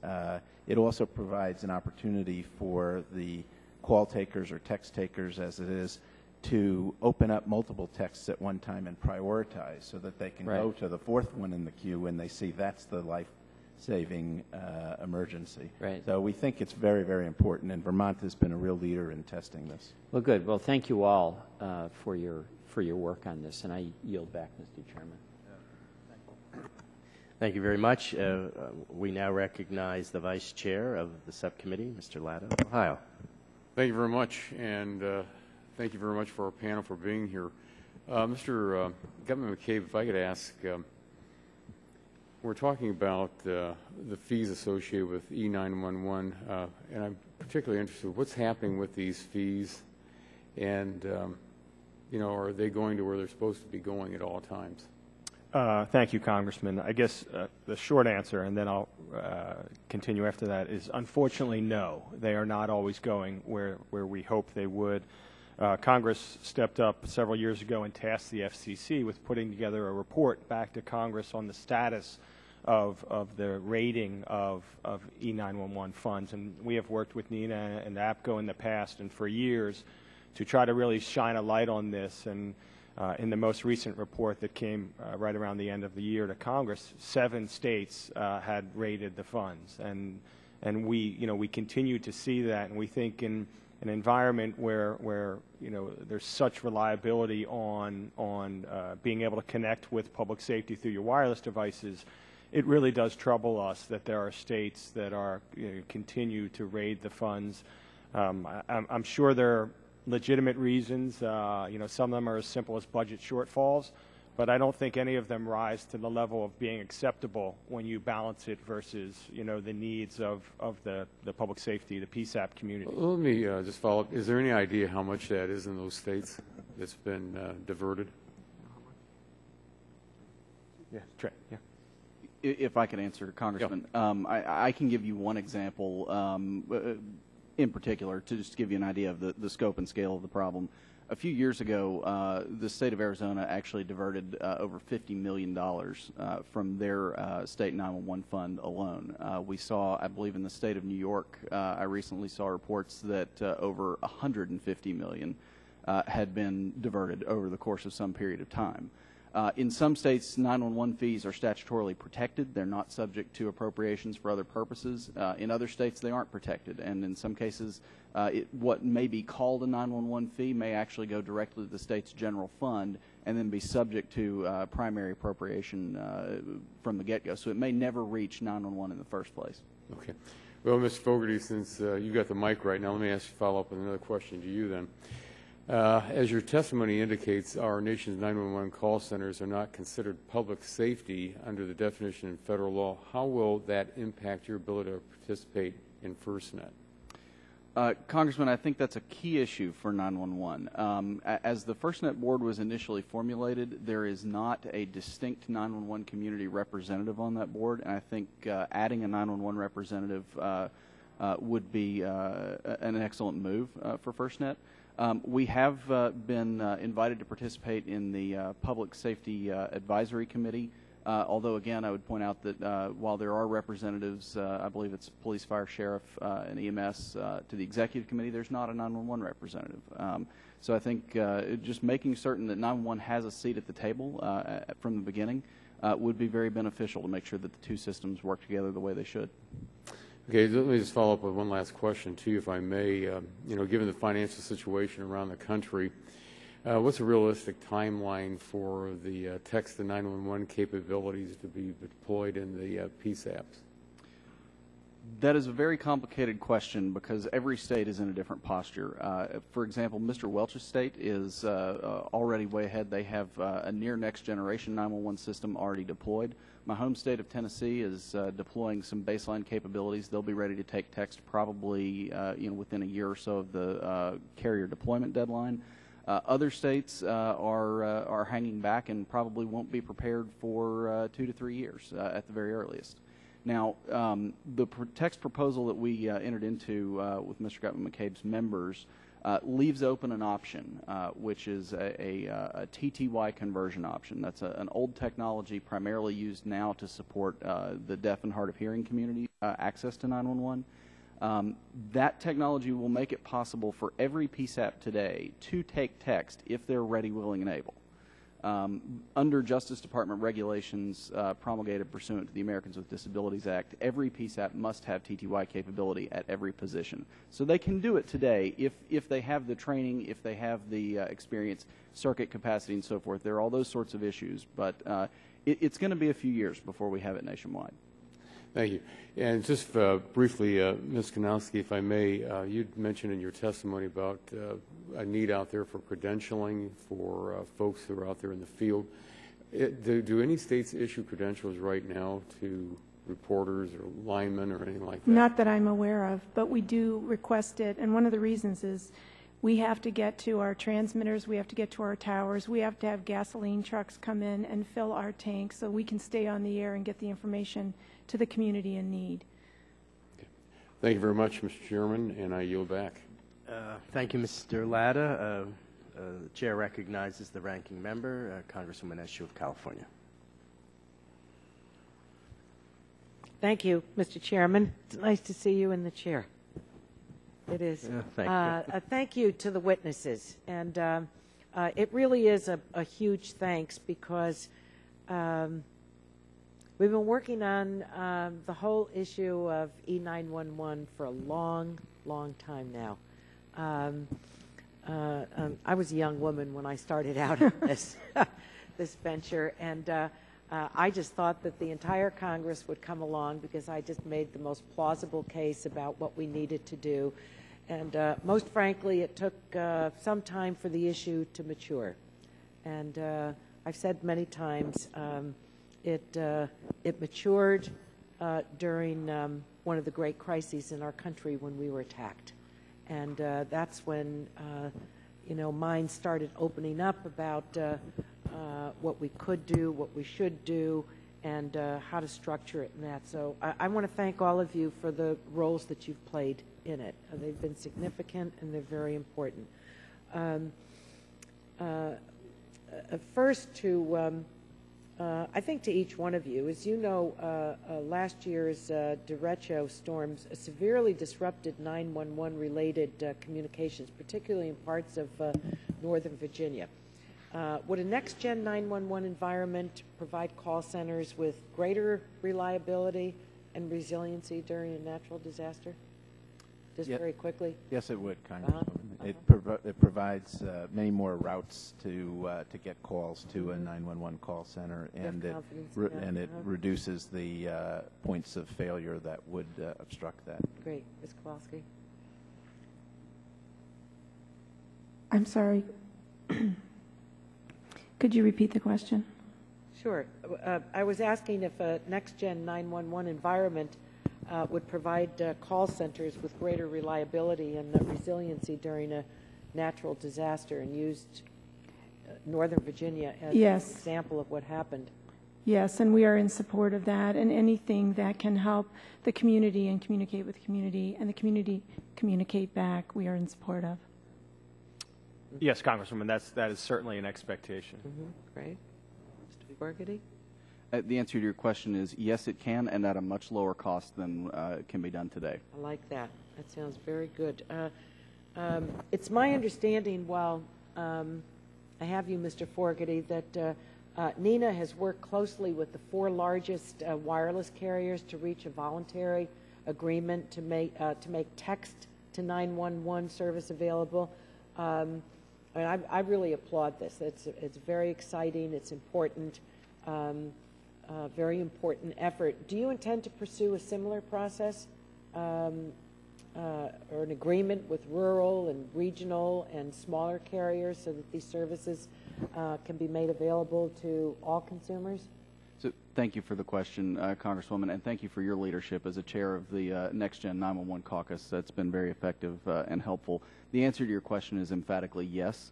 it also provides an opportunity for the call takers or text takers, as it is, to open up multiple texts at one time and prioritize so that they can go to the fourth one in the queue when they see that's the life-saving emergency. Right. So we think it's very, very important, and Vermont has been a real leader in testing this. Well, good. Well, thank you all for your work on this, and I yield back, Mr. Chairman. Thank you very much. We now recognize the Vice Chair of the subcommittee, Mr. Latta, Ohio. Thank you very much, and thank you very much for our panel for being here. Mr. Governor McCabe, if I could ask, we're talking about the fees associated with E911, and I'm particularly interested in what's happening with these fees, and are they going to where they're supposed to be going at all times? Thank you, Congressman. I guess the short answer, and then I'll continue after that, is unfortunately no. They are not always going where we hope they would. Congress stepped up several years ago and tasked the FCC with putting together a report back to Congress on the status of the rating of E911 funds. And we have worked with NINA and APCO in the past and for years to try to really shine a light on this. And in the most recent report that came right around the end of the year to Congress, 7 states had rated the funds, and we continue to see that, and we think in an environment where there's such reliability on being able to connect with public safety through your wireless devices, it really does trouble us that there are states that are continue to raid the funds. I'm sure there are legitimate reasons. Some of them are as simple as budget shortfalls, but I don't think any of them rise to the level of being acceptable when you balance it versus the needs of the public safety, the PSAP community. Let me just follow up. Is there any idea how much that is in those states that's been diverted? Yeah, Trey. Yeah. If I could answer, Congressman, I can give you one example in particular to just give you an idea of the scope and scale of the problem. A few years ago, the state of Arizona actually diverted over $50 million from their state 911 fund alone. We saw, I believe in the state of New York, I recently saw reports that over $150 million had been diverted over the course of some period of time. In some states, 911 fees are statutorily protected. They're not subject to appropriations for other purposes. In other states, they aren't protected. And in some cases, what may be called a 911 fee may actually go directly to the state's general fund and then be subject to primary appropriation from the get-go. So it may never reach 911 in the first place. Okay. Well, Mr. Fogarty, since you got the mic right now, let me ask you follow up with another question to you then. As your testimony indicates, our nation's 911 call centers are not considered public safety under the definition in federal law. How will that impact your ability to participate in FirstNet? Congressman, I think that's a key issue for 911. As the FirstNet board was initially formulated, there is not a distinct 911 community representative on that board, and I think adding a 911 representative would be an excellent move for FirstNet. We have been invited to participate in the Public Safety Advisory Committee, although, again, I would point out that while there are representatives, I believe it's police, fire, sheriff, and EMS, to the Executive Committee, there's not a 911 representative. So I think just making certain that 911 has a seat at the table from the beginning would be very beneficial to make sure that the two systems work together the way they should. Okay, let me just follow up with one last question to you, if I may. Given the financial situation around the country, what's a realistic timeline for the text to 911 capabilities to be deployed in the PSAPs? That is a very complicated question because every state is in a different posture. For example, Mr. Welch's state is already way ahead. They have a near next generation 911 system already deployed. My home state of Tennessee is deploying some baseline capabilities. They'll be ready to take text probably within a year or so of the carrier deployment deadline. Other states are hanging back and probably won't be prepared for 2 to 3 years at the very earliest. Now, the text proposal that we entered into with Mr. Governor McCabe's members leaves open an option, which is a TTY conversion option. That's an old technology primarily used now to support the deaf and hard of hearing community access to 911. That technology will make it possible for every PSAP today to take text if they're ready, willing, and able. Under Justice Department regulations promulgated pursuant to the Americans with Disabilities Act, every PSAP must have TTY capability at every position. So they can do it today if they have the training, if they have the experience, circuit capacity, and so forth. There are all those sorts of issues, but it's going to be a few years before we have it nationwide. Thank you. And just briefly, Ms. Kanowski, if I may, you'd mentioned in your testimony about a need out there for credentialing for folks who are out there in the field. Do any states issue credentials right now to reporters or linemen or anything like that? Not that I'm aware of, but we do request it, and one of the reasons is we have to get to our transmitters, we have to get to our towers, we have to have gasoline trucks come in and fill our tanks so we can stay on the air and get the information to the community in need. Okay. Thank you very much, Mr. Chairman, and I yield back. Thank you, Mr. Latta. The chair recognizes the ranking member, Congresswoman Eshoo of California. Thank you, Mr. Chairman. It's nice to see you in the chair. It is. Thank you. Thank you to the witnesses. And it really is a huge thanks because we've been working on the whole issue of E911 for a long, long time now. I was a young woman when I started out in this venture, and I just thought that the entire Congress would come along because I just made the most plausible case about what we needed to do. And most frankly, it took some time for the issue to mature. And I've said many times, it matured during one of the great crises in our country when we were attacked. And that's when, minds started opening up about what we could do, what we should do, and how to structure it and that. So I want to thank all of you for the roles that you've played in it. They've been significant and they're very important. First I think to each one of you, as you know, last year's derecho storms severely disrupted 911 related communications, particularly in parts of Northern Virginia. Would a next-gen 911 environment provide call centers with greater reliability and resiliency during a natural disaster? Just very quickly. Yes, it would, Congresswoman. It provides many more routes to get calls to a 911 call center, and it reduces the points of failure that would obstruct that. Great. Ms. Kowalski. I'm sorry. Could you repeat the question? Sure. I was asking if a next-gen 911 environment would provide call centers with greater reliability and resiliency during a natural disaster, and used Northern Virginia as an example of what happened. Yes, and we are in support of that, and anything that can help the community and communicate with the community and the community communicate back, we are in support of. Yes, Congresswoman, that is certainly an expectation. Great. Mr. Fogarty? The answer to your question is yes, it can, and at a much lower cost than can be done today. I like that. That sounds very good. It's my understanding, while I have you, Mr. Fogarty, that NENA has worked closely with the 4 largest wireless carriers to reach a voluntary agreement to make text to 911 service available. And I really applaud this. It's very exciting. It's important. Very important effort. Do you intend to pursue a similar process or an agreement with rural and regional and smaller carriers so that these services can be made available to all consumers? So thank you for the question, Congresswoman, and thank you for your leadership as a chair of the Next Gen 911 Caucus. That's been very effective and helpful. The answer to your question is emphatically yes.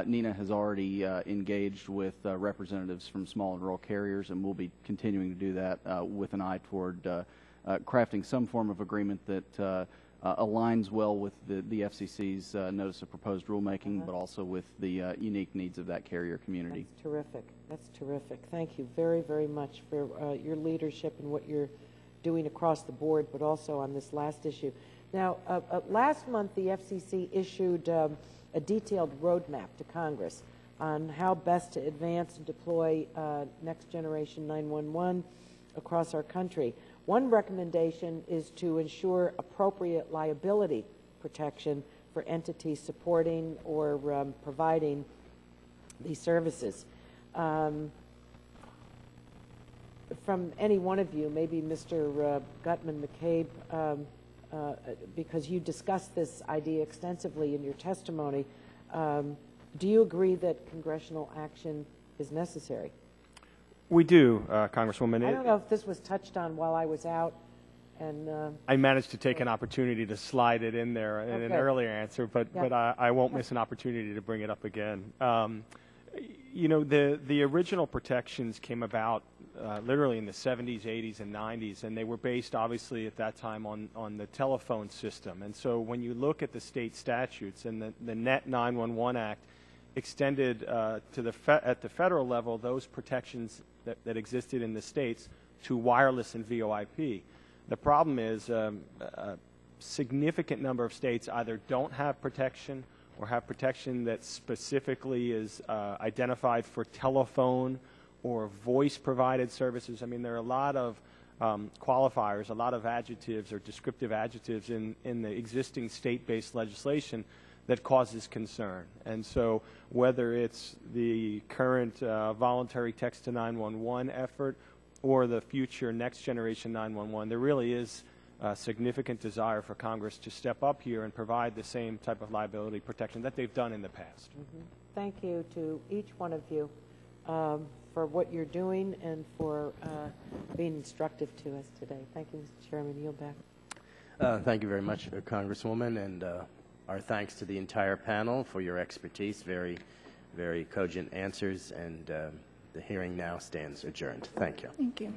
NENA has already engaged with representatives from small and rural carriers, and we'll be continuing to do that with an eye toward crafting some form of agreement that aligns well with the FCC's notice of proposed rulemaking, but also with the unique needs of that carrier community. That's terrific. That's terrific. Thank you very, very much for your leadership and what you're doing across the board, but also on this last issue. Now, last month, the FCC issued a detailed roadmap to Congress on how best to advance and deploy next generation 911 across our country. One recommendation is to ensure appropriate liability protection for entities supporting or providing these services. From any one of you, maybe Mr. Gutman-McCabe, because you discussed this idea extensively in your testimony, do you agree that congressional action is necessary? We do, Congresswoman. I don't know if this was touched on while I was out. And I managed to take an opportunity to slide it in there in an earlier answer, but I won't miss an opportunity to bring it up again. You know, the original protections came about literally in the 70s, 80s, and 90s, and they were based, obviously, at that time on the telephone system. And so when you look at the state statutes, and the Net 911 Act extended at the federal level those protections that existed in the states to wireless and VoIP. The problem is a significant number of states either don't have protection or have protection that specifically is identified for telephone or voice-provided services. I mean, there are a lot of qualifiers, a lot of adjectives or descriptive adjectives in the existing state-based legislation that causes concern. And so whether it's the current voluntary text to 911 effort or the future next generation 911, there really is a significant desire for Congress to step up here and provide the same type of liability protection that they've done in the past. Mm-hmm. Thank you to each one of you for what you're doing and for being instructive to us today. Thank you, Mr. Chairman. Yield back. Thank you very much, Congresswoman, and our thanks to the entire panel for your expertise, very, very cogent answers, and the hearing now stands adjourned. Thank you. Thank you.